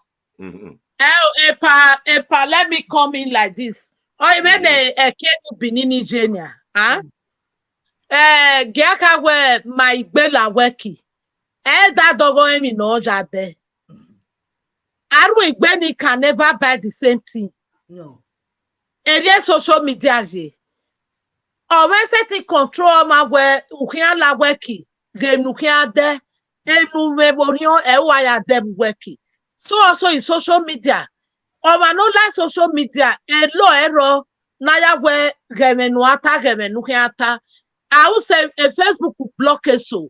Epa, let me come in like this. Oh, even a kid Benin Nigeria, huh? Giaka we my bella weki. That dogo emi no jade. Aru Igbeni can never buy the same thing. no Area social media je. Or when setting control ma we ukia la weki. Game ukia de. Emu memorion ewaya dem weki. So also in social media. Or no like social media. Elo ero na ya we gemenuata gemenukiata. I will say a Facebook block so.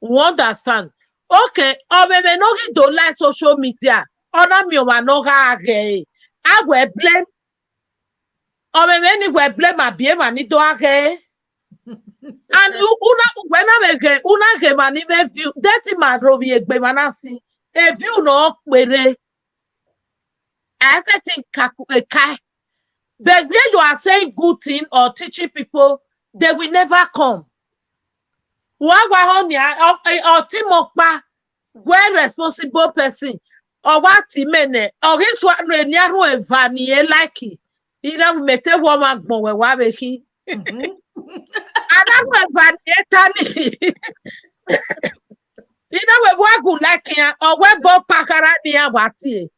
You understand? Okay, or maybe no don't like social media. Other me no I will blame. Or maybe anywhere blame my behavior ni do age. And when I get una game and even view that in my rovi egbe manasi. A view no where I think kai. But when you are saying good thing or teaching people, they will never come. Or Timokpa, well responsible person, or what he mene, or his one Renyaru and Vanier like it. You know, mete woman go where wabeki. And I'm Vanier. You know, we go like here, or we go Pakara near Wati.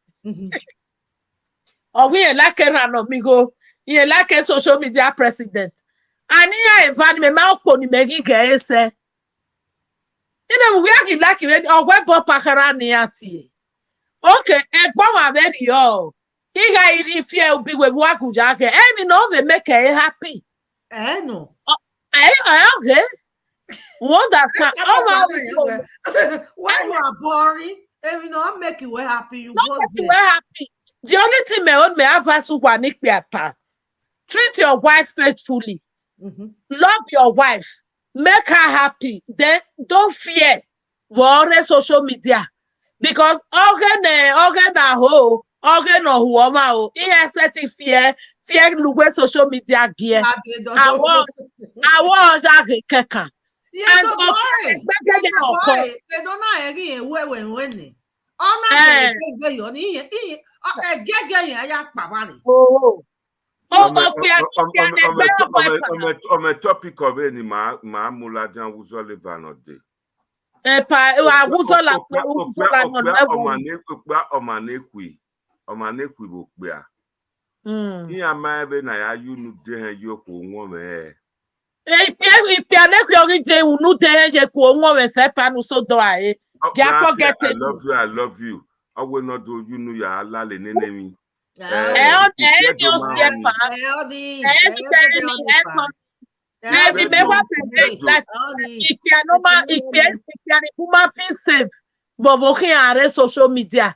Or we like a Ranomigo, you like a social media president. And here, Van me mouth pony making say, you know, we are like it or web Pakara near tea. Okay, and Bama very yo. He got if you be with Wakuja, I mean, no, they make her happy. no Okay. What that when you are boring, if you don't make you happy, you go you there. are happy. The only thing me advise you treat your wife faithfully. Love your wife. Make her happy. Then don't fear worry social media. Because organ who fear look social media gear. I want that keka. Yeah, the boy. They don't know again where when. Oh, not On a topic of any Mulajan was Oliver not day. Omanekwi bukbea. Iya maebe na ya yunu de yoko woman. If I love you. I will not do you know ya lale nenemi. Social media.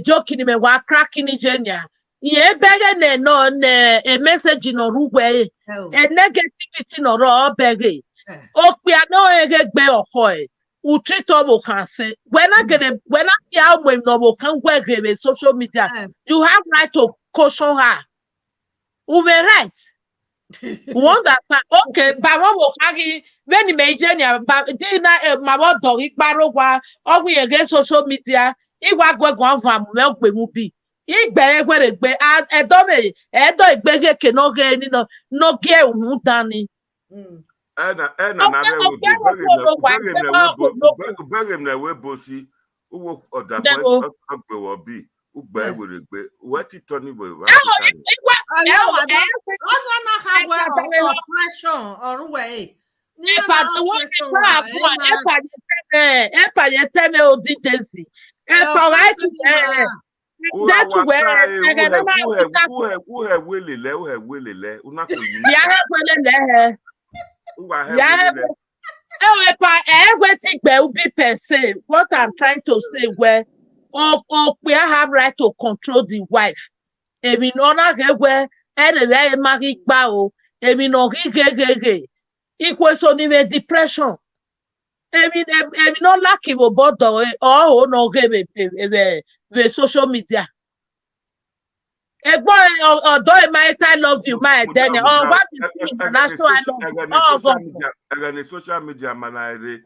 Joking me wa cracking engineer. Ye beggar no a message no ruwe a negativity no raw beggy. O piano egg be or hoy. Utritobo can say when I no can work with social media, you have right to caution her. Ube right. Wonder okay, but what will hagi when you may but dinner my dog barrowa or we against social media. It was going from milk we will be. It better where it be a dummy, a dog beggar cannot get any no gear done. Anna, what it Tony will everything will be per se. What I'm trying to say, where we have right to control the wife. I mean, where and married bow. I mean, equals only depression. I mean, not lucky about or no game the social media. A boy or do my I love you, my then or what is international social media man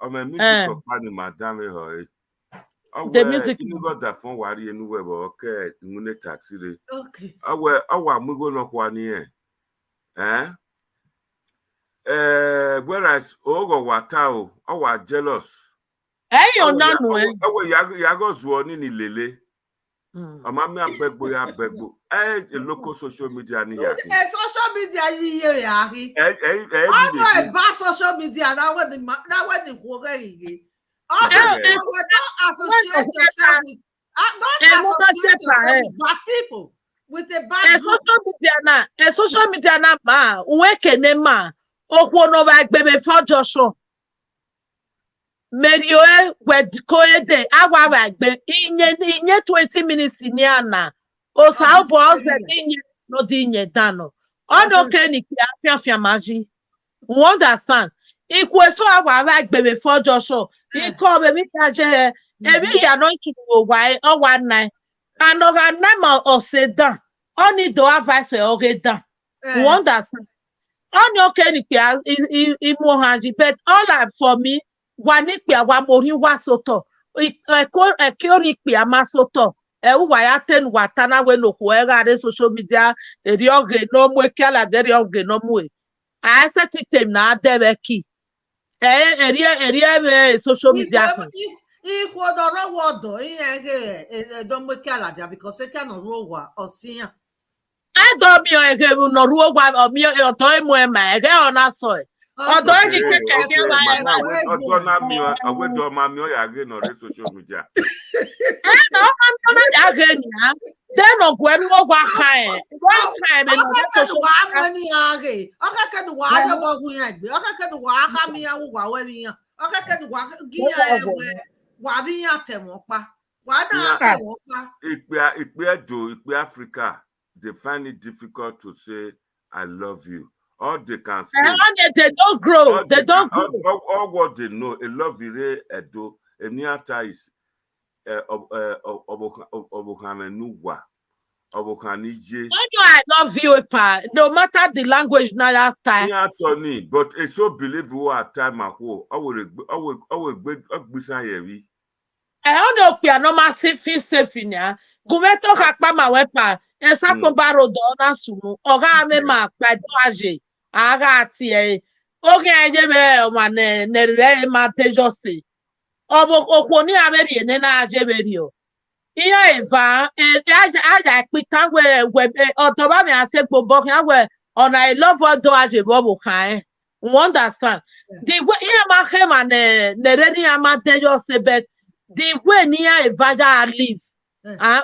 or my music company madame the music you got that phone worry anywhere okay in taxi. Okay. Our mugo no one year. Whereas Ogo Watao, our jealous. Hey, you're not Yagos one in Lele. Amami Begbo, a local social media near. Social media here, I bad social media. That was the worry. Don't associate yourself with bad people. With the bad social media na ma uwekene ma okwo no ba gbebe fojoso merio we koede awa ba gbe inye 20 minutes ni ana o sa bo ose inye no di inye dano ono ke ni afia maji you understand ikweso awa ba gbebe fojoso iko be mi taje ebi ya no kiwo wai o one night and oganama oseda only do advice ogeda you understand only okay ni pia imohanji but all that for me wani pia wa mori wa soto ekori pia masoto uwa ya ten watana we no kuera re social media eri oge no mu kala deri oge no mu I set it na debeki eri social media Ikwodoro wodo ihe don't make ala because they cannot roll or see. I don't know no ruo gwa o mi o to emu e ma e on aso Although Okay, you can okay. get my Now we do my again on social media. no, I'm not again. Then no when we go kind. One time and Okay, that's the so one when you are gay. Okay, the one you go with me. Okay, the one how me I will go with me. Okay, the one give Wabiya Temopa. Why not Temopa? Ikpe Africa, they find it difficult to say I love you. All they can say, they don't grow. They don't grow. all what they know, a love you edo, a niata is obokanenuwa, obokanije. I love you, pa. No matter the language, now time. Niatoni, but it's so believable at time at home. I will be I don't know, no massive safe in ya. Gumeto kakpa ma wepa. Esa kumbaro dona sunu. Oga me ma pa doaje. Aga ati e. Oge aje me ma ne re ma tejosi. Obo okoni ameri ne na aje berio. Iya eva aja pita we otoba me ase gbogbo kan we ona I love what doaje bobo kan. We understand. The way iya ma he ma ne re ni ama tejosi bet the way Nia Evaga live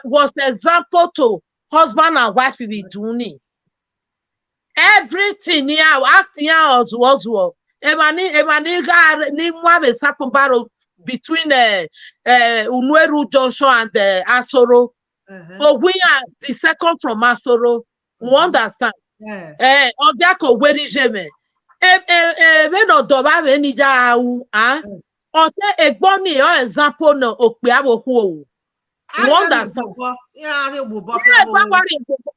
was example to husband and wife be doing. Everything here acting was Emani ni mwabe sakumbaro between Unweru Junction and Asoro. But we are the second from Asoro. We understand. Odiako wedi jeme. No doba veni jau Ote egboni your example no okpiabo ho. Understand? Yeah,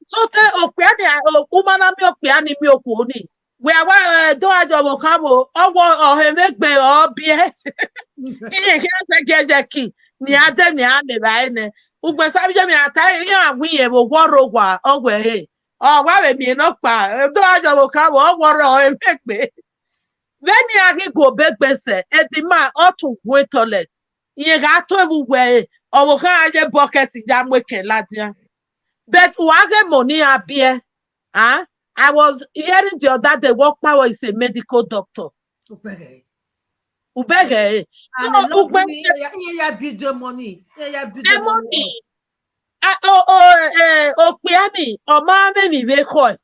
So te okpiani umana mi okpiani mi okuni. We are do ajo kabo owo ohemegbe obie. Iye kese gejeki ni ade ni ane ba ne. Ugbe sabi je mi ata yan wiye bo woro gwa ogwe he. O wa we mi no pa do ajo kabo oworo ohemegbe. When you are go big person, edima otu go toilet. You got to way or can bucket in jam weke ladia. But wage money appear. I was hearing the other day work power is a medical doctor. Ubege. And yeah, build the money. Yeah, build the money. Okpiani, or mamma me vehicle.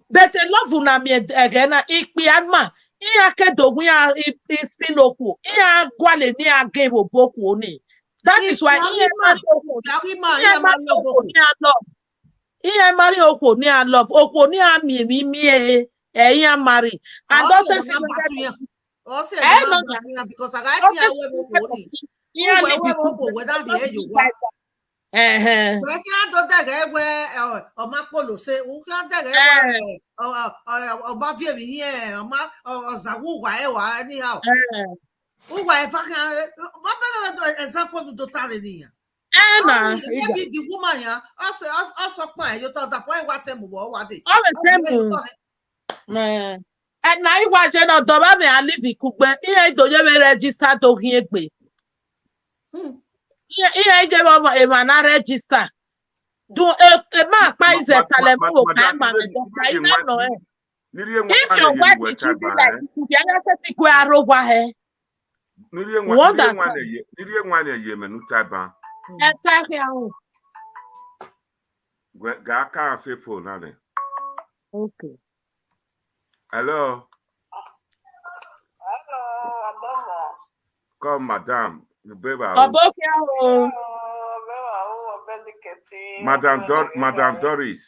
But a love una me again, ikpianma. Iya do we are spinoku. Iya gwale ni again boku ni. That is why iya marry oko ni a love. Oko ni a mi iya marry. And also because I got here without the age you want. Where can't that where or Macolo say, who can't that or Mafia here or Zawu, anyhow. Who I fucking example to Talini. Anna, the woman here also fine. You thought that why what them what it. And now you watch it on Doba me and leave it cook, but here do you register to hear me? Here gave over a man register. Do a man buys a telephone if your wife is really like you are to go over here. Wonder. Gaka say phone now. Okay. Hello. Hello, Come, madam. Madam Doris.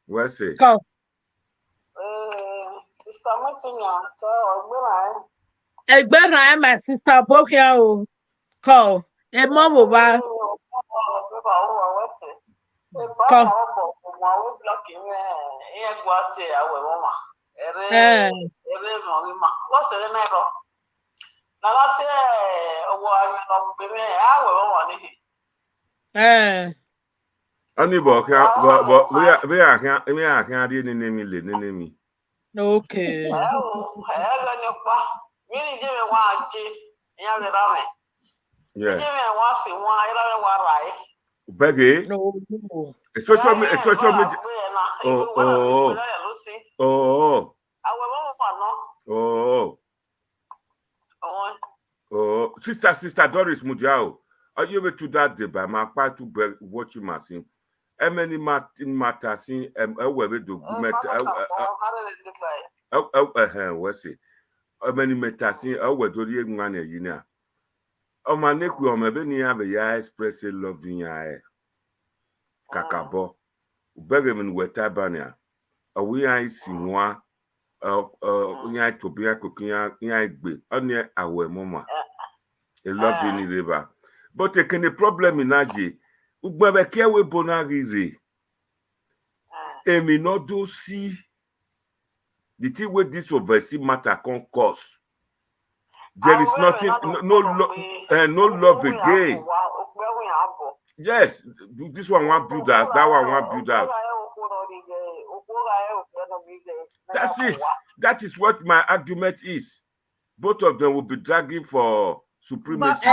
Where's it? Go. My sister Bokia. Call. A mom over. Come. Only book, but we are can't Okay. Yeah. Beggy, No. social media. Oh, sister Doris Mujao. Are you able to that day by my part to watch him as him? Many matters in where do what's it? Many matters in where do you man a yina? Oh, my neck will maybe near ya express a love in ya. Kakabo. Beggarman were tabania. A we I see one. Nya to be a cooking ya big. Only our mama. A love in the river. But taking the problem in Aji. Ugbabe kewe bonagiri. Emi no do see the thing with this oversee matter can cause. There is nothing, no love again. Yes, this one want build us, that one want build us. That's it. That is what my argument is. Both of them will be dragging for supremacy.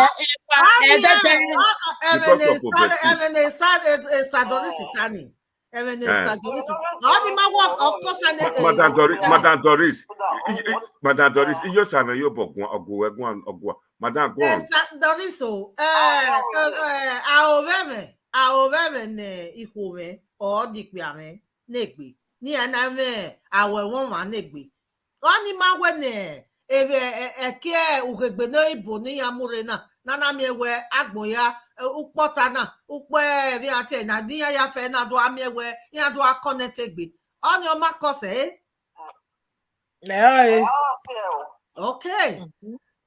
Madam Doris, you say you go. Madam go on. Doris, our ne ikume or dikbiame negbi. Ni aname our woman negbi. Oni ma wene eke ugegbe no ibo ni amurena. Nana mewe agboya ukpotana ukpe vi ate na di ya fe na do amewe ya do akonetegbe. Oni o makose okay.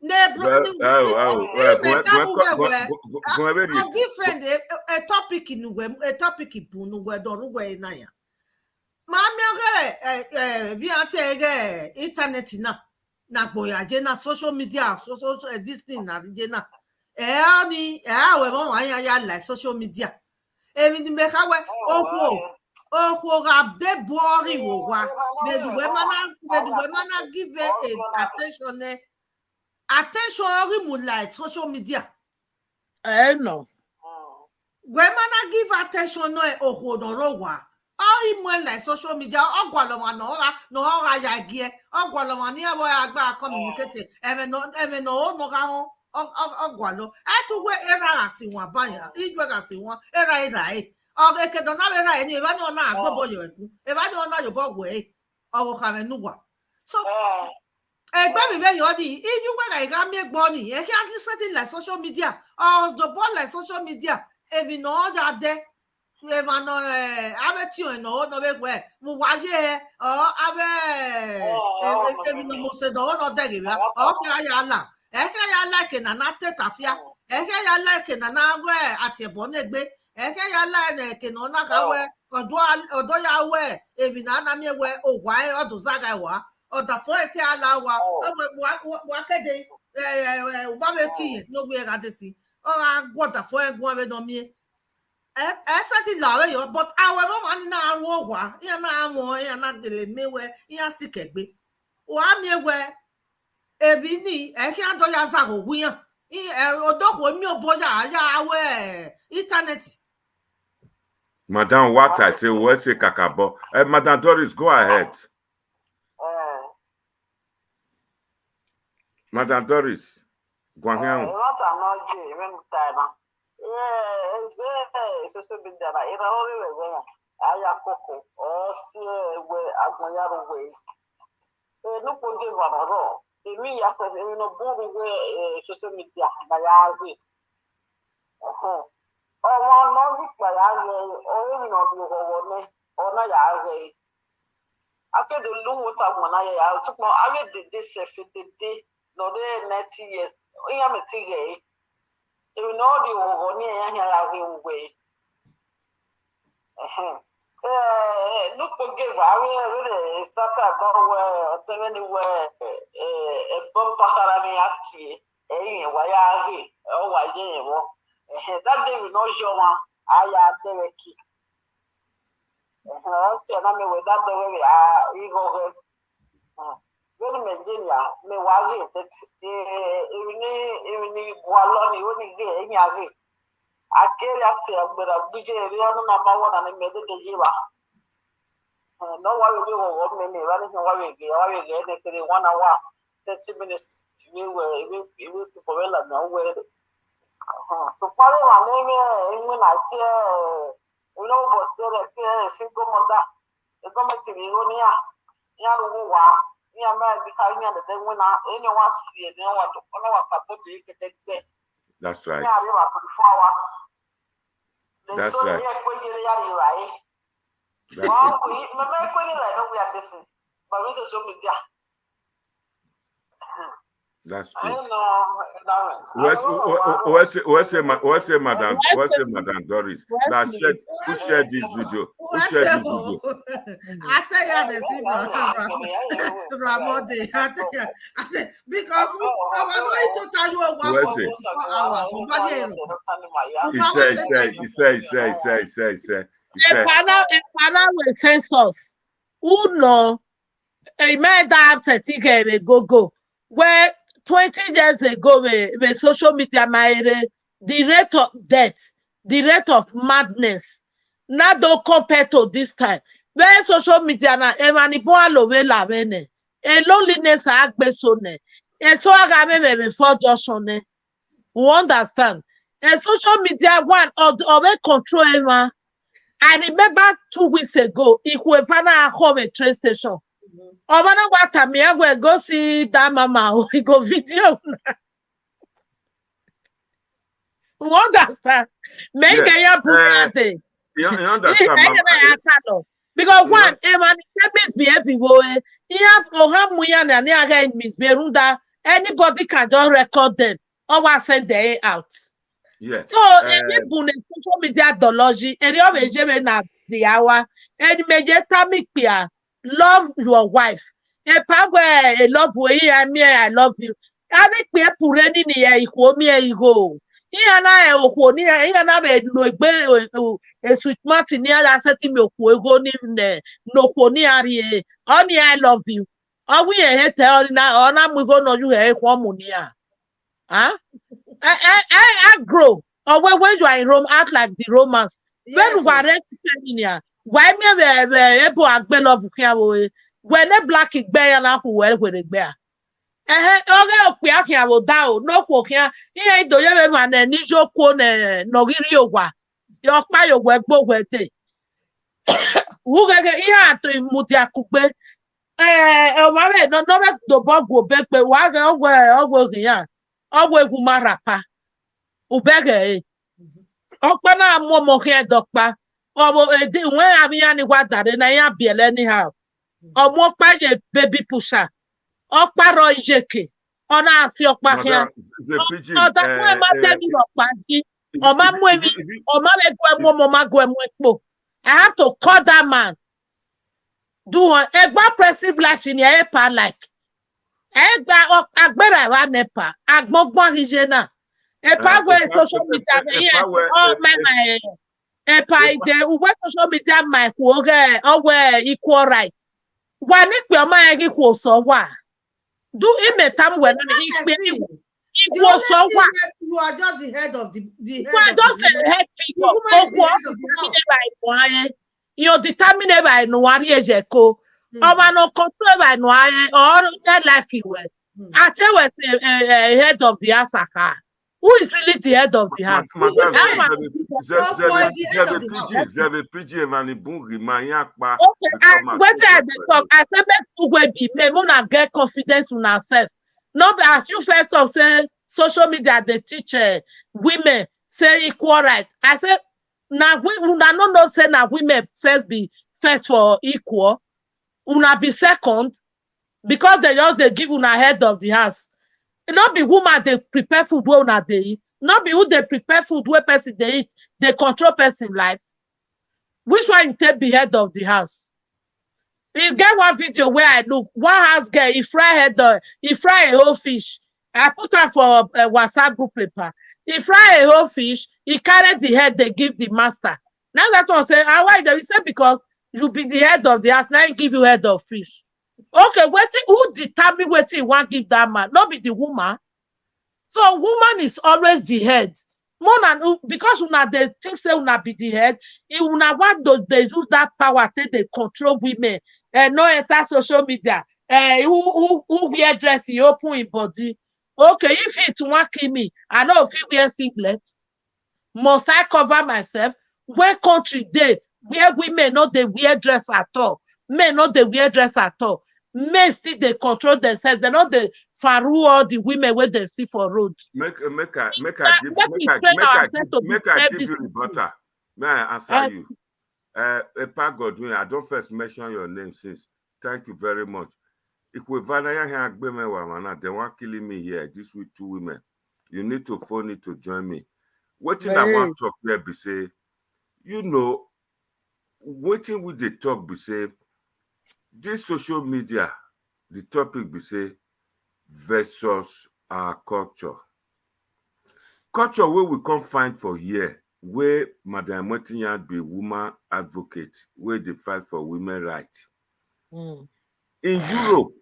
Different a topic in a topic in Bunu where don't way naya. Mammy, via internet na boya jena social media, social this thing na jena. Any I like social media. Even make they boring the women give attention. Attention like social media. No. Women give attention no all like social media no communicate so something like social media or the ball like social media even all that there even no where watch or even no there like an tafia like an at your bonnet like even why or to Zagawa or the 40 hour no way at the sea. Oh, what the four going on me. But our woman now war, you're not more, you're not the me where you're sick at me. One me where every knee, I can't do Yazago, we are. Dog with me, boy, yeah, internet. Madam, what I say, what's a kakabo? Madam Doris, go ahead. Madam Doris, go ahead. No, 90 years. We am a tigay. You know the way. Look forgive. I really start about anywhere a bumper harami why oh, why that day we know your one. I am the key. With that way, ego. Virginia, me worry that even Walloni only gay, Akere ati agbera gbije eri onu na ma wona ni mede de jiwa. No wa we go 1 minute, wa ni wa we ge ne kere 1 hour, 30 minutes. We to povela na we. So pare wa ne na ke uno bo sere ke single mother. E come ti ri oni ya ru wa. Ni ama di ka nya de we na eni wa sie de wa to ono wa ka bo de ke de. That's right. Yeah, we were 24 hours. That's So right. we are going to right. That's Well, it. we are going to we are listening, but we social media. That's I true. don't know. Where's Madam Doris? Now, who shared this video? Who shared this video? I tell you the same Ramode. I tell you, because I'm going to tell you Where's for it? 24 hours. He said. A panel with census. Who know? A man that upset go. Where 20 years ago, with social media, the rate of death, the rate of madness, not don't compare to this time. Where social media na a loneliness agbesone, a so agame for Joshone. We understand. A social media one of control Emma. I remember 2 weeks ago, Ikwefana home a train station. Obana wata me we go see that mama we go video. We understand. Make ya put You understand, Mama? because one, man, misbehave everywhere. He have Ohamuya and Niaga misbehaving. Anybody can just record them or send them out. Yes. So, any social media ideology, any of the hour, any major time, love your wife. A power, a love way, I love you. I make me a purany near equal me a go. Here and I, here and I, a sweet Martin near that setting milk will go in no pony. Only I love you. Are we a hater now? Or I'm going to you a woman? Huh? I grow. Or when you are in Rome, act like the Romans. When we are here, why me able to be love here? When a black is bear and who well with it bear. Okay, here will down. No walk here. Here do you ever man and your corner no giri your fire work both with it. Who get here to Mutia Coupe? No, the bog will beg, but why go over here? Always Marapa. Ubege. Okpana momo here, doctor. Or when I'm any water, then I am be anyhow. Or more by a baby pusher. Okparo Jeke. On us, your back here. Or that's why I'm telling you, Panty. Or Mamma, or Mamma, I have to call that man. Do a oppressive life in your epa like. Egba agbera wa nepa agbogbo hijena epa we social media oh my epa ide we social media my ku oge owe equal right wa ni pe o ma equal so wa do imetam we na ipe equal so wa you are just the head of the head. Well, just the head figure you determine by no one ejeko. Or no control by no or that life you were. I tell you, head of the Asaka. Who is really the head of the house? I said, we will get confidence in ourselves. Not as you first of say, social media, they teach women say equal right. I said, now we not say now women first for equal. Una be second because they give una head of the house. It not be woman they prepare food where una they eat. Not be who they prepare food where person they eat. They control person life. Which one you take be head of the house? You get one video where I look. One house girl, he fry a whole fish. I put her for a WhatsApp group paper. He fry a whole fish. He carried the head. They give the master. Now that one say, why they say because you be the head of the house, now you give you head of fish. Okay, who determine what you want give that man? Not be the woman. So woman is always the head. Because una they think say una be the head, if una want to they use that power take they control women, no enter social media, who wear dress, he open in body. Okay, if it want kill me, I know if you wear singlet, must I cover myself? Where country dey where women no dey wear dress at all, men no dey wear dress at all, men still dey control themselves, they no dey faru all the women wey dem see for road. Make I give Make we train ourselves to be make I give you self-disciplined. rebuttal. May I answer Eh, you? Epa Godwin, I don't first mention your name since. Thank you very much. If we vanaya here agbeme wamana, they want killing me here. This with 2 women. You need to phone it to join me. Waiting I want talk there be say, you know, waiting with the talk be say, this social media, the topic be say, versus our culture. Culture where we can't find for here, where Madam Motinya be woman advocate, where they fight for women rights. mm, In Europe,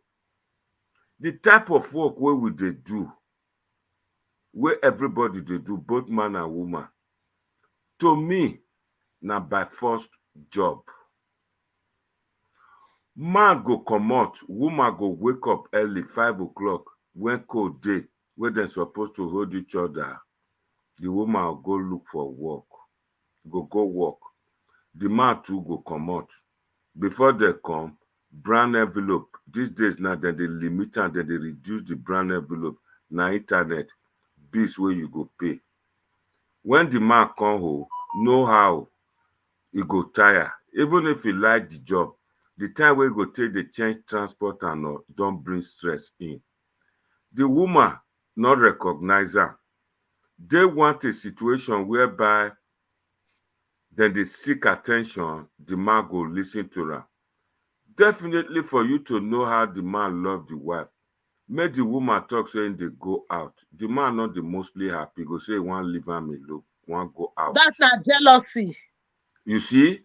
the type of work where we they do, where everybody they do, both man and woman, to me, now by first job. Man go come out, woman go wake up early, 5 o'clock, when cold day, where they're supposed to hold each other. The woman will go look for work, go work. The man too go come out. Before they come, brown envelope. These days now, then they limit and then they reduce the brown envelope. Now internet, bills where you go pay. When the man come home, know how he go tire. Even if he like the job, the time where he go take the change transport and all, don't bring stress in. The woman not recognize her. They want a situation whereby then they seek attention, the man go listen to her. Definitely for you to know how the man love the wife, make the woman talk saying they go out. The man not the mostly happy, go say one leave am alone, one go out. that's not jealousy. You see?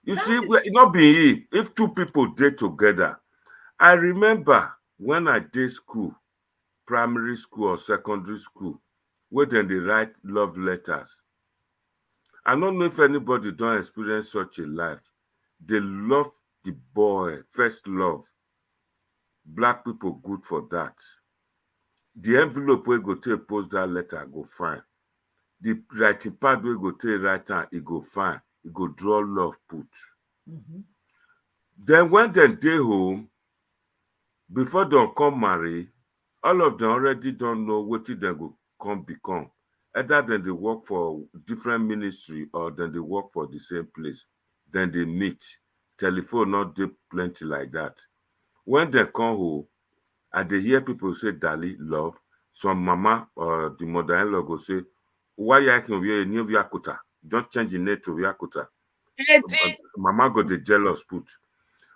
You That see, is- it not be if 2 people date together. I remember when I did school, primary school or secondary school, where then they write love letters. I don't know if anybody don't experience such a life. They love the boy, first love. Black people good for that. The envelope where go take post that letter go fine. The writing pad where go take write am, it go fine. It go draw love put. Mhm. Then when they dey home, before they come marry, all of them already don't know what they go come become. Either then they work for different ministry or then they work for the same place. Then they meet. Telephone not dey plenty like that. When they come home, and they hear people say Dali, love, some mama or the mother-in-law go say, why you acting we new Yakuta? Don't change the name to Yakuta. Mama got the jealous put.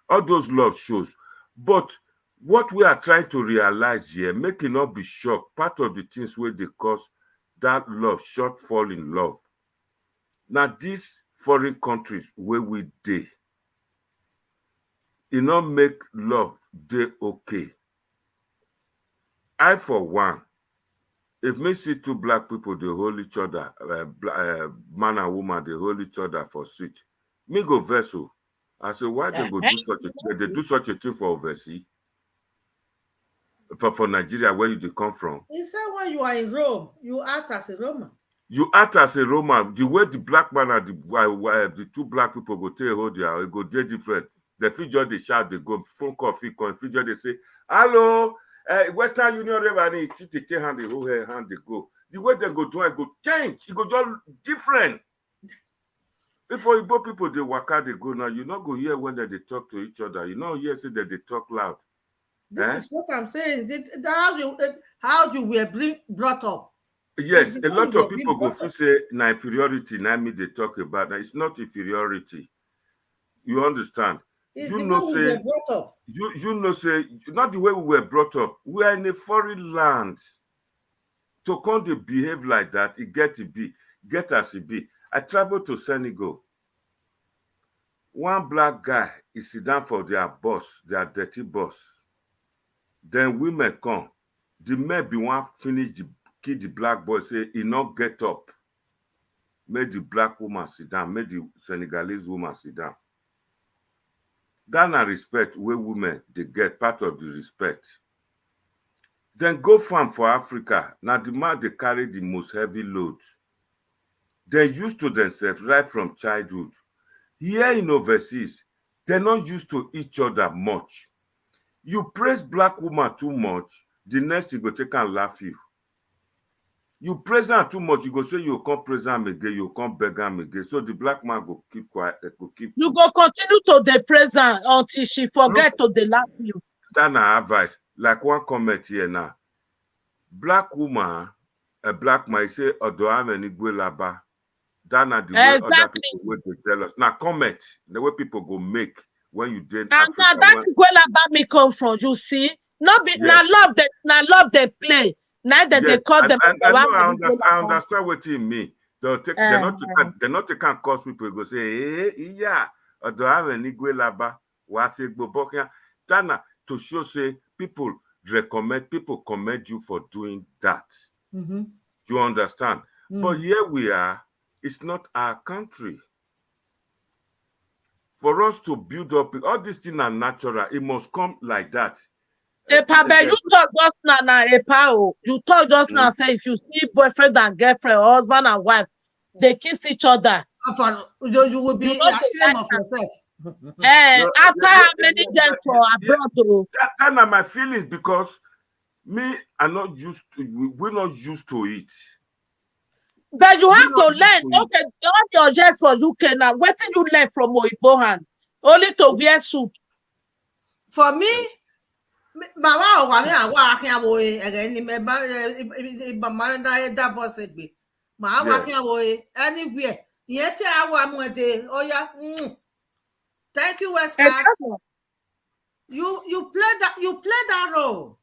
All those love shows. But what we are trying to realize here, make it not be shocked, part of the things where they cause that love, shortfall in love. Now, these foreign countries where we dey, it not make love dey okay. I, for one, if me see 2 black people, they hold each other, man and woman, they hold each other for street, me go vessel. I say, why they go do such a thing? They do such a thing for overseas, for Nigeria, where you dey come from. He said when you are in Rome, you act as a Roman. You act as a Roman. The way the black man and the 2 black people go take hold you, it go dey different. The figure they shout, they go phone call, figure they say, hello, Western Union Revenue, take hand, they hold her hand, they go. The way they go do it, go change. It go just different. Before Igbo people, they work out, they go now. You not go hear when they talk to each other. You know, hear say that they talk loud. This is what I'm saying. How you were brought up. Yes, It's a the lot way of we people are go being feel say na inferiority. Now me they talk about that. It's not inferiority. You understand? It's You the know, way we say were brought up. you know, say not the way we were brought up. We are in a foreign land. To come to behave like that, it get as it be. I traveled to Senegal. One black guy is sit down for their boss, their dirty boss. Then women come. The men be one finish kill the black boy, say he not get up. Made the black woman sit down, made the Senegalese woman sit down. That na respect where women they get part of the respect. Then go farm for Africa. Now the man they carry the most heavy load. They're used to themselves right from childhood. Here in overseas, they're not used to each other much. You praise black woman too much, the next you go take and laugh you. You praise her too much, you go say you can't praise her again, you can't beg her again. So the black man go keep quiet, go keep. You go continue to the present until she forget to the laugh you. That's my advice. Like one comment here now. Black woman, a black man say, Odoam and Igwelaba. That's not the way other people will tell us. Now comment the way people go make when you did. And now that's where me come from. You see, not be now love they play. Now that they call them. I understand what you mean. They'll take. They're not taking cause people go say, hey, yeah, Odoam and Igwelaba. Wasi Gbobokia. Tana to show say people commend you for doing that. Mm-hmm. You understand? But here we are. It's not our country. For us to build up, all these things are natural. It must come like that. You talk just now, you talk just now, say if you see boyfriend and girlfriend, husband and wife, they kiss each other. You will be ashamed of yourself. After how many years for abroad? That's not my feelings because we're not used to it. But you have to learn. Okay, all your years for UK now. What did you learn from Oibo hand? Only to wear suit. For me, anywhere. Thank you, Westcott. You play that role.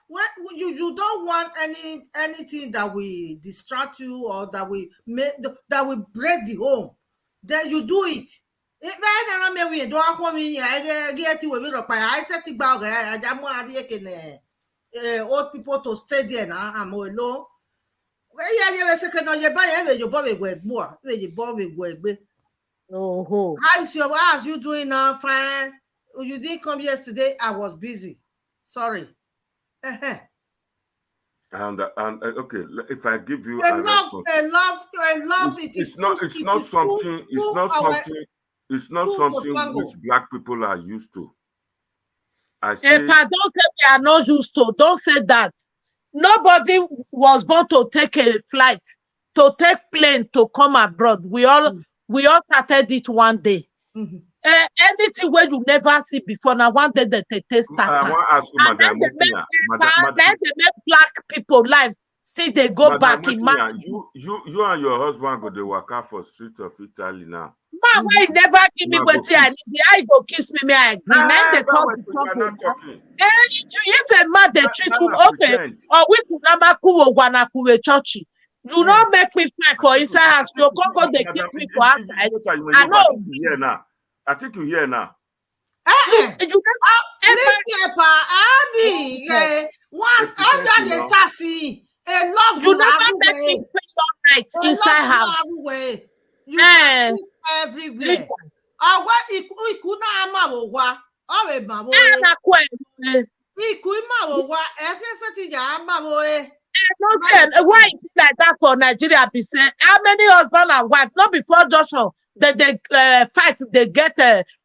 When you don't want anything that will distract you or that will break the home, then you do it. Old people to stay there now. I'm alone. Oh, how's you doing now, friend? You didn't come yesterday. I was busy. Sorry. And okay, if I give you a love, it's not something which black people are used to. I say, don't say we are not used to. Don't say that. Nobody was born to take a flight, to take plane to come abroad. We all started it one day. Mm-hmm. Anything where you never see before, now one day they start. I want to ask you, Madam. Then they make black people life. See, they go back in man. You and your husband go to work out for streets of Italy now. Man, why you never give me what I need? The eye go kiss me, I agree. Now they come to talk. If a man they treat you okay, or we could never go to church. You don't make me fight for inside house. You go they keep me for outside. I know. I think you hear now. Once other than taxi, a love you never make me feel right inside house. You practice everywhere. What it could not amawa. Why is it like that for Nigeria? Be saying how many husband and wife not before Joshua that they fight, they get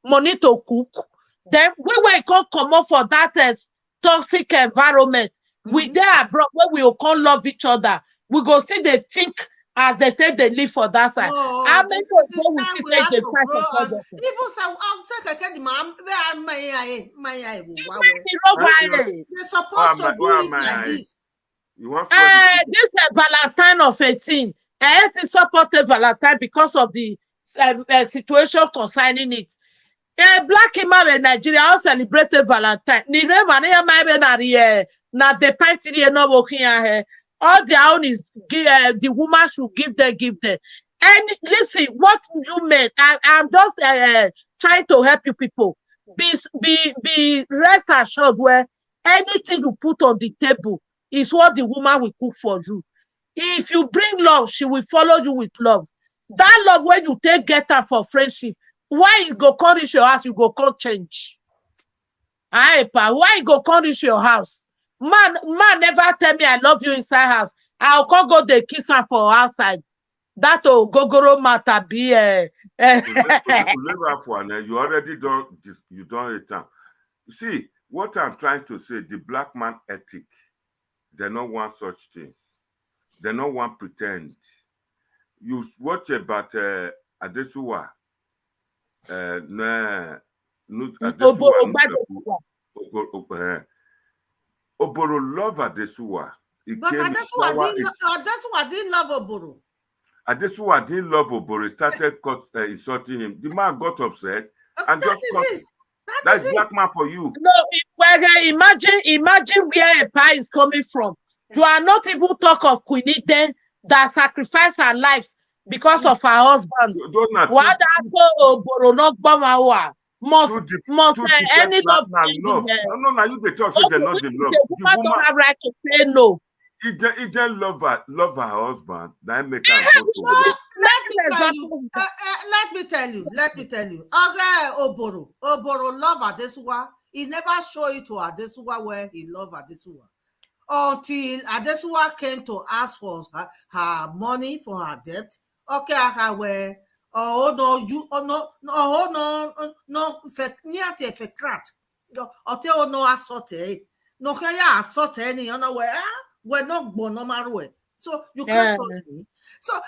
money to cook. Then we will come up for that toxic environment. We there abroad where we will come love each other. We go see they think as they take they live for that side. How many people we say they fight for other? Even so, I'll take a mom. They're supposed to do it like this. This is Valentine of 18. I had to support Valentine because of the situation concerning it. Black women in Nigeria all celebrated Valentine. All their own is the woman should give them. And listen, what you meant, I'm just trying to help you people. Be rest assured where anything you put on the table, is what the woman will cook for you. If you bring love, she will follow you with love. That love when you get her for friendship, why you go come reach your house, you go come change. Aye, pa, why you go come reach your house? Man never tell me I love you inside house. I'll come go the kiss her for outside. That gogoro matter be You already don't hate them. You see, what I'm trying to say, the black man ethic, they don't want such things. They don't want pretend. You watch about Adesuwa. Oboro love Adesuwa. But Adesuwa didn't love Oboro. Adesuwa didn't love Oboro. Started insulting him. The man got upset and just that's black man for you. No, imagine where a pie is coming from. You are not even talk of Queen Eden that sacrificed her life because of her husband. What Oboro not Bamawa must any love. No, now you the talk so they're not the love. The woman don't have right to say no. He didn't love her husband. That make her Let me tell you. Okay, Oboro love Adesuwa. He never show it to Adesuwa where he love Adesuwa. Until Adesuwa came to ask for her money for her debt. Okay, where no, niate fekrat. Ote no asote. No kaya asote any where we're not born no matter where. So you can't touch me. So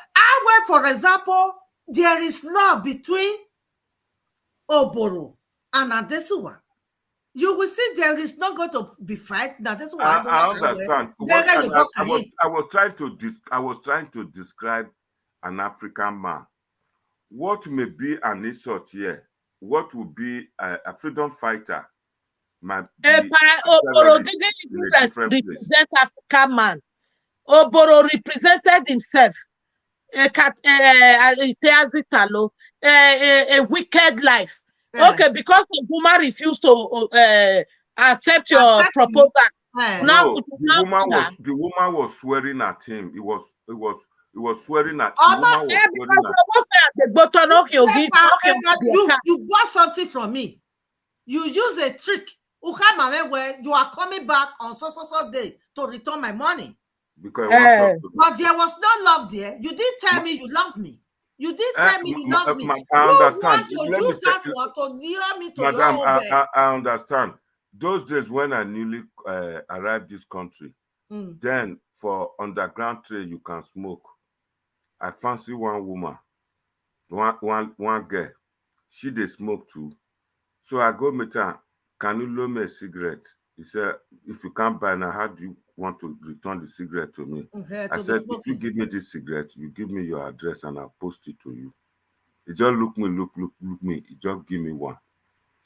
for example, there is love between Oboro and Adesuwa. You will see there is not going to be fight. Now that's why I understand. I was trying to describe an African man. What may be an insult here? What would be a freedom fighter? Oboro didn't even represent African man. Oboro represented himself. A wicked life. Okay, because the woman refused to accept your proposal. Now the woman was swearing at him. He was swearing at the woman. You bought something from me. You use a trick. Where you are coming back on so day to return my money. Because but there was no love there. You didn't tell me you loved me. You did tell me you love me. I understand. Madam, I understand. Those days when I newly arrived this country, then for underground trade you can smoke. I fancy one woman, one girl. She they smoke too. So I go meet her. Can you loan me a cigarette? He said, if you can't buy now, how do you want to return the cigarette to me? I said, if you give me this cigarette, you give me your address and I'll post it to you. He just look me. He just give me one.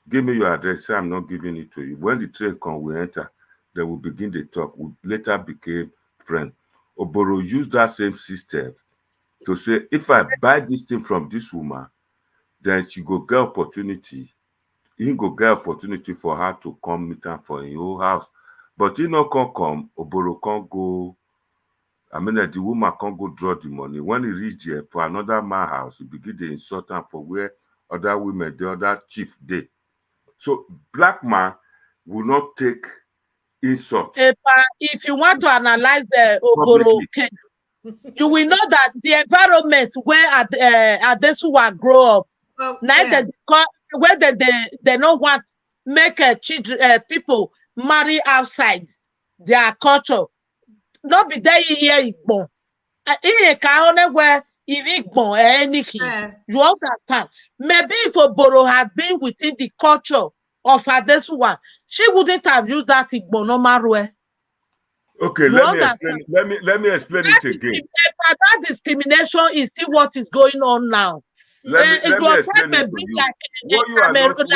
Give me your address. Say I'm not giving it to you. When the train comes, we enter. They will begin the talk. We later became friends. Oboro used that same system to say, if I buy this thing from this woman, then she go get opportunity. He go get opportunity for her to come meet her for his whole house. But he no can't come, Oboro can't go. I mean, the woman can't go draw the money. When he reach here for another man's house, he begin to insult her for where other women, the other chief did. So black man will not take insult. If you want to analyze the Oboro case, you will know that the environment where Adesuwa grow up, where they don't want make people marry outside their culture. Not be there here Igbo. Where if Igbo anything, you understand. Maybe if Oboro had been within the culture of Adesuwa, she wouldn't have used that Igbo no matter where. Okay, let me explain it again. That discrimination is still what is going on now. Let me explain it to you. What you are not seeing.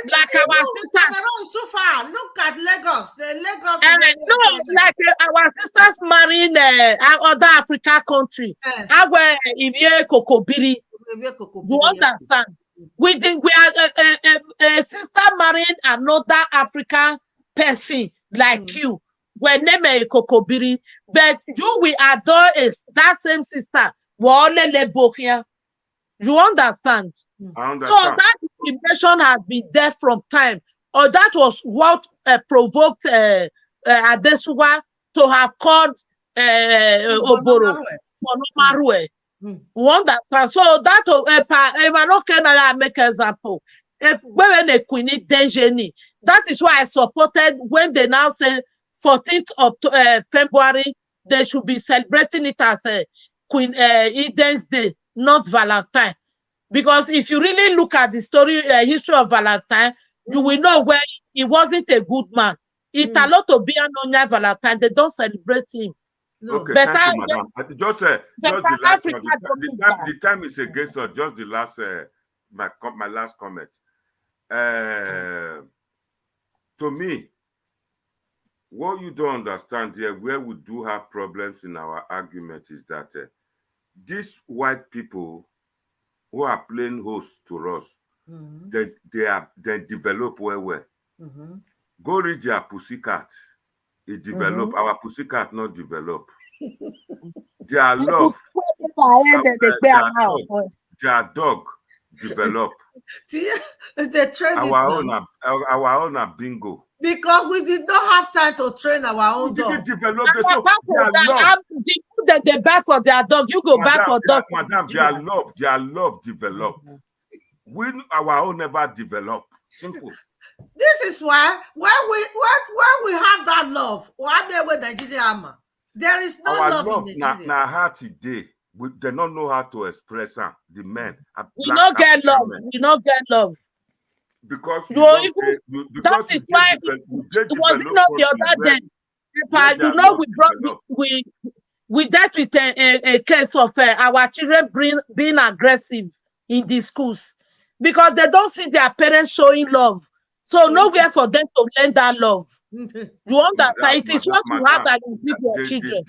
Like our sisters. Cameroon is too far. Look at Lagos. Lagos. Like our sisters marrying other African country. Where Kokobiri. You understand? We are a sister marrying another African person like you. When name a kokobiri, but you will adore that same sister. You understand? I So understand. that discrimination has been there from time, or that was what provoked Adesuwa to have called Oboro Monomarue. You understand? So that I make example. If when a queen Denjeni, that is why I supported when they now say 14th of February they should be celebrating it as a Queen Eden's Day, not Valentine. Because if you really look at the story, history of Valentine, you will know where he wasn't a good man. It's a lot of being on Valentine. They don't celebrate him. No. Okay, Better, thank you, madam. Just the last Africa one. The time is against us. Just the last, my last comment. To me, what you don't understand here, where we do have problems in our argument, is that these white people who are playing host to us, they develop well. Go read your pussycat. It develop. Our pussycat not develop. Their love, their dog develop. They train our own are bingo. Because we did not have time to train our own dog. We didn't develop their love. That they buy for their dog, you go back for dog. Madam, their love develop. Our own never develop. Simple. This is why when we have that love, there is no our love love in Nigeria. Now heart today, they don't know how to express them. The men. We don't get love. We don't get love. Because that is why it was not the other day. You know, we dealt with a case of our children being aggressive in the schools because they don't see their parents showing love. So nowhere for them to learn that love. You understand? It is what you have that you give your children.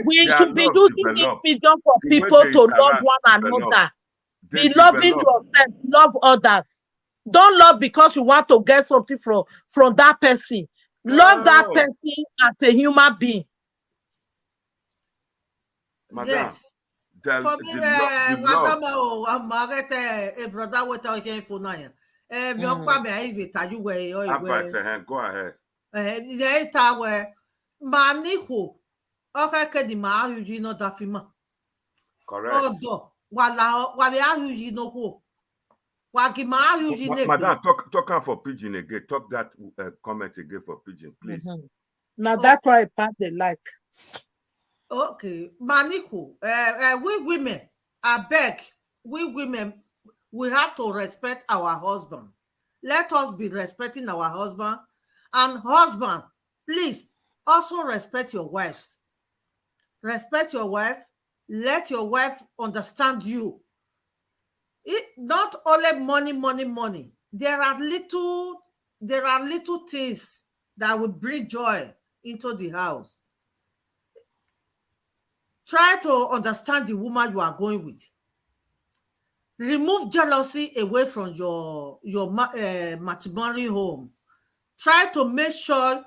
We should be using this medium for people to love one another. Be loving yourself, love others. Don't love because you want to get something from that person. Love that person as a human being. Madam, yes. For me, madam, I'm married a brother with our game for 9. Go ahead. Maniho. Okay, the Mayu no dafima. Correct. Madam, talk for Pigeon again. Talk that comment again for Pigeon, please. Now that's why I pass the like. Okay, Maniku, we women, I beg, we women, we have to respect our husband. Let us be respecting our husband. And husband, please also respect your wives. Respect your wife. Let your wife understand you. Not only money. There are little things that will bring joy into the house. Try to understand the woman you are going with. Remove jealousy away from your matrimonial home. Try to make sure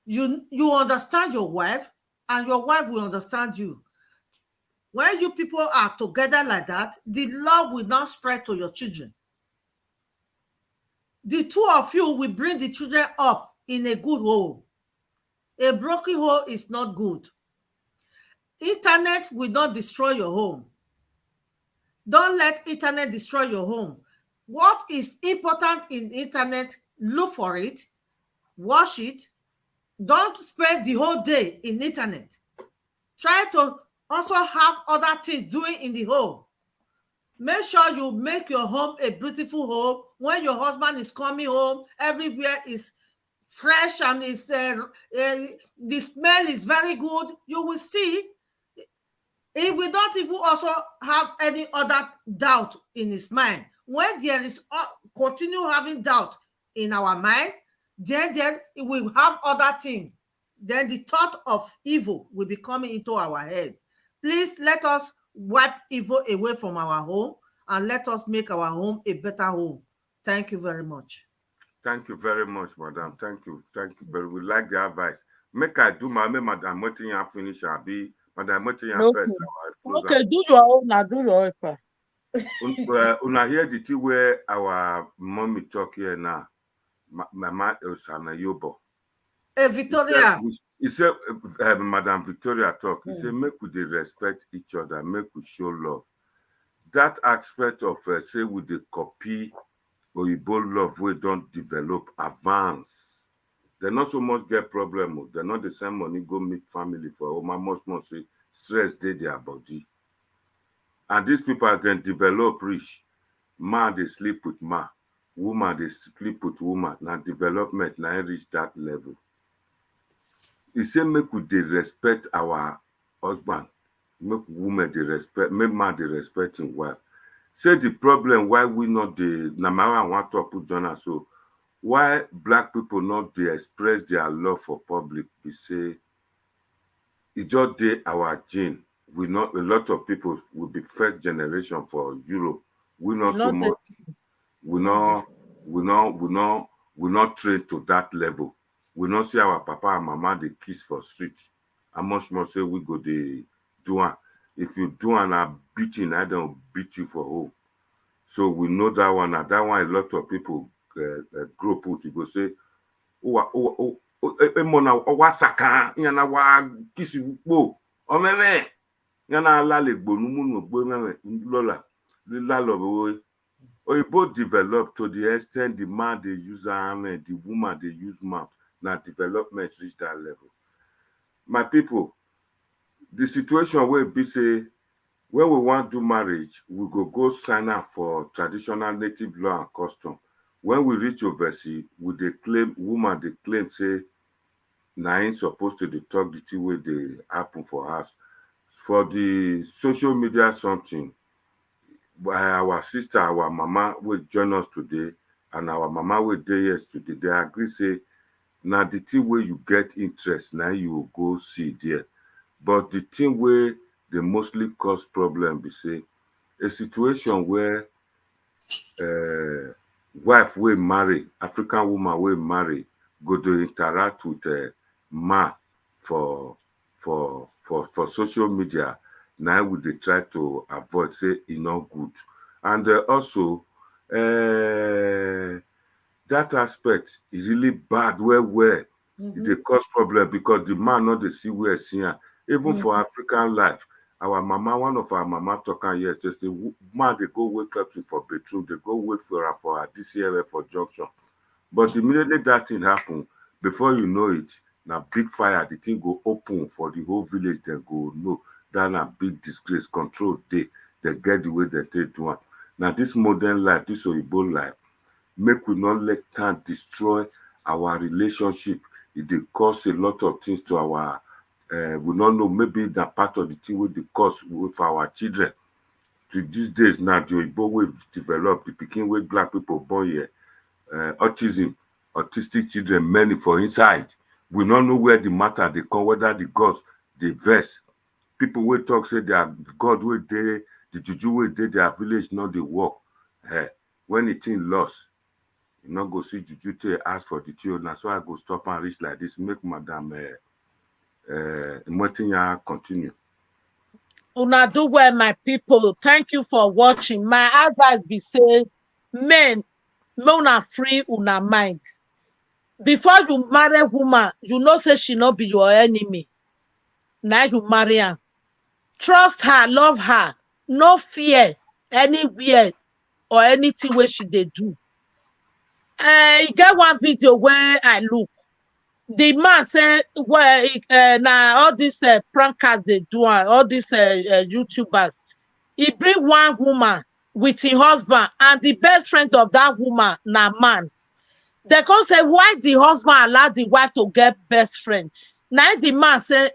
you understand your wife and your wife will understand you. When you people are together like that, the love will not spread to your children. The two of you will bring the children up in a good home. A broken home is not good. Internet will not destroy your home. Don't let internet destroy your home. What is important in internet, look for it, watch it. Don't spend the whole day in internet. Try to also have other things doing in the home. Make sure you make your home a beautiful home. When your husband is coming home, everywhere is fresh and it's, the smell is very good. You will see he will not even also have any other doubt in his mind. When there is continue having doubt in our mind, then we will have other things. Then the thought of evil will be coming into our head. Please let us wipe evil away from our home and let us make our home a better home. Thank you very much. Thank you very much, madam. Thank you. Very. We like the advice. Make I do my madam Motinya finish. I be madam Motinya first. Okay, do your own. Now do your own. Una hear the thing where our mommy talk here now. Mama Osama Yobo. Victoria. He said, Madam Victoria talk. He said, make we dey respect each other, make we show love. That aspect of say we dey copy Oyibo love we don't develop, advance. They not so much get problem. They not the same money go meet family for home. Most say stress dey their body. And these people then develop rich. Man they sleep with man. Woman they sleep with woman. Now development now reach that level. He say make we dey respect our husband, make women dey respect, make man dey respect him wife. Say the problem why we not dey, na my one want to put Jonah, so why black people not dey express their love for public, we say it just dey our gene. We not, a lot of people will be first generation for Europe. We not so much, we not trained to that level. We not see our papa and mama they kiss for street. How much more say we go they do one. If you do one a beating, I don't beat you for home. So we know that one. And that one a lot of people grow put. You go say, emona wasaka yana wa kiss you go. O meme yana la le gbo numu no gbo meme lola. Lila we both develop to the extent the man they use arm and the woman they use mouth. Now development reach that level. My people, the situation where be say when we want to do marriage, we go sign up for traditional native law and custom. When we reach overseas, we they claim woman they claim say na ain't supposed to talk the thing where they happen for us. For the social media something, our sister, our mama will join us today, and our mama will day yesterday. They agree say now the thing where you get interest, now you go see there. But the thing where they mostly cause problem be say a situation where wife will marry, African woman will marry, go to interact with a man for social media. Now would they try to avoid say it's not good. And also that aspect is really bad where they cause problem because the man not the see where see even for African life. Our mama, one of our mama talking yesterday, say man they go wake up for bedroom, they go wait for her for DCMF for junction. But immediately that thing happen, before you know it, now big fire, the thing go open for the whole village, they go no, that a big disgrace, control they get the way they take to one. Now this modern life, this Oyibo life, make we not let time destroy our relationship. It dey cause a lot of things to our we don't know, maybe that part of the thing will be cause with our children. To these days now, the Oyibo will develop, the picking with black people born here, autism, autistic children, many for inside. We don't know where the matter they come, whether the gods they verse. People will talk say they are God will they, the juju will they their village not they work. When the thing lost, you not go see juju to ask for the children. So I go stop and reach like this, make Madam Motinya continue. Una do well, my people. Thank you for watching. My advice be say, men, una free una mind. Before you marry a woman, you know say she not be your enemy. Now you marry her. Trust her, love her. No fear anywhere or anything where she they do. You get one video where I look. The man said, well, now all these prankers they do, all these YouTubers, he bring one woman with his husband, and the best friend of that woman, na man. They can say, why the husband allow the wife to get best friend? Now the man said,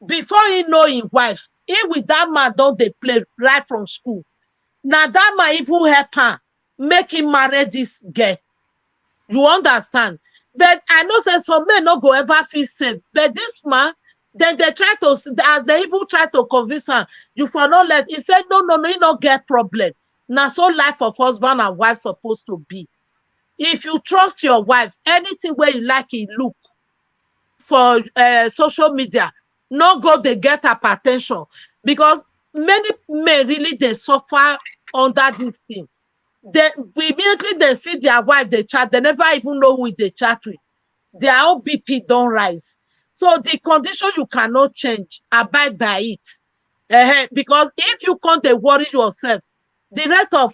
before he know his wife, he with that man don't they play right from school. Now that man even help her, make him marry this girl. You understand? But I know say some men not go ever feel safe. But this man, then they try to, as they even try to convince her, you for not let. He said, no, you not get problem. Now so life of husband and wife supposed to be. If you trust your wife, anything where you like it look for social media, no go they get hypertension, because many men really they suffer under this thing. They immediately they see their wife they chat, they never even know who they chat with. Their own BP don't rise. So the condition you cannot change, abide by it. Because if you can't worry yourself, the rate of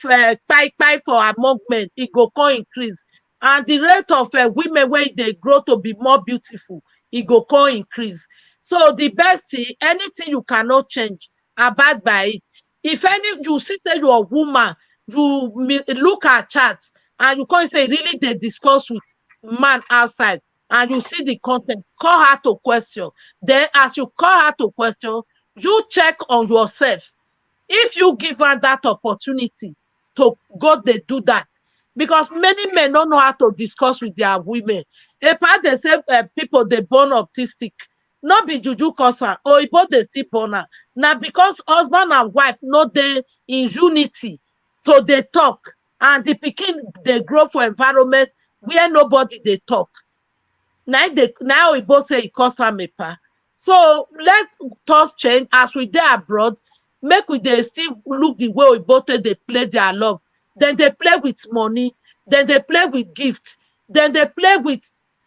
pie for among men, it go come increase. And the rate of women when they grow to be more beautiful, it go come increase. So the best thing, anything you cannot change, abide by it. If you see say you're a woman, you look at charts and you can't say really they discuss with man outside, and you see the content, call her to question. Then as you call her to question, you check on yourself. If you give her that opportunity to go, they do that. Because many men don't know how to discuss with their women. A part they say people they born autistic, not be juju causer, or if they still born her. Now because husband and wife not they in unity, so they talk, and the pikin they grow for environment where nobody they talk. Now we both say it cause am a pa. So let us change as we dey abroad. Make we they still look the way we both they play their love. Then they play with money. Then they play with gifts. Then they play with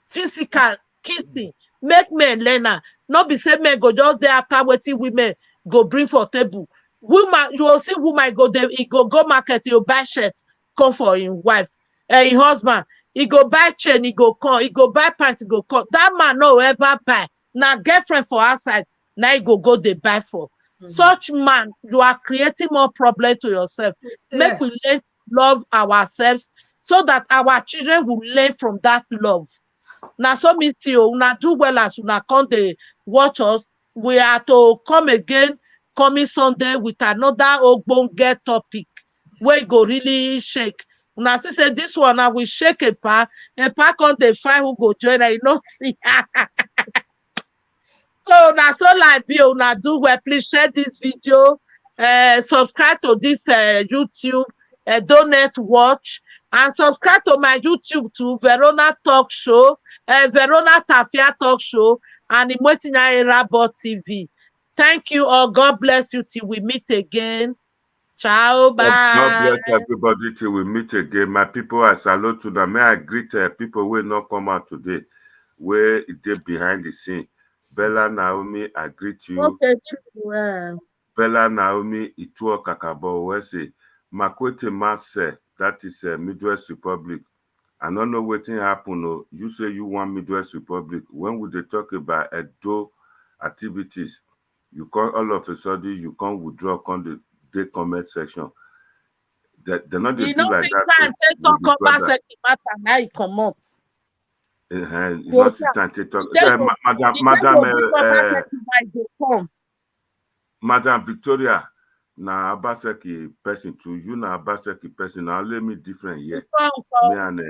physical kissing. Make men learn. Not be say men go just there after waiting women go bring for table. Woman, you will see woman go there. He go market. He buy shirt, come for his wife, his husband. He go buy chain. He go come. He go buy pants. He go come. That man no ever buy. Now girlfriend for outside. Now he go they buy for. Such man, you are creating more problem to yourself. Make we learn to love ourselves so that our children will learn from that love. Now, so me see you now do well as you now come they watch us. We are to come again coming Sunday with another ogbonge topic where it go really shake. Now, say this one I will shake a pack on the five who go join. I don't see. So now so like you now do well. Please share this video, subscribe to this YouTube, donate, watch, and subscribe to my YouTube too, Verona Talk Show, Verona Tafia Talk Show, and Imotinya Erabo TV. Thank you all. God bless you till we meet again. Ciao, bye. God bless everybody till we meet again. My people, I salute to them. May I greet people who will not come out today, where they behind the scene. Bella Naomi, I greet you. Okay, well. Bella Naomi, Ituo Kakabo, Wese, Makwete Mase, that is Midwest Republic. I don't know what happened. No. You say you want Midwest Republic. When would they talk about Edo activities? You come all of a sudden, you can't withdraw on the comment section. They're not the do like that. Talk about now it come out. Not sit and talk. Madam Victoria, na Abaseki person too. You na Abaseki person. Now let me different here. Me and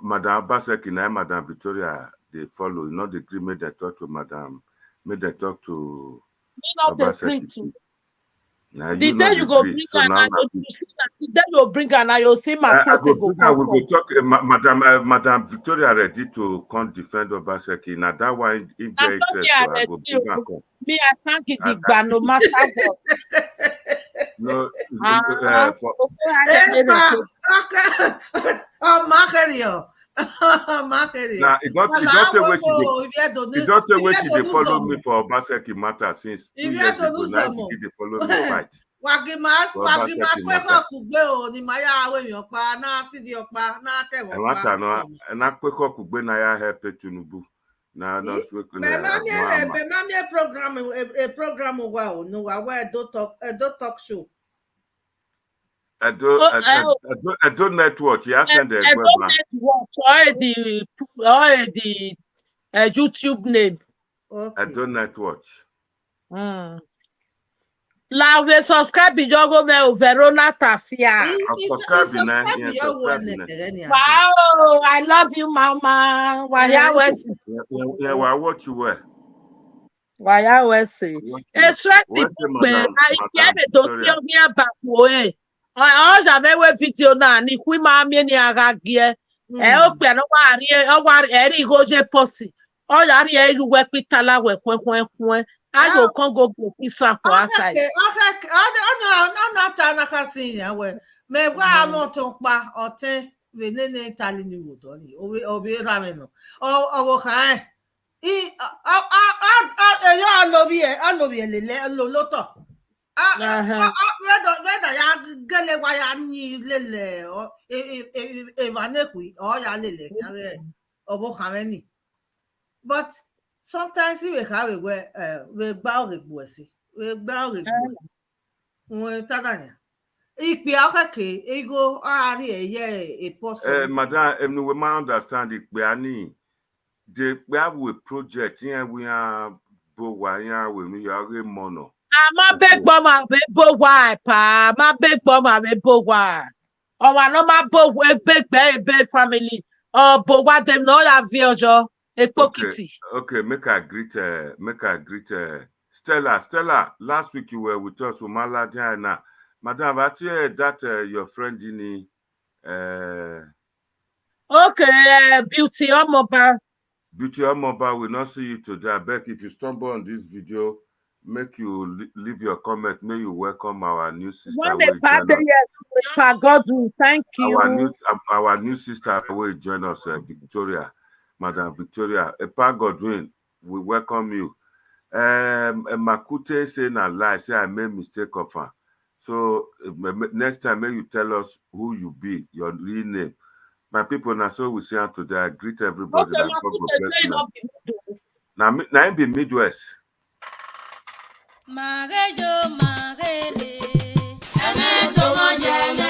Madam Abaseki na Madam Victoria they follow. Not the agree. May they talk to Madam. May they talk to Abaseki. The day you go bring her, the day you bring her, now you'll see my we will talk. Madam Victoria ready to come defend Obaseki. Now that one, if they interest, I go bring her. Me, I can't get the ban no matter what. No, Macario. Now it don't wait till they follow me for Obaseki matter since 2 years ago. Now they follow me fight. Wagima kweko kugbe o ni maya awe yan pa na sidi opa na tewo pa. Wata no na kweko kugbe na ya help Tinubu. Na no swek na. A program wa o no wa Edo talk show. Edo network ya send the Edo network or the YouTube name. Edo network. La we subscribe jogo me Verona Tafia. Wow, I love you, Mama. Waya Wesi. Yeah, what you were. Waya Wesi. It's right. I get it. Don't tell me about Oh, j'avais vidéo na ni kui ma mi ni agagie. O pe no wa ri go je posi. O ya ri e lu we pitala we kwen. I go go pisa for outside. Okay. Not me wa mo ton pa otin we ne tali ni wo do ni. Obi ra me no. O kan I alobi lele loloto. Whether ya gele wa ya ni lele o vanekui or ya lele obo kameni. But sometimes we have we bow the bossy. We bow the boy. Ipe akake ego ari a person. Madam, we might understand it. We have a project here. We are we are mono. My big bomber, we bo why, pa. My big bomber, we bo why. Oh, I know my bo big family. Oh, but what them know that viejo a pockety. Okay, make a greet. Stella, last week you were with us, Umala Diana. Madam, I hear that your friend in okay, Beauty or Mobile. Beauty or Mobile will not see you today. I beg if you stumble on this video, make you leave your comment. May you welcome our new sister. God will thank you. Our new sister will join us, Victoria, Madam Victoria. Epa Godwin, we welcome you. Makute saying a lie, say I made mistake of her. So next time, may you tell us who you be, your real name. My people, now so we see her today. I greet everybody. Okay, God bless you. Now be Midwest. Magejo magere, ene to mo jene.